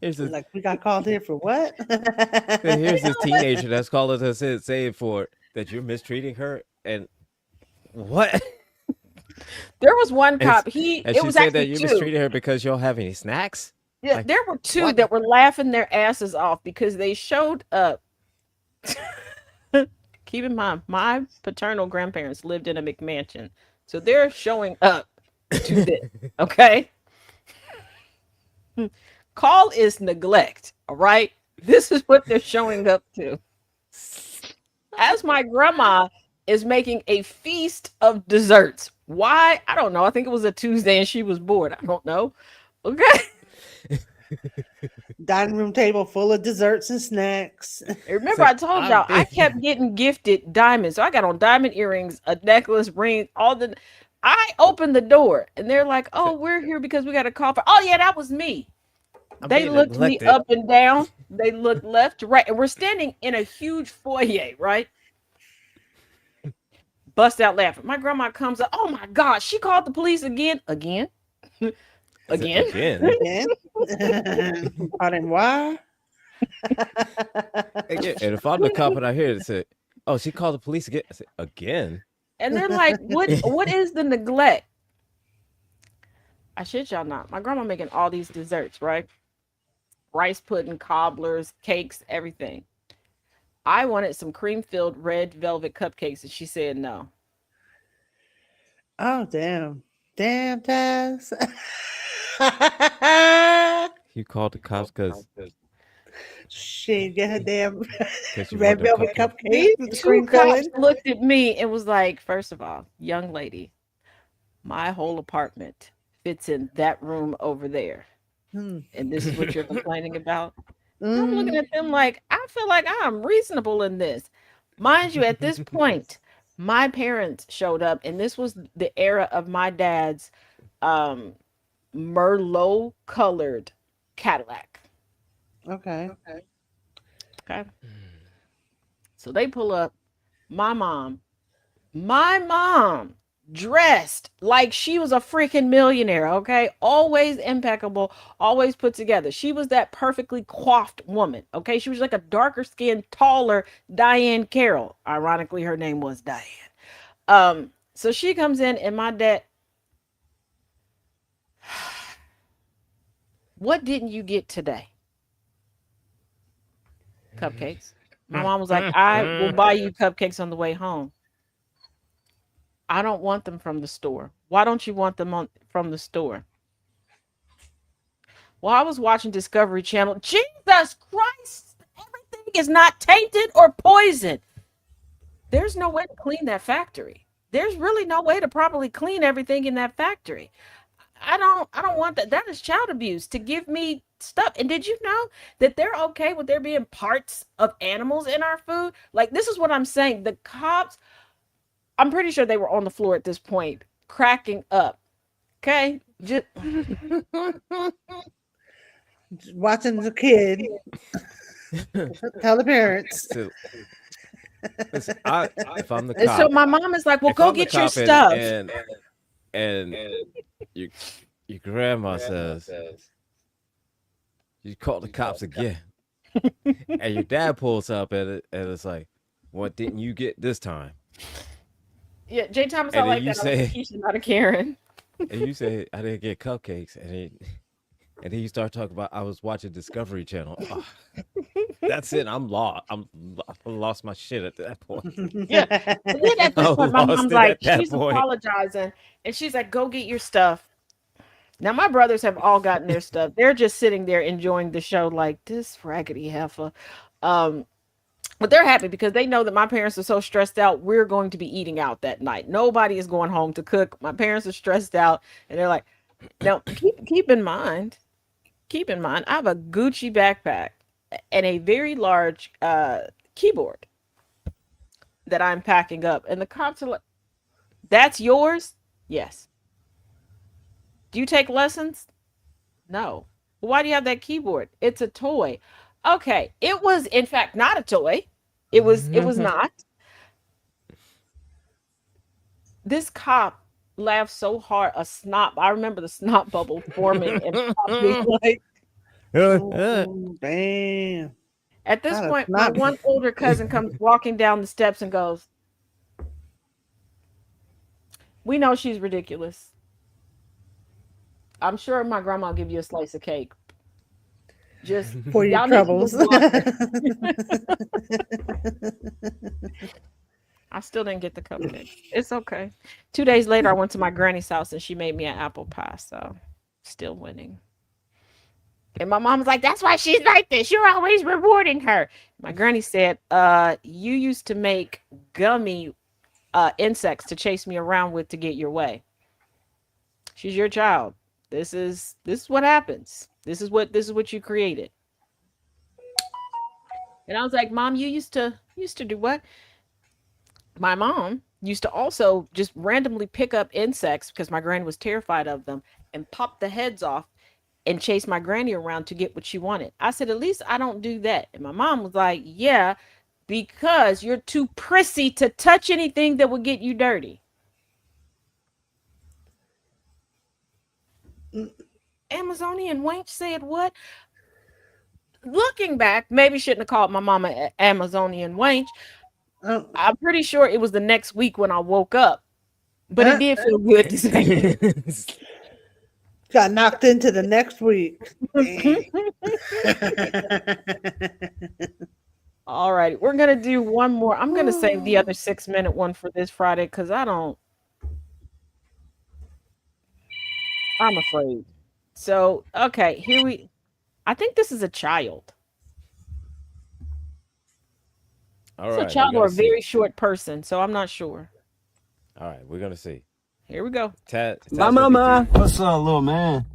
this, like, we got called here for what? here's this teenager that's calling us in saying for that you're mistreating her and what? There was one cop. And it she was said actually that you two. mistreated her because you don't have any snacks. Yeah, Like, there were two what? that were laughing their asses off because they showed up. Keep in mind, my paternal grandparents lived in a McMansion, so they're showing up to this. Okay, call is neglect. All right, this is what they're showing up to. As my grandma is making a feast of desserts. Why? I don't know. I think it was a Tuesday and she was bored. I don't know. Okay. Dining room table full of desserts and snacks. And remember, I told y'all I kept getting gifted diamonds. So I got on diamond earrings, a necklace, ring, all the. I opened the door and they're like, "Oh, we're here because we got a call for." Oh yeah, that was me. They looked me up and down. They looked left to right, and we're standing in a huge foyer, right? Bust out laughing. My grandma comes up. Oh my God, she called the police again. Again. Again? Pardon, why? And if I'm the cop and I hear it, say, "Oh, she called the police again." I say, "Again?" And they're like, "What is the neglect?" I shit y'all not. My grandma making all these desserts, right? Rice pudding, cobblers, cakes, everything. I wanted some cream-filled red velvet cupcakes, and she said no. Oh, damn. Damn, Taz. You called the cops because she get her damn you red want the velvet cupcake. cupcake with the Two cream cops filling. looked at me and was like, first of all, young lady, my whole apartment fits in that room over there. And this is what you're complaining about? I'm looking at them like, I feel like I'm reasonable in this. Mind you, at this point, my parents showed up, and this was the era of my dad's Merlot colored Cadillac. Okay. So they pull up. My mom dressed like she was a freaking millionaire, okay? Always impeccable, always put together. She was that perfectly coiffed woman, okay? She was like a darker skinned, taller Diane Carroll. Ironically, her name was Diane. So she comes in and my dad, what didn't you get today? Cupcakes. My mom was like, I will buy you cupcakes on the way home. I don't want them from the store. Why don't you want them from the store? Well, I was watching Discovery Channel. Jesus Christ! Everything is not tainted or poisoned. There's no way to clean that factory. There's really no way to properly clean everything in that factory. I don't want that. That is child abuse to give me stuff. And did you know that they're okay with there being parts of animals in our food? Like, this is what I'm saying. The cops, I'm pretty sure they were on the floor at this point, cracking up. Okay? Just watching the kid. Tell the parents. Listen, if I'm the and cop, so my mom is like, well, if go I'm the get your cop stuff. and your grandma says, you called the cops again. And your dad pulls up and it's like, what didn't you get this time? Yeah, Jay Thomas, I And like then that. you I'm say- Keisha, not a Karen. And you say, I didn't get cupcakes. And then you start talking about, I was watching Discovery Channel. Oh, that's it. I'm lost. I lost my shit at that point. Yeah. And then at this I point, my lost mom's it like, at that she's point. apologizing. And she's like, go get your stuff. Now, my brothers have all gotten their stuff. They're just sitting there enjoying the show like, this raggedy heifer. But they're happy because they know that my parents are so stressed out. We're going to be eating out that night. Nobody is going home to cook. My parents are stressed out. And they're like, now, keep in mind, I have a Gucci backpack and a very large keyboard that I'm packing up. And the cops are like, that's yours? Yes. Do you take lessons? No. Well, why do you have that keyboard? It's a toy. Okay. It was, in fact, not a toy. It was not. This cop laughed so hard, I remember the snot bubble forming and was like, Oh, damn. at this Not a point, my snot- one older cousin comes walking down the steps and goes, we know she's ridiculous. I'm sure my grandma will give you a slice of cake. Just For your y'all need to troubles. just walk her. I still didn't get the cupcake. It's okay. 2 days later, I went to my granny's house and she made me an apple pie. So, still winning. And my mom was like, that's why she's like this. You're always rewarding her. My granny said, you used to make gummy insects to chase me around with to get your way. She's your child. This is what happens. This is what you created. And I was like, Mom, you used to do what? My mom used to also just randomly pick up insects because my granny was terrified of them and pop the heads off and chase my granny around to get what she wanted. I said, at least I don't do that. And my mom was like, yeah, because you're too prissy to touch anything that would get you dirty. Amazonian wench said what? Looking back, maybe shouldn't have called my mama Amazonian wench. Oh, I'm pretty sure it was the next week when I woke up, but it did feel good to say. got knocked into the next week. All right, we're gonna do one more. I'm gonna save the other 6-minute one for this Friday because I'm afraid. So, okay, I think this is a child. All It's a right, we're child or gonna a see. very short person, so I'm not sure. All right, we're gonna see. Here we go. Taz Bye, gonna be Mama. three. What's up, little man?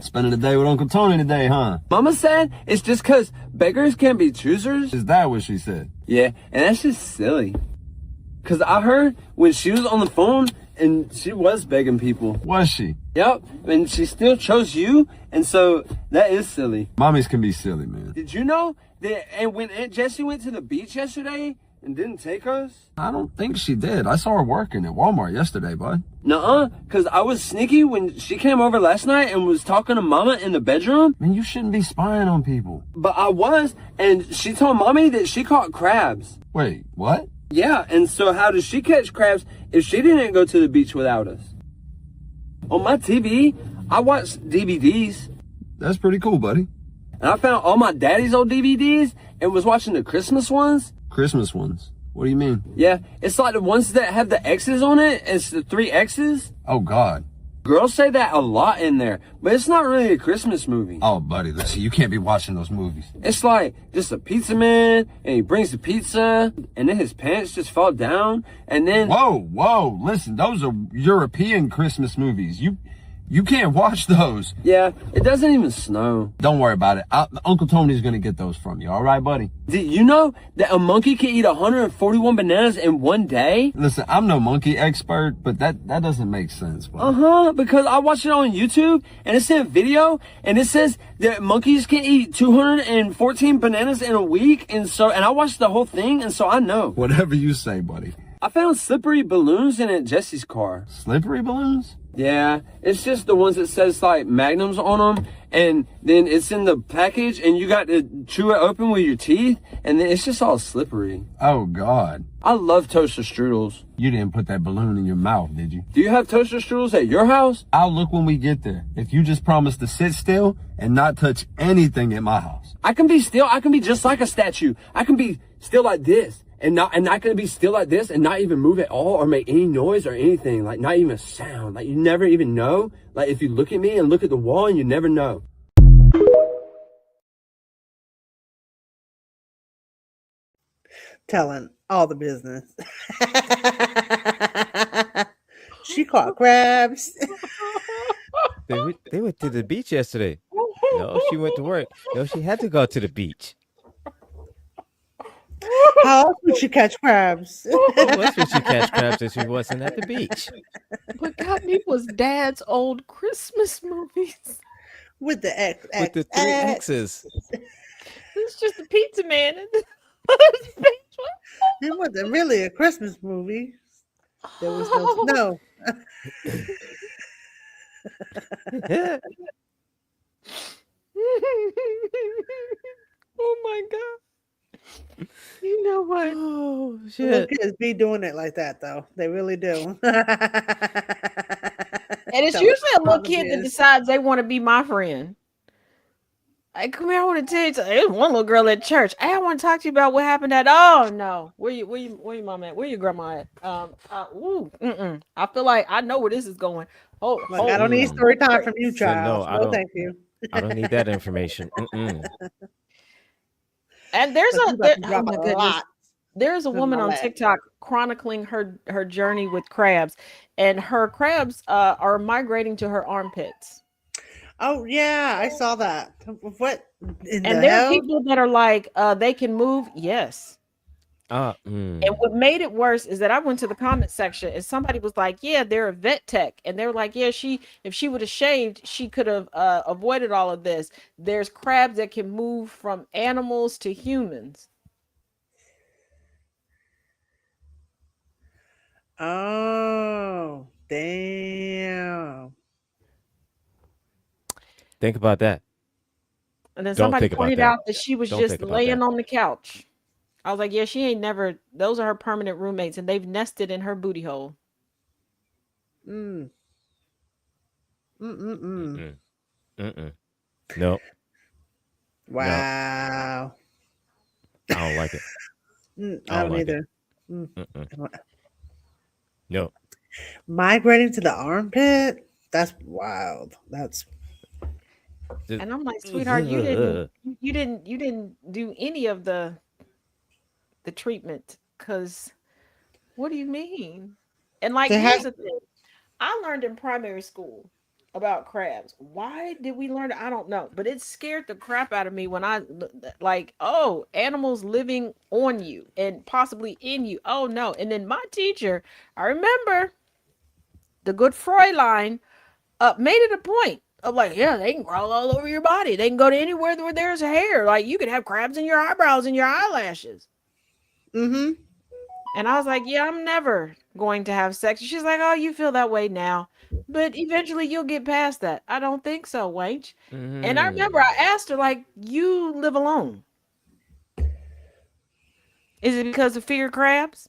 Spending the day with Uncle Tony today, huh? Mama said it's just because beggars can't be choosers. Is that what she said? Yeah, and that's just silly. Because I heard when she was on the phone and she was begging people. Was she? Yep, and she still chose you, and so that is silly. Mommies can be silly, man. Did you know that and when Aunt Jessie went to the beach yesterday and didn't take us? I don't think she did. I saw her working at Walmart yesterday, bud. Nuh-uh, because I was sneaky when she came over last night and was talking to Mama in the bedroom. Man, you shouldn't be spying on people. But I was, and she told Mommy that she caught crabs. Wait, what? Yeah, and so how does she catch crabs if she didn't go to the beach without us? On my TV, I watched DVDs. That's pretty cool, buddy. And I found all my daddy's old DVDs and was watching the Christmas ones. Christmas ones? What do you mean? Yeah, it's like the ones that have the X's on it. It's the 3 X's. Oh, God. Girls say that a lot in there, but it's not really a Christmas movie. Oh, buddy, listen, you can't be watching those movies. It's like just a pizza man, and he brings the pizza, and then his pants just fall down, and then... Whoa, listen, those are European Christmas movies. You can't watch those. Yeah, it doesn't even snow. Don't worry about it. Uncle Tony's gonna get those from you, all right, buddy? Did you know that a monkey can eat 141 bananas in one day? Listen, I'm no monkey expert, but that doesn't make sense, buddy. Because I watched it on YouTube, and it's a video, and it says that monkeys can eat 214 bananas in a week, and I watched the whole thing, and so I know. Whatever you say, buddy. I found slippery balloons in Aunt Jessie's car. Slippery balloons? Yeah, it's just the ones that says like Magnums on them, and then it's in the package, and you got to chew it open with your teeth, and then it's just all slippery. Oh, God. I love toaster strudels. You didn't put that balloon in your mouth, did you? Do you have toaster strudels at your house? I'll look when we get there. If you just promise to sit still and not touch anything at my house. I can be still. I can be just like a statue. I can be still like this. And not gonna be still like this and not even move at all or make any noise or anything, like not even a sound. Like you never even know. Like if you look at me and look at the wall and you never know. Telling all the business. She caught crabs. They went to the beach yesterday. No, she went to work. No, she had to go to the beach. How else would she catch crabs? How else would she catch crabs if she wasn't at the beach? What got me was Dad's old Christmas movies. With the X. With the 3 X's. It's just a pizza man. It wasn't really a Christmas movie. There was no snow. Oh my God. You know what? Oh, Little shit. kids be doing it like that, though. They really do. And it's usually a little kid that decides they want to be my friend. Hey, come here, I want to tell you something. There's one little girl at church. Hey, I want to talk to you about what happened at. Oh no, where your mom at? Where your grandma at? I feel like I know where this is going. I don't need story time from you, So, child. I don't. Thank you. I don't need that information. And there's Oh my goodness. There's a woman on TikTok chronicling her journey with crabs, and her crabs are migrating to her armpits. Oh yeah, I saw that. What In And the there are hell? people that are like, they can move. Yes. And what made it worse is that I went to the comment section and somebody was like, yeah, they're a vet tech. And they were like, yeah, if she would have shaved, she could have avoided all of this. There's crabs that can move from animals to humans. Oh, damn. Think about that. And then Don't somebody think about pointed that. out that she was Don't just think about laying that. on the couch. I was like, yeah, she ain't never, those are her permanent roommates and they've nested in her booty hole. Mm. Mm-mm-mm. Mm-mm. No. Wow. I don't like it. I don't like either. No. Migrating to the armpit? That's wild. That's And I'm like, sweetheart, you didn't do any of the treatment, because what do you mean? And like, to have here's the thing. I learned in primary school about crabs. Why did we learn it? I don't know, but it scared the crap out of me when like, oh, animals living on you and possibly in you. Oh no. And then my teacher, I remember the good Fräulein, made it a point of like, yeah, they can crawl all over your body. They can go to anywhere where there's hair. Like, you could have crabs in your eyebrows and your eyelashes. Mm-hmm. And I was like, yeah, I'm never going to have sex. She's like, oh, you feel that way now, but eventually you'll get past that. I don't think so, Wench. And I remember I asked her, like, you live alone. Is it because of fear crabs?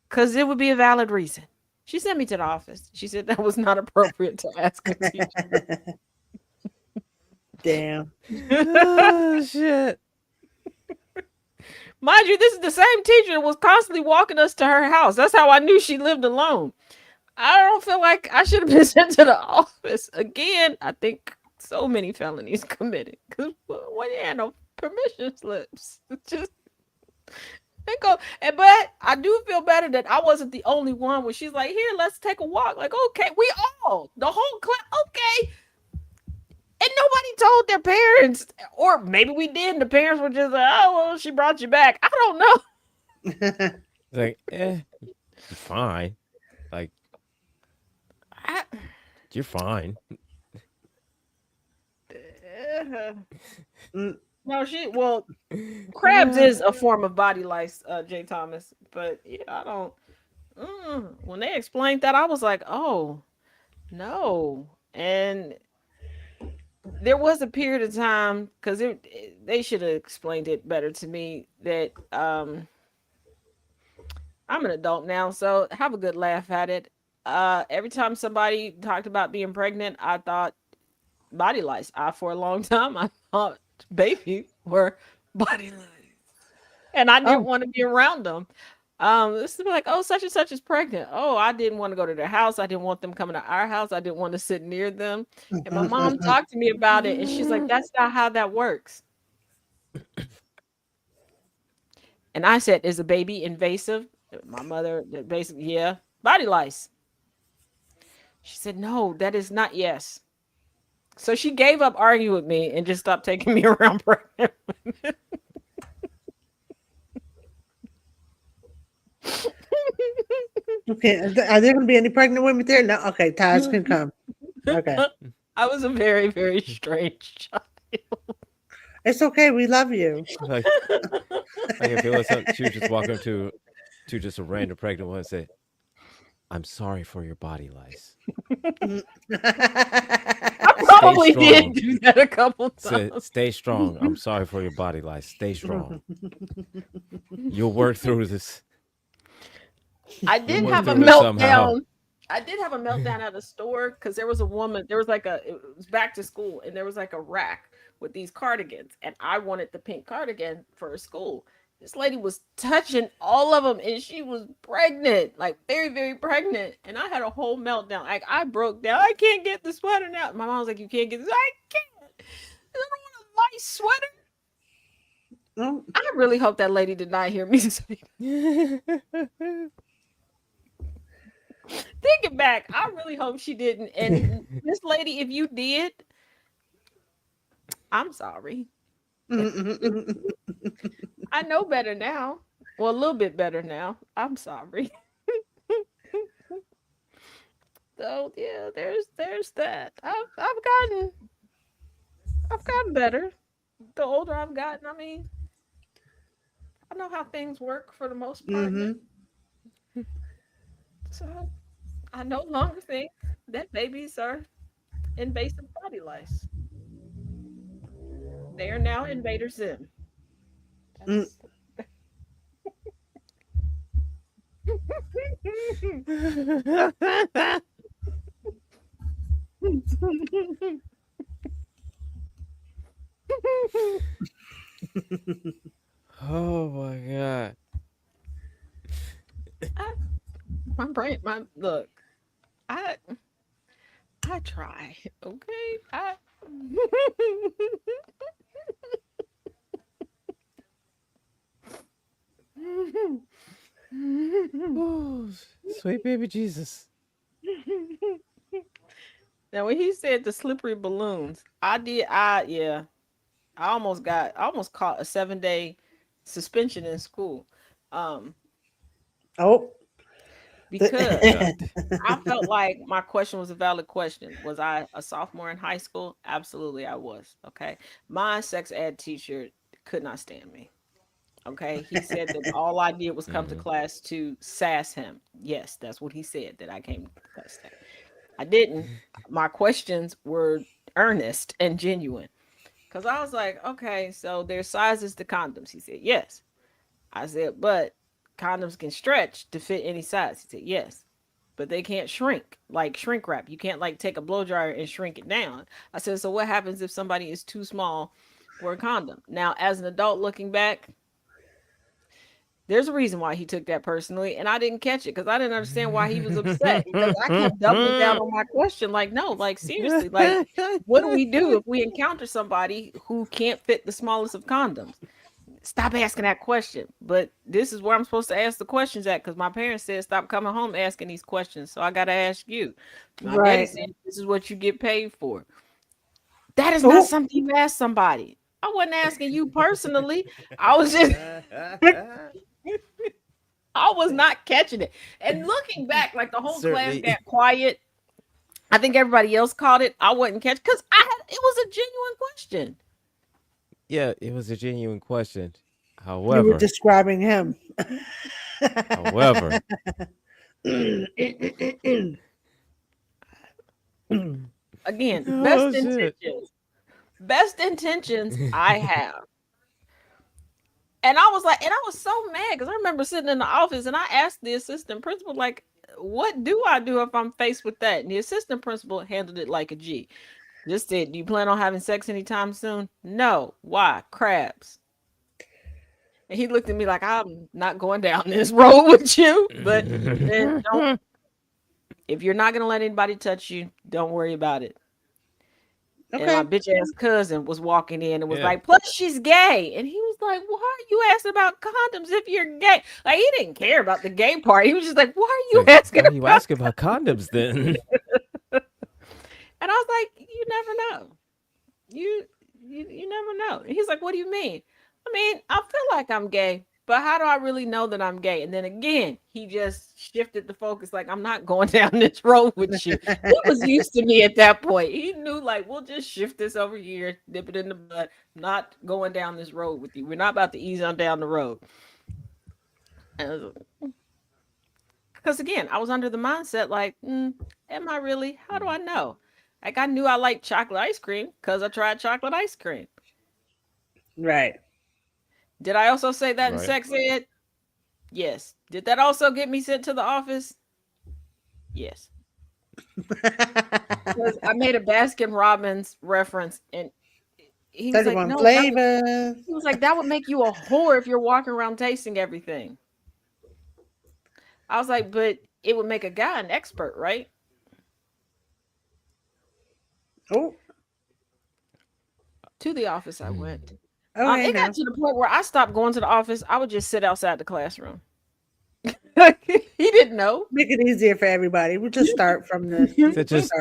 Because it would be a valid reason. She sent me to the office. She said that was not appropriate to ask a teacher. Damn. Oh, shit. Mind you, this is the same teacher that was constantly walking us to her house. That's how I knew she lived alone. I don't feel like I should have been sent to the office. Again, I think so many felonies committed. Because when you had no permission slips, just they go. But I do feel better that I wasn't the only one where she's like, here, let's take a walk. Like, okay, we all, the whole class, okay. And nobody told their parents, or maybe we did, and the parents were just like, oh, well, she brought you back. I don't know. Like, you're fine. Like, you're fine. No, crabs is a form of body lice, Jay Thomas. But yeah, I don't. When they explained that, I was like, oh, no. And there was a period of time, because they should have explained it better to me, that I'm an adult now, so have a good laugh at it. Every time somebody talked about being pregnant, I thought body lice. For a long time, I thought babies were body lice, and I didn't want to be around them. This is like, oh, such and such is pregnant. Oh, I didn't want to go to their house. I didn't want them coming to our house. I didn't want to sit near them. And my mom talked to me about it, and she's like, that's not how that works. And I said, is a baby invasive? My mother, basically, yeah, body lice. She said, no, that is not. Yes. So she gave up arguing with me and just stopped taking me around pregnant women. Okay. Are there going to be any pregnant women there? No. Okay. Taj can come. Okay. I was a very, very strange child. It's okay. We love you. Like if it was something, she was just walking to just a random pregnant woman and say, I'm sorry for your body lice. I probably did do that a couple times. Stay strong. I'm sorry for your body lice. Stay strong. You'll work through this. I did have a meltdown. I did have a meltdown at a store because there was a woman. There was like it was back to school, and there was like a rack with these cardigans, and I wanted the pink cardigan for school. This lady was touching all of them, and she was pregnant, like very, very pregnant. And I had a whole meltdown. Like, I broke down. I can't get the sweater now. My mom was like, you can't get this. I can't. I don't want a nice sweater. I really hope that lady did not hear me say that. Thinking back, I really hope she didn't. And this lady, if you did, I'm sorry. I know better now. Well, a little bit better now. I'm sorry. So yeah, there's that. I've gotten better. The older I've gotten, I mean, I know how things work for the most part now. So I no longer think that babies are invasive body lice. They are now Invader Zim. That's Oh my god. my brain. My look. I I try. Okay. I. Ooh, sweet baby Jesus. Now when he said the slippery balloons, I did. Yeah. I almost caught a 7-day suspension in school. Um, Oh. because God. I felt like my question was a valid question. Was I a sophomore in high school? Absolutely, I was. Okay. My sex ed teacher could not stand me. Okay. He said that all I did was come to class to sass him. Yes, that's what he said, that I came to class to. I didn't. My questions were earnest and genuine. Because I was like, okay, so there's sizes to condoms. He said, yes. I said, but condoms can stretch to fit any size. He said, yes. But they can't shrink, like shrink wrap. You can't like take a blow dryer and shrink it down. I said, so what happens if somebody is too small for a condom? Now, as an adult looking back, there's a reason why he took that personally, and I didn't catch it because I didn't understand why he was upset. Because I kept doubling down on my question, like, no, like seriously, like, what do we do if we encounter somebody who can't fit the smallest of condoms? Stop asking that question. But this is where I'm supposed to ask the questions at, because my parents said stop coming home asking these questions. So I got to ask you. My daddy said this is what you get paid for. That is not something you ask somebody. I wasn't asking you personally. I was just I was not catching it. And looking back, like the whole class got quiet. I think everybody else caught it. I wasn't catching because it was a genuine question. Yeah, it was a genuine question. You were However, describing him. however, Again, oh shit. best intentions I have. And I was like, and I was so mad because I remember sitting in the office and I asked the assistant principal, like, what do I do if I'm faced with that? And the assistant principal handled it like a G. Just said, do you plan on having sex anytime soon? No. Why? Crabs. And he looked at me like, I'm not going down this road with you. But then don't, if you're not going to let anybody touch you, don't worry about it. Okay. And my bitch ass cousin was walking in and was like, plus she's gay. And he was like, why are you asking about condoms if you're gay? Like, he didn't care about the gay part. He was just like, why are you asking Why are you asking about condoms then? And I was like, you never know. You never know. And he's like, what do you mean? I mean, I feel like I'm gay, but how do I really know that I'm gay? And then again, he just shifted the focus. Like, I'm not going down this road with you. He was used to me at that point. He knew, like, we'll just shift this over here, dip it in the blood, not going down this road with you. We're not about to ease on down the road. Because again, I was under the mindset, like, am I really? How do I know? Like, I knew I liked chocolate ice cream because I tried chocolate ice cream. Right. Did I also say that in sex ed? Yes. Did that also get me sent to the office? Yes. Because I made a Baskin Robbins reference, and he was like, no, he was like, that would make you a whore if you're walking around tasting everything. I was like, but it would make a guy an expert, right? Oh. To the office I went. It got to the point where I stopped going to the office. I would just sit outside the classroom. He didn't know. Make it easier for everybody. We'll just start from the So just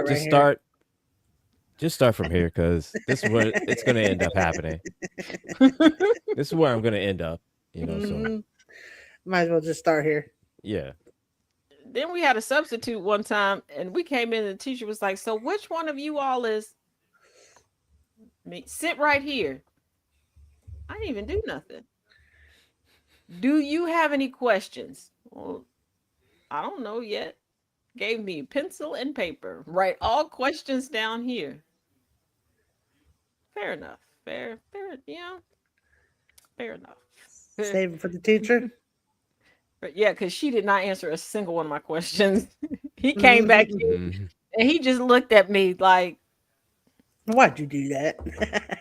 Just start from here because this is where it's going to end up happening. This is where I'm going to end up, So might as well just start here. Yeah. Then we had a substitute one time, and we came in, and the teacher was like, "So which one of you all is me? Sit right here." I didn't even do nothing. Do you have any questions? Well, I don't know yet. Gave me pencil and paper. Write all questions down here. Fair enough. Fair, yeah. Fair enough. Save it for the teacher. But yeah, because she did not answer a single one of my questions. He came back in, and he just looked at me like, "Why'd you do that?"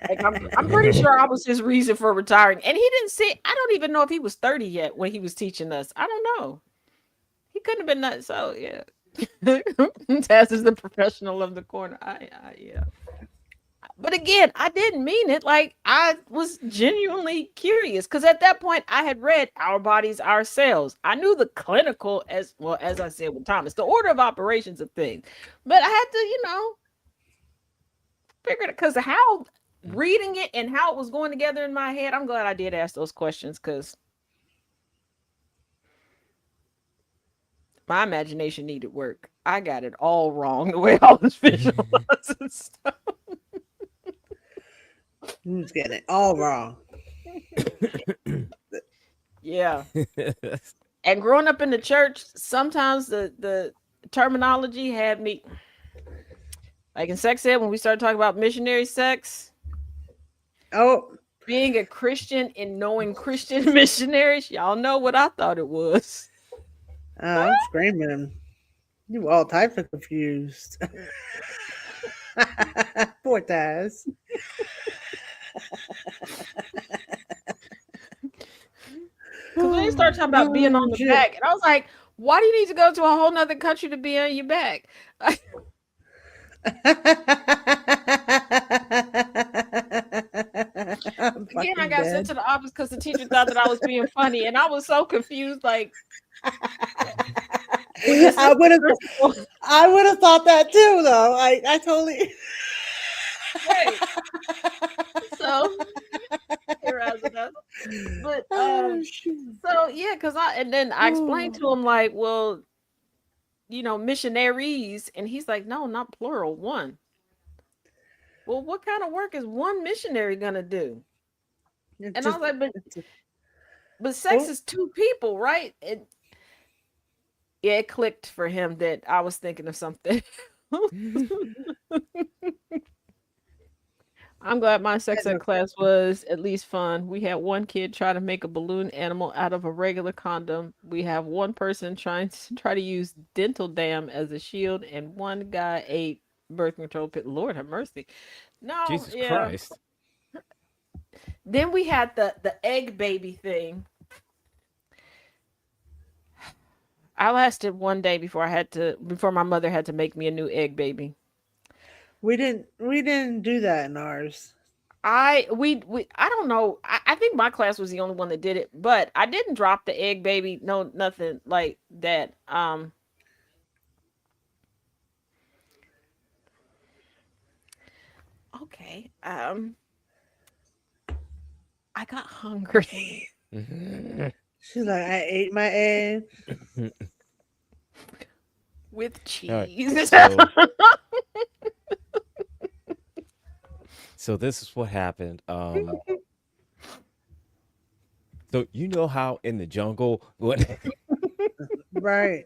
Like, I'm pretty sure I was his reason for retiring. And he didn't say, I don't even know if he was 30 yet when he was teaching us. I don't know. He couldn't have been that. So, yeah. Taz is the professional of the corner. Yeah. But again, I didn't mean it. Like, I was genuinely curious because at that point I had read Our Bodies, Our Cells. I knew the clinical, as well, as I said with Thomas, the order of operations of things. But I had to, figure it, because how reading it and how it was going together in my head, I'm glad I did ask those questions because my imagination needed work. I got it all wrong the way I was visualizing stuff. You was getting it all wrong. Yeah. And growing up in the church, sometimes the terminology had me, like in sex ed, when we started talking about missionary sex. Oh. Being a Christian and knowing Christian missionaries, y'all know what I thought it was. I'm screaming. You all types of confused. Poor Taz. Because when they started talking about being on the back, and I was like, why do you need to go to a whole nother country to be on your back? Again, I got sent to the office because the teacher thought that I was being funny, and I was so confused. Like, I would have thought that too, though. I totally. Right. So, but so yeah, because I explained to him like, well, missionaries, and he's like, no, not plural, one. Well, what kind of work is one missionary gonna do? And I was like, but sex is two people, right? It clicked for him that I was thinking of something. I'm glad my sex ed class was at least fun. We had one kid try to make a balloon animal out of a regular condom. We have one person try to use dental dam as a shield, and one guy ate birth control pill. Lord have mercy. No, Jesus Christ. Then we had the egg baby thing. I lasted one day before my mother had to make me a new egg baby. We didn't do that in ours. I don't know. I think my class was the only one that did it, but I didn't drop the egg baby. No, nothing like that. Okay. I got hungry. She's like, I ate my egg with cheese. Right. So this is what happened. So you know how in the jungle, what? Right.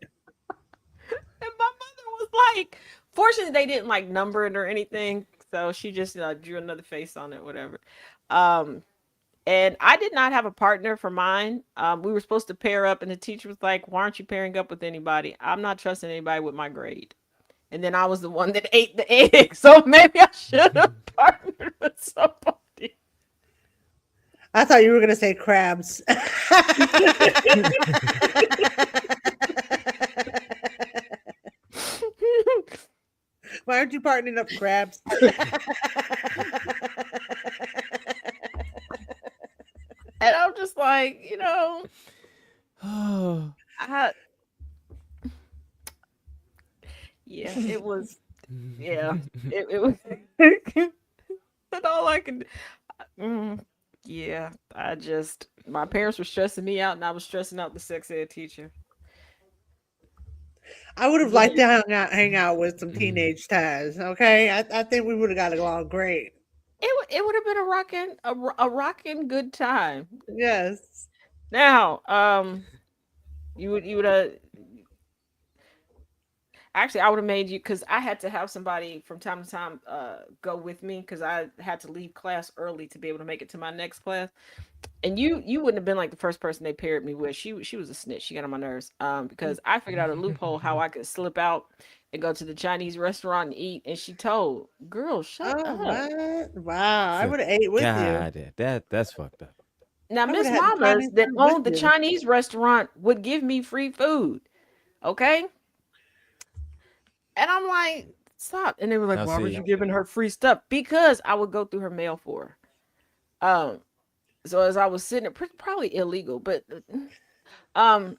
And my mother was like, fortunately they didn't like number it or anything, so she just drew another face on it, whatever. And I did not have a partner for mine. We were supposed to pair up, and the teacher was like, why aren't you pairing up with anybody? I'm not trusting anybody with my grade. And then I was the one that ate the egg, so maybe I should have partnered with somebody. I thought you were going to say crabs. Why aren't you partnering up crabs? And I'm just like, yeah, it was Yeah, it was. And all I can, yeah, my parents were stressing me out, and I was stressing out the sex ed teacher. I would have Go liked ahead. to hang out with some teenage Taz. Okay, I think we would have got along great. It would have been a rocking good time. Yes. Now, you would actually, I would have made you, because I had to have somebody from time to time go with me, because I had to leave class early to be able to make it to my next class. And you wouldn't have been like the first person they paired me with. She was a snitch. She got on my nerves. Because I figured out a loophole how I could slip out and go to the Chinese restaurant and eat. And she told, "Girl, shut Oh, up." what? Wow, I So, would have ate with you. God, that's fucked up. Now, I would Miss have had the Mamas Chinese that food with owned the you. Chinese restaurant would give me free food. Okay. And I'm like, stop. And they were like, Now why was see, you giving her free stuff? Because I would go through her mail for her. So as I was sitting there, probably illegal, but um,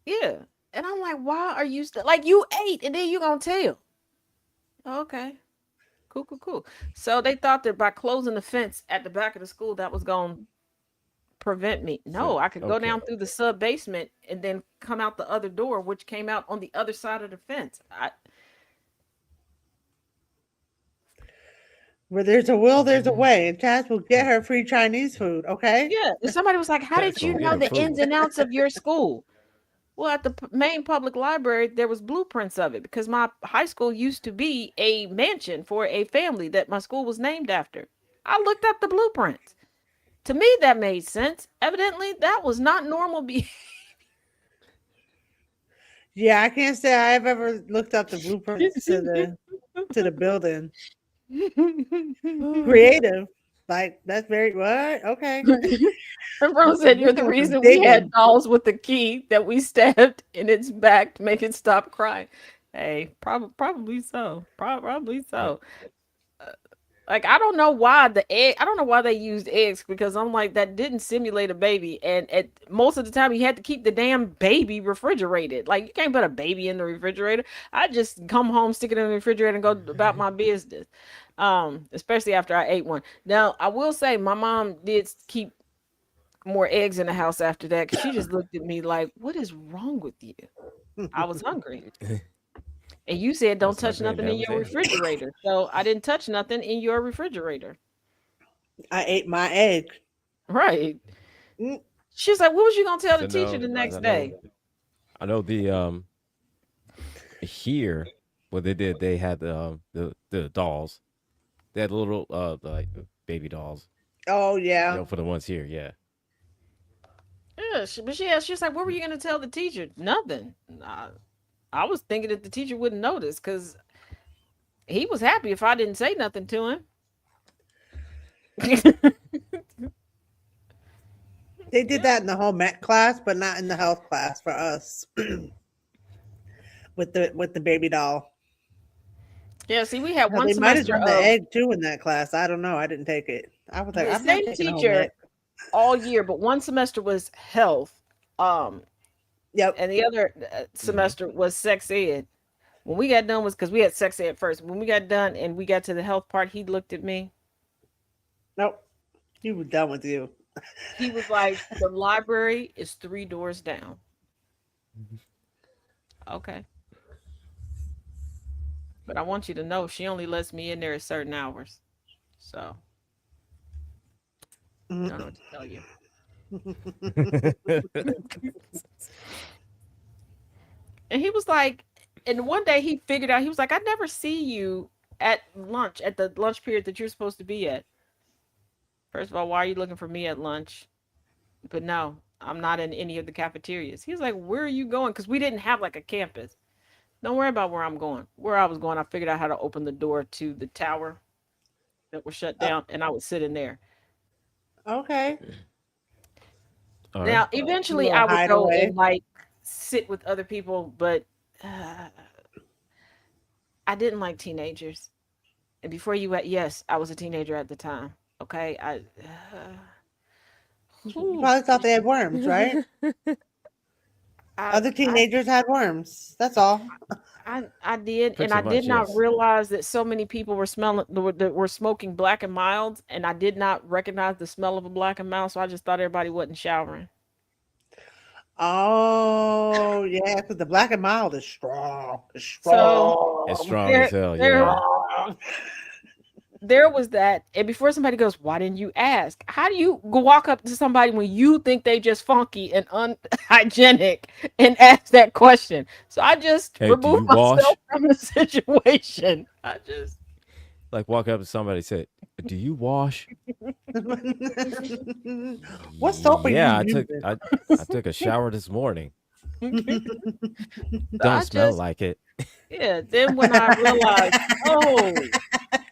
yeah. And I'm like, why are you still like you ate and then you gonna tell? Okay, cool, cool, cool. So they thought that by closing the fence at the back of the school, that was gonna prevent me. so No, I could go okay. down through the sub basement and then come out the other door, which came out on the other side of the fence. Where there's a will, there's a way, and Taz will get her free Chinese food. Okay. Yeah, and somebody was like, "How That's did you gonna get know her the ins food. and outs of your school?" Well, at the main public library, there was blueprints of it because my high school used to be a mansion for a family that my school was named after. I looked up the blueprints. To me, that made sense. Evidently, that was not normal behavior. Yeah, I can't say I've ever looked up the blueprints to the building. Creative. Like that's very what? Okay. Everyone said You're you're the doing some reason we had digging. dolls with the key that we stabbed in its back to make it stop crying. Hey, probably so. Probably Yeah. so. Like I don't know why the egg. I don't know why they used eggs because I'm like that didn't simulate a baby, and at most of the time you had to keep the damn baby refrigerated. Like you can't put a baby in the refrigerator. I just come home, stick it in the refrigerator, and go about my business. Especially after I ate one. Now I will say my mom did keep more eggs in the house after that because she just looked at me like, "What is wrong with you?" I was hungry. And you said I don't was touch hungry and nothing that in was your it. refrigerator. So I didn't touch nothing in your refrigerator. I ate my egg. Right. Mm. She was like, what was you gonna tell the So teacher no, the because next day? I know the here what they did, they had the dolls. They had little like baby dolls, Oh yeah. for the ones here, yeah. Yeah, she was like, what were you gonna tell the teacher? Nothing. I was thinking that the teacher wouldn't notice because he was happy if I didn't say nothing to him. They did that in the home ec class, but not in the health class for us. with the baby doll. Yeah, see, we had Now, one they might have semester done the of egg too in that class. I don't know. I didn't take it. I was like, the I'm not same taking a home teacher ec. all year, but one semester was health. Yep. And the other semester was sex ed. When we got done was because we had sex ed first. When we got done and we got to the health part, he looked at me. Nope. He was done with you. He was like, the library is 3 doors down. Okay. But I want you to know she only lets me in there at certain hours. So I don't know what to tell you. And he was like, and one day he figured out, he was like, I never see you at lunch, at the lunch period that you're supposed to be at. First of all, why are you looking for me at lunch? But no, I'm not in any of the cafeterias. He was like, where are you going? Because we didn't have like a campus. Don't worry about where I'm going. Where I was going, I figured out how to open the door to the tower that was shut down, and I would sit in there. Okay. All right. Now, eventually, Little I would go hideaway. and like sit with other people, but I didn't like teenagers. And before you went, yes, I was a teenager at the time. Okay, You probably thought they had worms, right? I Other I teenagers had worms. That's all. I did, and Pretty I did much, not yes. realize that so many people were that were smoking Black and Milds, and I did not recognize the smell of a Black and Mild, so I just thought everybody wasn't showering. Oh, yeah, because the black and mild is strong. It's So It's strong. strong there as hell. there Yeah. Strong. there was that, and before somebody goes, "Why didn't you ask?" How do you go walk up to somebody when you think they just funky and unhygienic and ask that question? So I just Hey, do removed you myself wash? from the situation. I just Like walk up to somebody and say, "Do you wash?" What soap are you Yeah, using? I took a shower this morning. So Don't I smell just like it. yeah. Then when I realized, oh,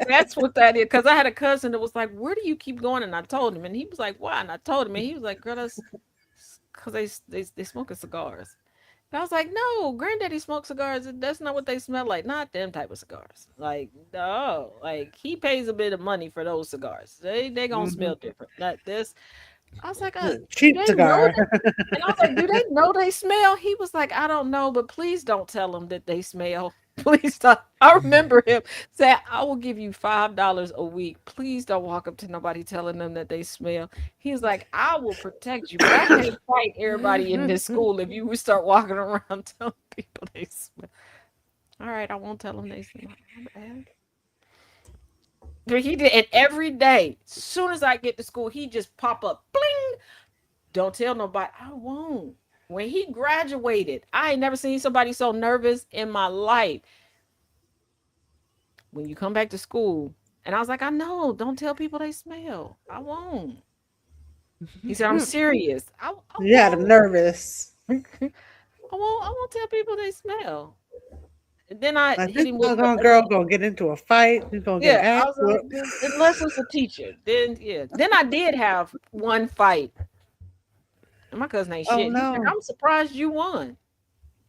that's what that is, because I had a cousin that was like, "Where do you keep going?" And I told him, and he was like, "Why?" And I told him, and he was like, "Girl, that's because they smoking cigars." And I was like, "No, granddaddy smokes cigars. That's not what they smell like. Not them type of cigars. Like, no, like he pays a bit of money for those cigars. They gonna smell Mhm. different. Not this." I was like, do Cheap they know cigar. that?" And I was like, "Do they know they smell?" He was like, "I don't know, but please don't tell them that they smell. Please don't." I remember him say, "I will give you $5 a week. Please don't walk up to nobody telling them that they smell." He's like, "I will protect you, but I can't fight everybody in this school if you would start walking around telling people they smell." All right, I won't tell them they smell. My bad. But he did, and every day, soon as I get to school, he just pop up, bling. Don't tell nobody. I won't. When he graduated, I ain't never seen somebody so nervous in my life. When you come back to school, and I was like, "I know. Don't tell people they smell. I won't." He said, "I'm serious. I You had him won't. nervous. I won't tell people they smell." And then I Like hit this him with doggone girl gonna get into a fight. She's gonna get yeah. her I ass was like, whooped. unless it's a teacher, then yeah. Then I did have one fight, and my cousin ain't Oh shit. He's like, no. "I'm surprised you won."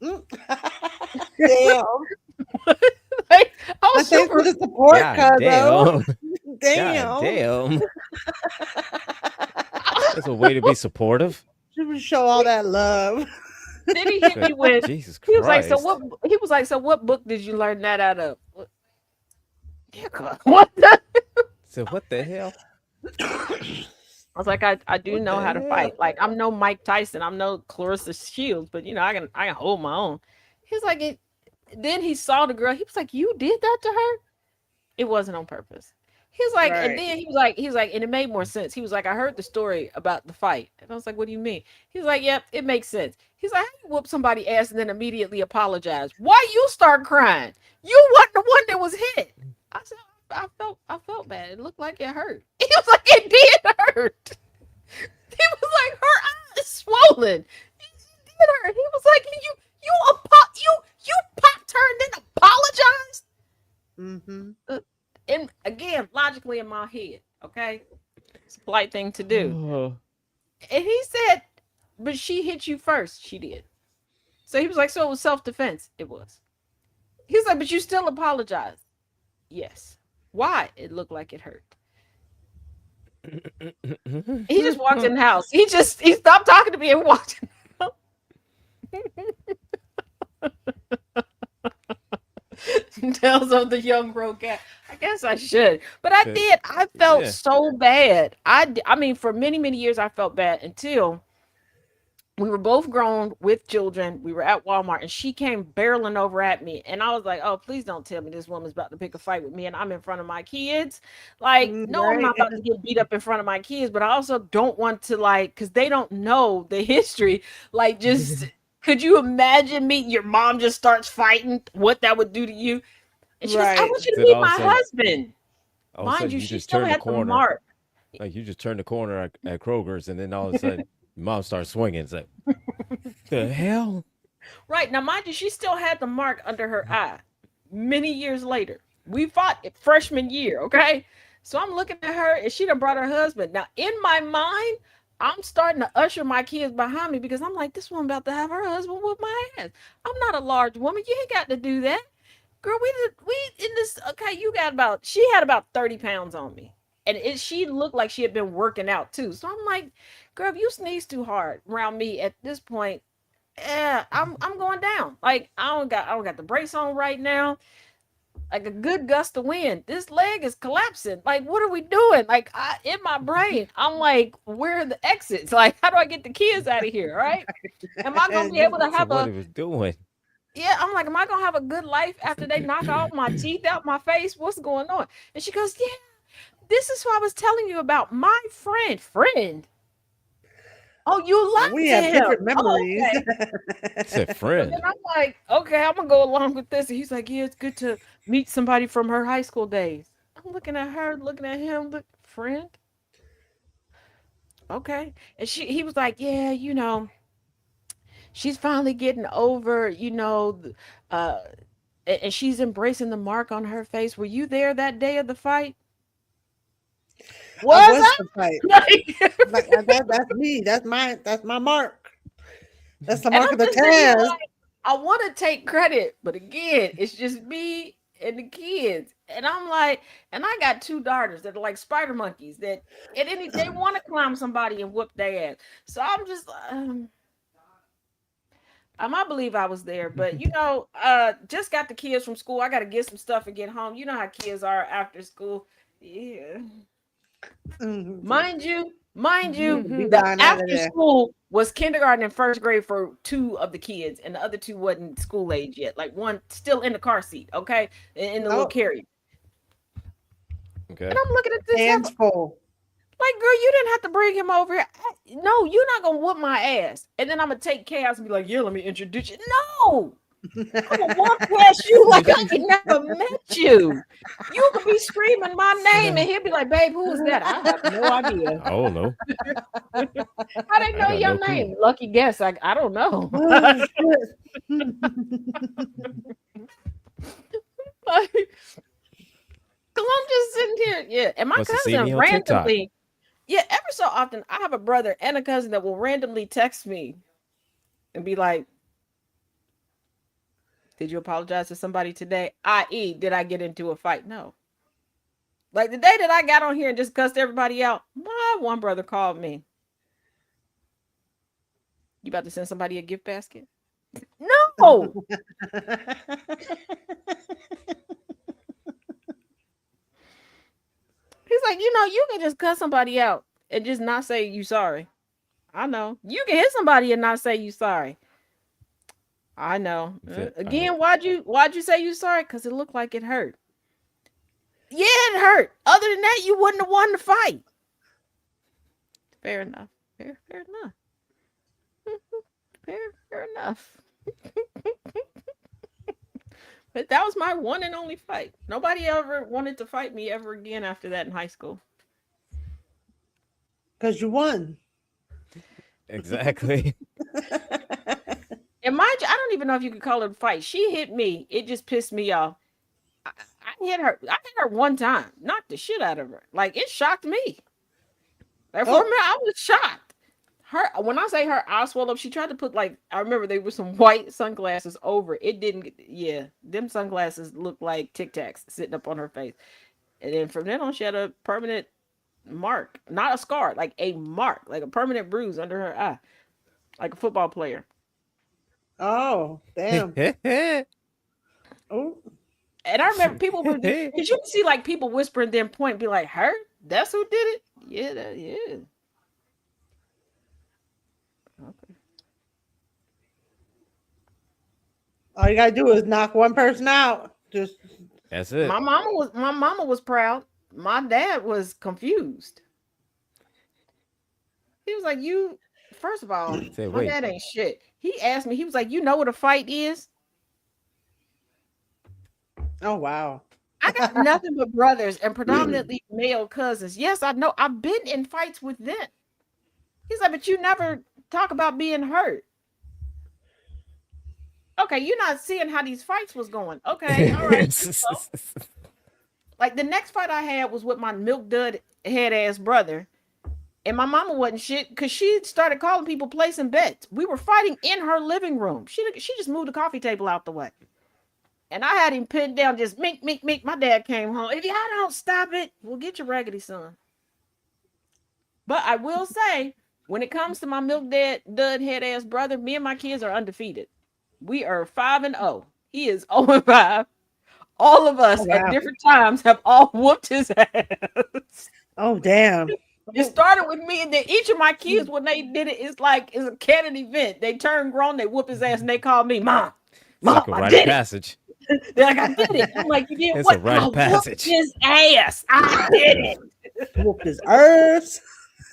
Mm. Damn. Like, I was But thanks for super. the support, God Cuzzo. damn. God Damn. damn. That's a way to be supportive. Should show all that love. Then he hit But me with. Jesus He was like, "So Christ. what?" He was like, "So what book did you learn that out of?" Yeah, what the? So what the hell? I was like, I do What know the how to hell? fight. Like I'm no Mike Tyson. I'm no Clarissa Shields, but I can hold my own. He was like it. Then he saw the girl. He was like, "You did that to her?" It wasn't on purpose. He was like, and Right. then he was like, and it made more sense. He was like, "I heard the story about the fight," and I was like, "What do you mean?" He was like, "Yep, it makes sense." He's like, "How you whoop somebody ass and then immediately apologize? Why you start crying? You weren't the one that was hit." I said, I felt bad. It looked like it hurt." He was like, "It did hurt." He was like, "Her eye is swollen. It did hurt." He was like, "You popped her and then apologized." Mm-hmm. And again, logically in my head, okay, it's a polite thing to do. Oh, And he said, "But she hit you first." She did. So he was like, "So it was self defense." It was. He's like, "But you still apologized." Yes. Why? It looked like it hurt. He just walked in the house. He stopped talking to me and walked in the house. Tells of the young broke cat. I guess I should, but I shit. did. I felt Yeah. so bad. I mean, for many many years, I felt bad until we were both grown with children. We were at Walmart and she came barreling over at me. And I was like, "Oh, please don't tell me this woman's about to pick a fight with me and I'm in front of my kids." Like, no, I'm Right. not about to get beat up in front of my kids, but I also don't want to, like, because they don't know the history. Like, just could you imagine me? Your mom just starts fighting, what that would do to you? And she goes, "I Right. want you to Then meet all of a my sudden, husband." all of a Mind sudden you, you she just still turn the had the corner. mark. Like you just turn the corner at Kroger's, and then all of a sudden, your mom starts swinging. It's like, the hell? Right. Now, mind you, she still had the mark under her eye many years later. We fought it freshman year, okay? So I'm looking at her and she done brought her husband. Now, in my mind, I'm starting to usher my kids behind me because I'm like, this woman about to have her husband whip my ass. I'm not a large woman. You ain't got to do that. Girl, we in this, okay, she had about 30 pounds on me. And she looked like she had been working out too. So I'm like, girl, if you sneeze too hard around me at this point, yeah, I'm going down. Like I don't got the brace on right now. Like a good gust of wind. This leg is collapsing. Like, what are we doing? Like, in my brain, I'm like, where are the exits? Like, how do I get the kids out of here? Right? Am I gonna be able to So have what a he was doing? yeah? I'm like, am I gonna have a good life after they knock all my teeth out my face? What's going on? And she goes, yeah, this is what I was telling you about. My friend, friend. Oh, you We lied to have him. different Oh, memories. okay. Said So friend. then I'm like, okay, I'm gonna go along with this. And he's like, yeah, it's good to meet somebody from her high school days. I'm looking at her, looking at him, look, friend. Okay. And he was like, yeah, she's finally getting over, uh, and she's embracing the mark on her face. Were you there that day of the fight? I Was was the fight. I? Like that's me. That's my mark. That's the And mark I'm of the just sitting here test. like, I want to take credit, but again, it's just me and the kids. And I'm like, and I got two daughters that are like spider monkeys that they want to climb somebody and whoop their ass. So I'm just I might believe I was there, but just got the kids from school. I got to get some stuff and get home. You know how kids are after school. Yeah. Mind you, Be the lying out of after there. school was kindergarten and first grade for two of the kids, and the other two wasn't school age yet. Like one still in the car seat, okay, in the little Oh, carrier. Okay. And I'm looking at this, hands full. like, girl, you didn't have to bring him over here. No, you're not gonna whoop my ass, and then I'm gonna take chaos and be like, yeah, let me introduce you. No, I'm gonna walk past you like I ain't never met you. You could be screaming my name, and he'll be like, babe, who is that? I have no idea. I don't know. How they know got your no clue. name? Lucky guess. I don't know. Oh, shit. Like, cause I'm just sitting here. Yeah. And my Must have seen cousin me on TikTok. randomly, yeah, every so often I have a brother and a cousin that will randomly text me and be like, did you apologize to somebody today? I.e., did I get into a fight? No. Like the day that I got on here and just cussed everybody out, my one brother called me. You about to send somebody a gift basket? No. He's like, you can just cut somebody out and just not say you sorry. I know. You can hit somebody and not say you sorry. I know. Again, why'd you say you sorry? Because it looked like it hurt. Yeah, it hurt. Other than that, you wouldn't have won the fight. Fair enough. Fair enough. Fair enough. But that was my one and only fight. Nobody ever wanted to fight me ever again after that in high school. Because you won. Exactly. And mind you, I don't even know if you could call it a fight. She hit me. It just pissed me off. I hit her. I hit her one time. Knocked the shit out of her. Like, it shocked me. Like, for a minute, I was shocked. When I say her eye swelled up, she tried to put, like, I remember there were some white sunglasses over. It didn't, yeah. Them sunglasses looked like Tic Tacs sitting up on her face. And then from then on, she had a permanent mark. Not a scar, like a mark. Like a permanent bruise under her eye. Like a football player. Oh, damn. Oh. And I remember people were, because you can see like people whispering, then point, be like, her? That's who did it? Yeah, yeah. Okay. All you gotta do is knock one person out. Just That's it. My mama was proud. My dad was confused. He was like, first of all, Say, my wait. dad ain't shit. He asked me, he was like, you know what a fight is? oh wow. I got nothing but brothers and predominantly male cousins. Yes, I know. I've been in fights with them. He's like, but you never talk about being hurt. Okay, you're not seeing how these fights was going. Okay, all right. Like the next fight I had was with my milk dud head ass brother. And my mama wasn't shit because she started calling people placing bets. We were fighting in her living room. She just moved the coffee table out the way. And I had him pinned down, just mink, mink, mink. My dad came home. If y'all don't stop it, we'll get your raggedy son. But I will say, When it comes to my milk dud head ass brother, me and my kids are undefeated. We are 5-0. He is 0-5. All of Oh us at wow. different times have all whooped his ass. Oh damn. It started with me, and then each of my kids, when they did it, it's a canon event. They turn grown, they whoop his ass, and they call me Mom. It's like Mom, a I rite of did it. passage. They're like, I did it. I'm like, you did It's what? a rite I of whooped passage. his ass. I did it. Whooped his earth.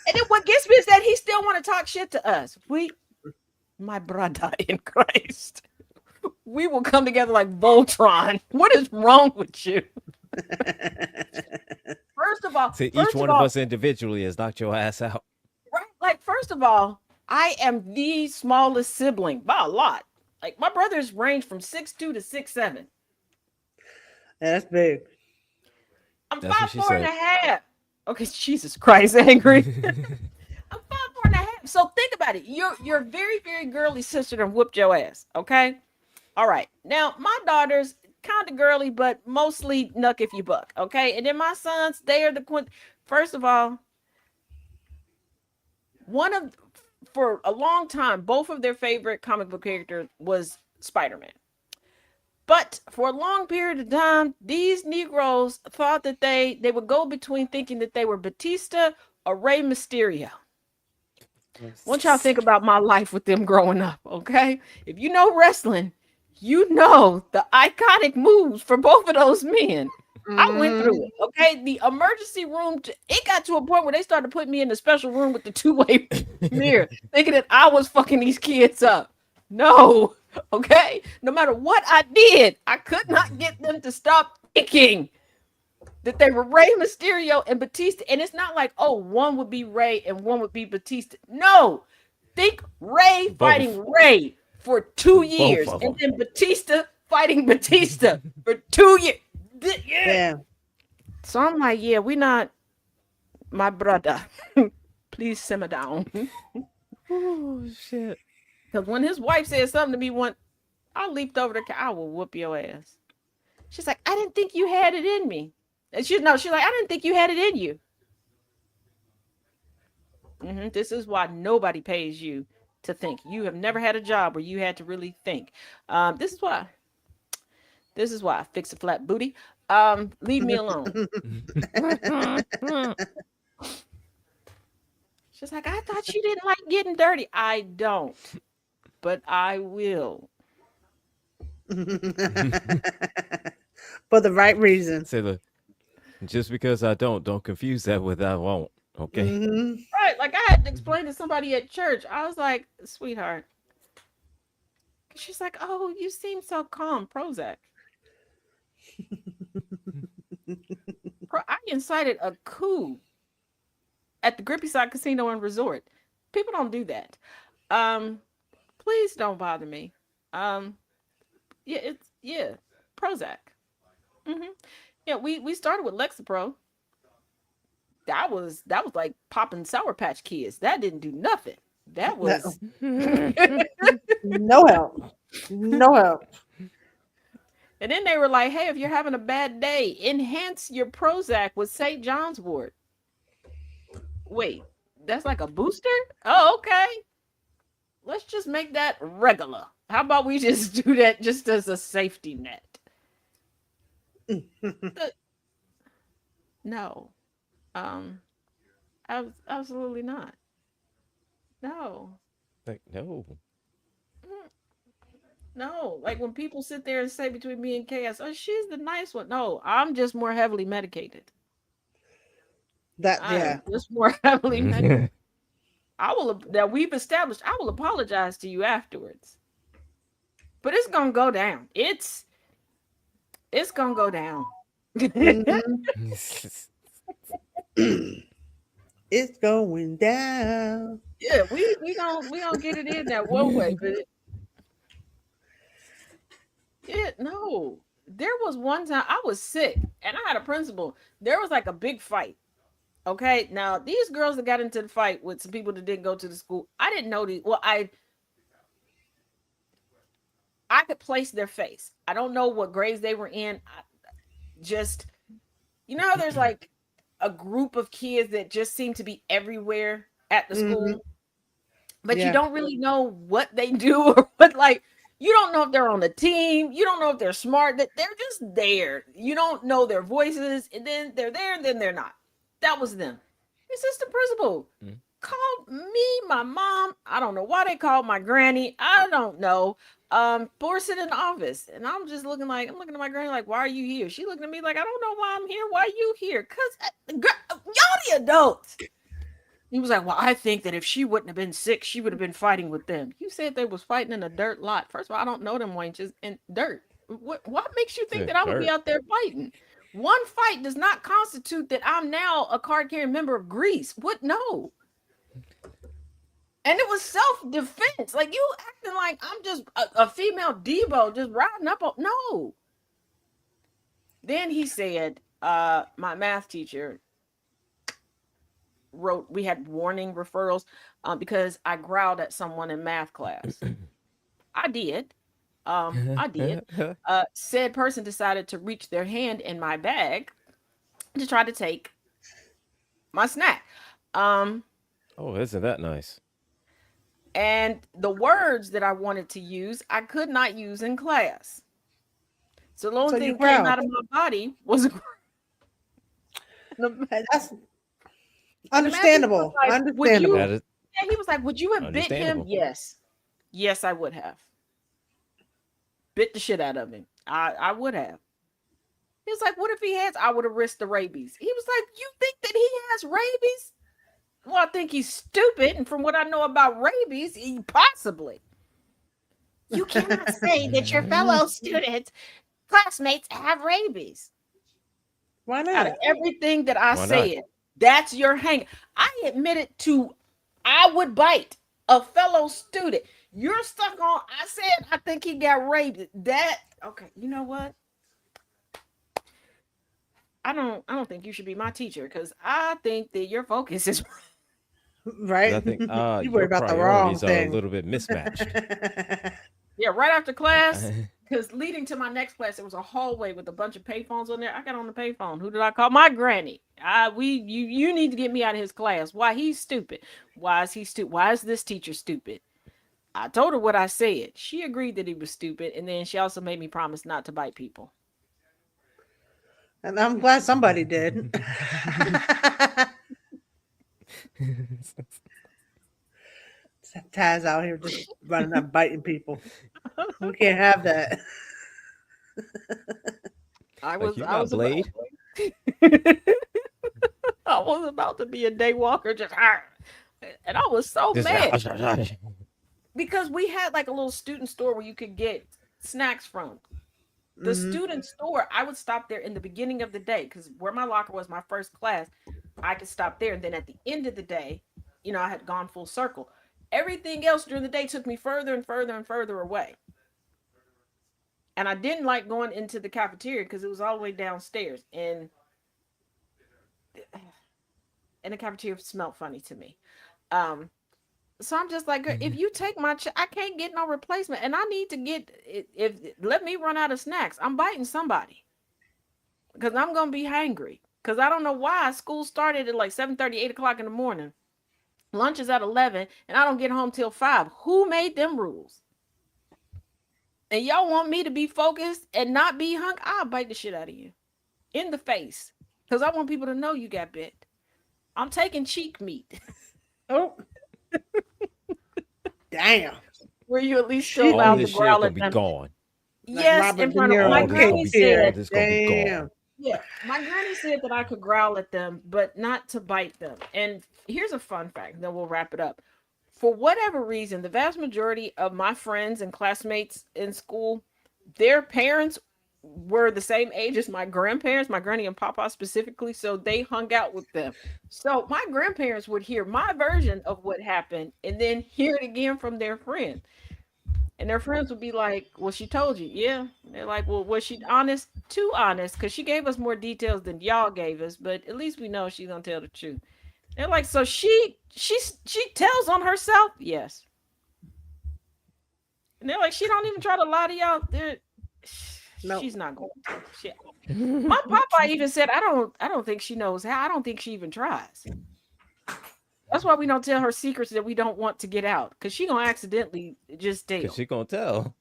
And then what gets me is that he still want to talk shit to us. My brother in Christ, we will come together like Voltron. What is wrong with you? First of all, So each one of us individually has knocked your ass out. right? Like, first of all, I am the smallest sibling by a lot. Like, my brothers range from 6'2" to 6'7". Yeah, that's big. I'm That's what she 5'4" and a said. half. Okay, Jesus Christ, angry. I'm 5'4" and a half. So think about it. Your very, very girly sister done whooped your ass. Okay. All right. Now my daughters kind of girly, but mostly nuck if you buck. Okay. And then my sons, they are the first of all, for a long time, both of their favorite comic book character was Spider-Man. But for a long period of time, these Negroes thought that they would go between thinking that they were Batista or Rey Mysterio. I want y'all to think about my life with them growing up, okay? If you know wrestling, you know the iconic moves for both of those men. I went through it, okay? The emergency room, it got to a point where they started putting me in the special room with the two-way mirror, thinking that I was fucking these kids up. No, okay? No matter what I did, I could not get them to stop thinking that they were Rey Mysterio and Batista. And it's not like, oh, one would be Rey and one would be Batista. No, think Rey fighting Rey for 2 years, and then Batista fighting Batista for 2 years. Yeah. So I'm like, yeah, we not my brother. Please simmer down. Oh shit. Because when his wife said something to me once, I leaped over the I will whoop your ass. She's like, I didn't think you had it in me. And she's like, I didn't think you had it in you. This is why nobody pays you to think. You have never had a job where you had to really think. This is why. Fix a flat booty. Leave me alone. She's like, I thought you didn't like getting dirty. I don't, but I will. For the right reason. Say, look, just because I don't confuse that with I won't. Okay. Right. Like I had to explain to somebody at church. I was like, sweetheart. She's like, oh, you seem so calm. Prozac. I incited a coup at the Grippy Side Casino and Resort. People don't do that. Please don't bother me. Prozac. Yeah, we started with Lexapro. That was like popping Sour Patch Kids. That didn't do nothing. That was no help. No help. And then they were like, hey, if you're having a bad day, enhance your Prozac with St. John's wort. Wait, that's like a booster? Oh, okay. Let's just make that regular. How about we just do that just as a safety net? No. Absolutely not. No. Like, no. No, like when people sit there and say between me and Chaos, oh, she's the nice one. No, I'm just more heavily medicated. I'm just more heavily medicated. That we've established, I will apologize to you afterwards. But it's gonna go down. It's gonna go down. It's going down. Yeah, we don't get it in that one way, but no. There was one time I was sick and I had a principal. There was like a big fight. Okay, now these girls that got into the fight with some people that didn't go to the school, I didn't know these. Well, I could place their face. I don't know what grades they were in. Just, you know how there's like a group of kids that just seem to be everywhere at the school. but you Yeah. don't really know what they do or what, like, you don't know if they're on the team. You don't know if they're smart. That they're just there. You don't know their voices, and then they're there, and then they're not. That was them. Assistant principal called me, my mom. I don't know why they called my granny. I don't know. For sitting in the office, and I'm just looking like I'm looking at my granny like, why are you here? She looking at me like, I don't know why I'm here. Why are you here? Cause y'all the adults. He was like, well, I think that if she wouldn't have been sick, she would have been fighting with them. You said they was fighting in a dirt lot. First of all, I don't know them wenches in dirt. What makes you think The that I would be dirt. out there fighting? One fight does not constitute that I'm now a card-carrying member of Greece. What? No. And it was self-defense. Like, you acting like I'm just a female Debo just riding up on. No. Then he said, my math teacher wrote, we had warning referrals because I growled at someone in math class. I did. I did. Said person decided to reach their hand in my bag to try to take my snack. Oh, isn't that nice? And the words that I wanted to use, I could not use in class. So the only thing that came out of my body was a That's understandable. Like, understandable. yeah, he was like, would you have bit him? Yes. Yes, I would have. Bit the shit out of him. I would have. He was like, what if he has? I would have risked the rabies. He was like, you think that he has rabies? Well, I think he's stupid. And from what I know about rabies, he possibly. You cannot say that your fellow students, classmates have rabies. Why not? Out of everything that I said, that's your hang. I admitted to I would bite a fellow student. You're stuck on, I said, I think he got raped. That, okay, you know what? I don't think you should be my teacher because I think that your focus is right. I think you worry about the wrong thing. Are a little bit mismatched. Yeah, right after class, because leading to my next class, there was a hallway with a bunch of payphones on there. I got on the payphone. Who did I call? My granny. You need to get me out of his class. Why? He's stupid. Why is he stupid? Why is this teacher stupid? I told her what I said. She agreed that he was stupid, and then she also made me promise not to bite people. And I'm glad somebody did. Taz out here just running up biting people. We can't have that. I was Blade. I was about to be a day walker, just and I was so mad because we had like a little student store where you could get snacks from. The student store, I would stop there in the beginning of the day because where my locker was my first class, I could stop there. And then at the end of the day, you know, I had gone full circle. Everything else during the day took me further and further and further away. And I didn't like going into the cafeteria because it was all the way downstairs. And the cafeteria smelled funny to me. So I'm just like, if you take my, I can't get no replacement, and I need to get. If let me run out of snacks, I'm biting somebody because I'm gonna be hangry. Because I don't know why school started at like 7:30, 8 o'clock in the morning. Lunch is at 11, and I don't get home till 5. Who made them rules? And y'all want me to be focused and not be hung? I'll bite the shit out of you in the face because I want people to know you got bit. I'm taking cheek meat. Oh. Damn. Were you at least still allowed to growl at them? Gone. Yes, in front of my granny said. Damn. Yeah, my granny said that I could growl at them, but not to bite them. And here's a fun fact, then we'll wrap it up. For whatever reason, the vast majority of my friends and classmates in school, their parents were the same age as my grandparents, my granny and papa specifically, so they hung out with them. So my grandparents would hear my version of what happened and then hear it again from their friend. And their friends would be like, well, she told you. Yeah. They're like, well, was she honest? Too honest, because she gave us more details than y'all gave us, but at least we know she's gonna tell the truth. They're like, so she tells on herself? Yes. And they're like, she don't even try to lie to y'all. She's not going to. Shit. My papa even said, I don't think she knows how. I don't think she even tries. That's why we don't tell her secrets that we don't want to get out, because she gonna accidentally just tell. Cause she gonna tell.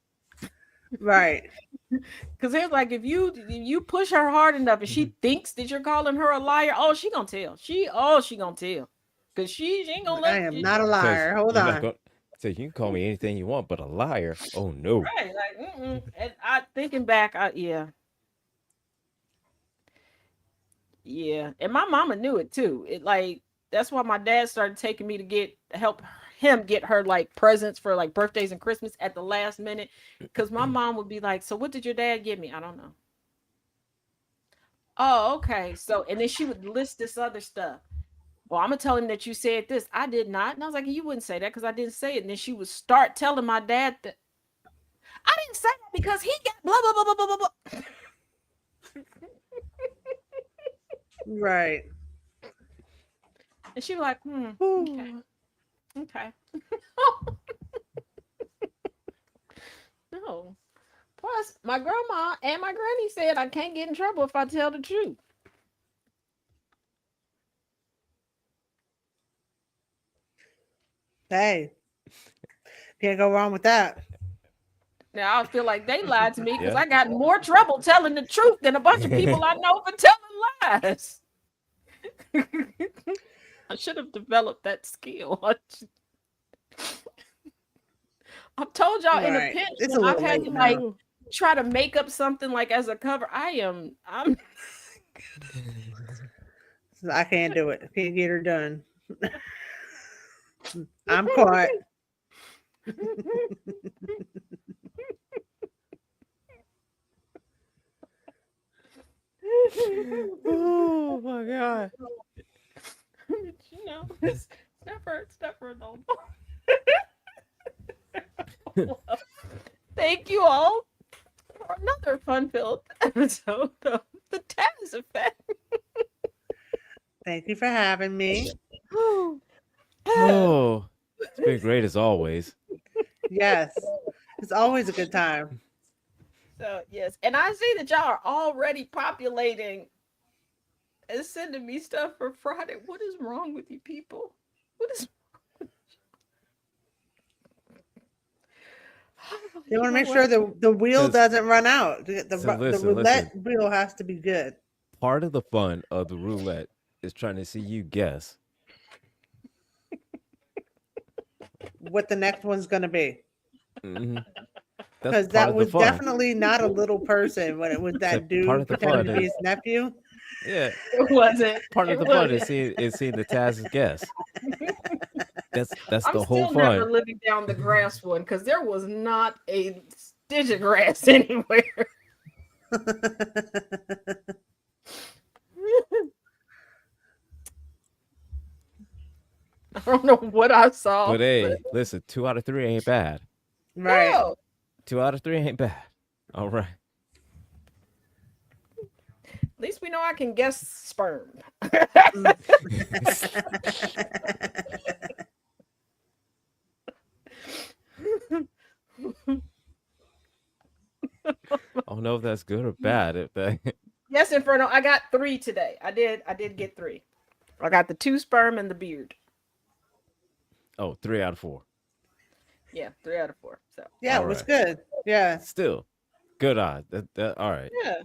Right. Because it's like if you push her hard enough and she thinks that you're calling her a liar, oh, she gonna tell. She gonna tell. Because she ain't gonna I let am you. not a liar. Hold you're not on. gonna- So you can call me anything you want, but a liar? Oh no. Right, like And I thinking back, yeah, and my mama knew it too. It like that's why my dad started taking me to help him get her like presents for like birthdays and Christmas at the last minute. Because my mom would be like, "So what did your dad give me?" I don't know. Oh, okay. So and then she would list this other stuff. Well, I'm gonna tell him that you said this. I did not. And I was like, you wouldn't say that because I didn't say it. And then she would start telling my dad that I didn't say that because he got blah blah blah blah blah blah. Right. And she was like, okay. Okay. No. Plus, my grandma and my granny said I can't get in trouble if I tell the truth. Hey, can't go wrong with that. Now I feel like they lied to me because Yeah. I got in more trouble telling the truth than a bunch of people I know for telling lies. I should have developed that skill. I've told y'all in a Right. pinch It's a when I've little had late to now. like try to make up something like as a cover. I'm I can't do it. Can't get her done. I'm caught. Oh my god. you know, it's never normal. Thank you all for another fun-filled episode of the Taz Effect. Thank you for having me. Oh, it's been great as always. Yes. It's always a good time. So yes, and I see that y'all are already populating and sending me stuff for Friday. What is wrong with you people? What is They want to make sure the wheel 'Cause- doesn't run out. The listen, roulette wheel has to be good. Part of the fun of the roulette is trying to see you guess. What the next one's going to be. Mhm. Because That's part that of the was fun. definitely not a little person when it was that So dude part of the pretending to fun be is- his nephew. Yeah. It wasn't. Part of It the fun wasn't. is seeing the Taz's guess. That's I'm the whole still never fun. living down the grass one because there was not a stitch of grass anywhere. I don't know what I saw. But hey, listen, 2 out of 3 ain't bad. Right. No. 2 out of 3 ain't bad. All right. At least we know I can guess sperm. I don't know if that's good or bad. If that... Yes, Inferno. I got 3 today. I did get 3. I got the 2 sperm and the beard. Oh, 3 out of 4. Yeah, 3 out of 4. So Yeah, All it was right. good. Yeah. Still, good odds. All right. yeah,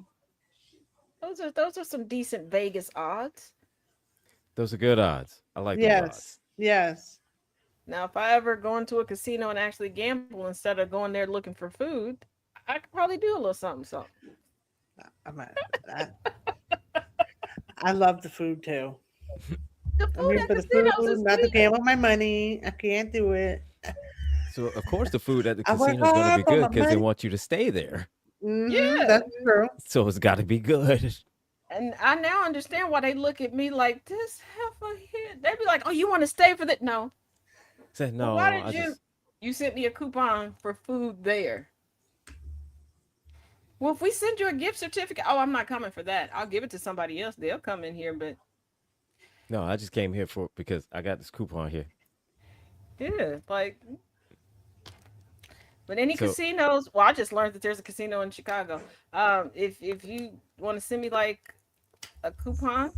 those are some decent Vegas odds. Those are good odds. I like those odds. Yes. Yes. Now, if I ever go into a casino and actually gamble instead of going there looking for food, I could probably do a little something. I love the food too. The I food mean, at for the casinos food, is not to good. gamble my money. I can't do it. So of course the food at the I work casino is going to hard be for good my because they money. want you to stay there. Yeah. That's true. So it's got to be good. And I now understand why they look at me like this heifer here. They be like, "Oh, you want to stay for that?" No. Said Well, no. why I did just you sent me a coupon for food there? Well, if we send you a gift certificate, oh, I'm not coming for that. I'll give it to somebody else. They'll come in here, but no. I just came here because I got this coupon here. yeah, like. But any So- casinos, well, I just learned that there's a casino in Chicago. If you want to send me like a coupon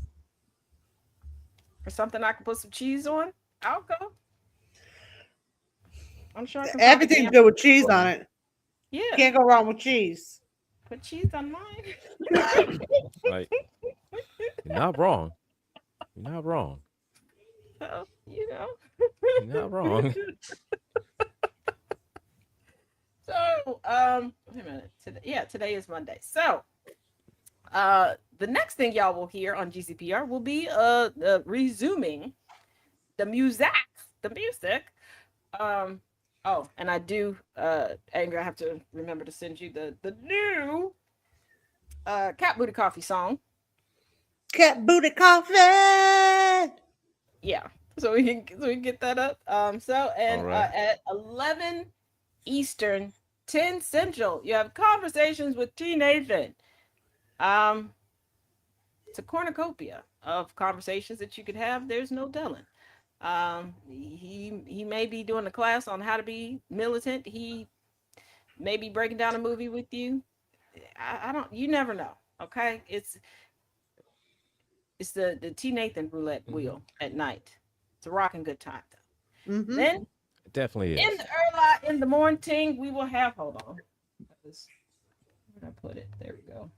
for something I can put some cheese on, I'll go. I'm sure I can Everything's good with cheese on it. Yeah. Can't go wrong with cheese. Put cheese on mine. Like, you're not wrong. You're not wrong. So, you know. You're not wrong. So, wait a minute. Today is Monday. So, the next thing y'all will hear on GCPR will be resuming the music. Oh, and I do, Angry, I have to remember to send you the new Cat Booty Coffee song. Cat Booty Coffee. Yeah, so we can get that up. Right. At 11 Eastern, 10 Central, you have Conversations with T. Nathan. It's a cornucopia of conversations that you could have. There's no telling. He may be doing a class on how to be militant. He may be breaking down a movie with you. I don't. You never know. Okay, it's the T. Nathan roulette wheel at night. It's a rocking good time though. Mm-hmm. Then It definitely is. in the morning we will have. Hold on. Where did I put it? There we go.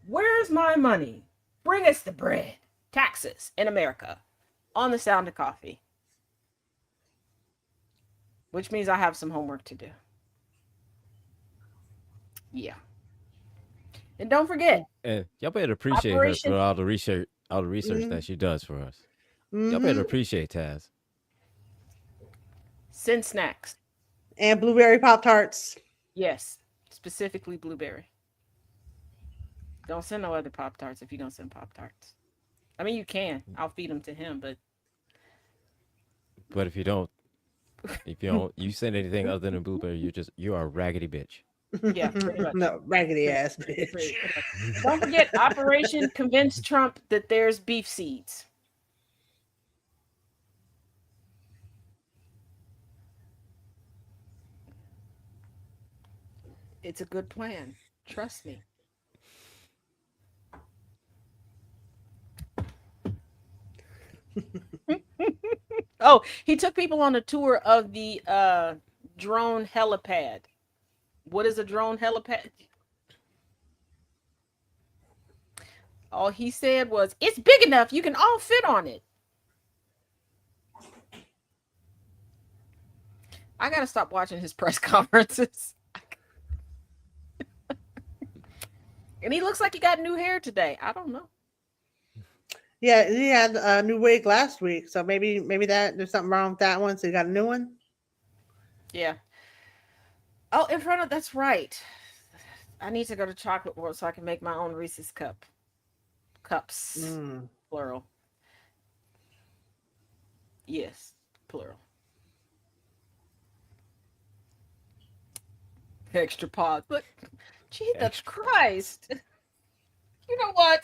Where's my money? Bring us the bread. Taxes in America on the Sound of Coffee. Which means I have some homework to do. Yeah. And don't forget. And y'all better appreciate her for all the research that she does for us. Y'all better appreciate Taz. Send snacks. And blueberry Pop-Tarts. Yes. Specifically blueberry. Don't send no other Pop-Tarts if you're going to send Pop-Tarts. I mean, you can. I'll feed them to him, but if you don't, you send anything other than a blueberry, you are a raggedy bitch. Yeah, pretty much. No, raggedy ass bitch. Don't forget Operation Convince Trump that there's beef seeds. It's a good plan. Trust me. Oh, he took people on a tour of the drone helipad. What is a drone helipad? All he said was, it's big enough. You can all fit on it. I got to stop watching his press conferences. And he looks like he got new hair today. I don't know. Yeah, he had a new wig last week, so maybe that there's something wrong with that one. So he got a new one. Yeah. Oh, in front of that's right. I need to go to Chocolate World so I can make my own Reese's cups, plural. Yes, plural. Extra pods. But Jesus Christ. You know what?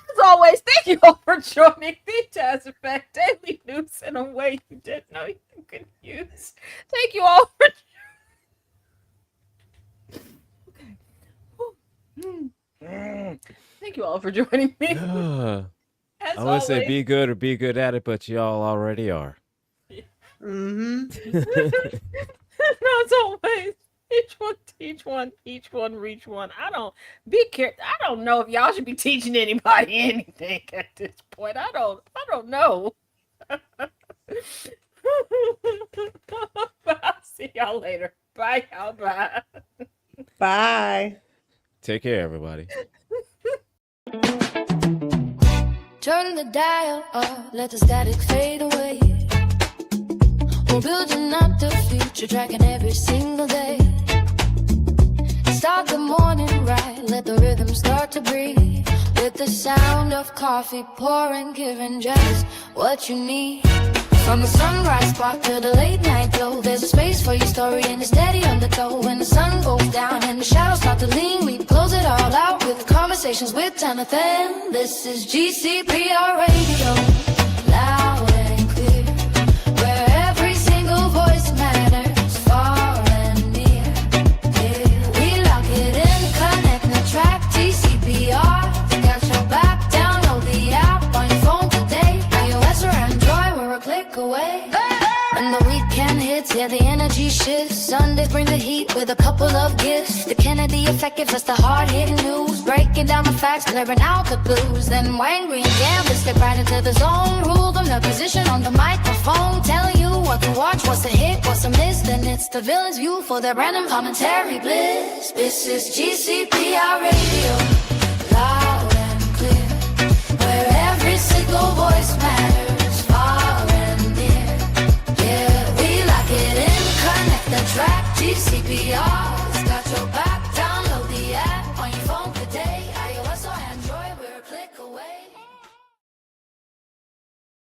As always, thank you all for joining the Taz Effect Daily News in a way you didn't know you could use. Thank you all for Thank you all for joining me. I would say be good or be good at it, but y'all already are. Mm-hmm. No, it's always each one teach one, each one reach one. I don't know if y'all should be teaching anybody anything at this point. I don't know. I'll see y'all later. Bye, y'all. Bye. Bye. Take care, everybody. Turn the dial up, let the static fade away. We're building up the future, tracking every single day. Start the morning right, let the rhythm start to breathe. With the sound of coffee pouring, giving just what you need. From the sunrise spark to the late night glow, there's a space for your story and it's steady undertow. When the sun goes down and the shadows start to lean, we close it all out with conversations with Jonathan. This is GCPR Radio, loud and clear, where every single voice matters, far and near. Yeah, we lock it in, connect the track, GCPR, got your back, download When the weekend hits, yeah, the energy shifts. Sundays bring the heat with a couple of gifts. The Kennedy effect gives us the hard-hitting news, breaking down the facts, clearing out the blues. Then Wangry and Gambler step right into the zone, rule them their position on the microphone, tell you what to watch, what's a hit, what's a miss. Then it's the villain's view for their random commentary bliss. This is GCPR Radio, loud and clear, where every single voice matters, far and near. Yeah, we lock it in, connect the track, GCPR.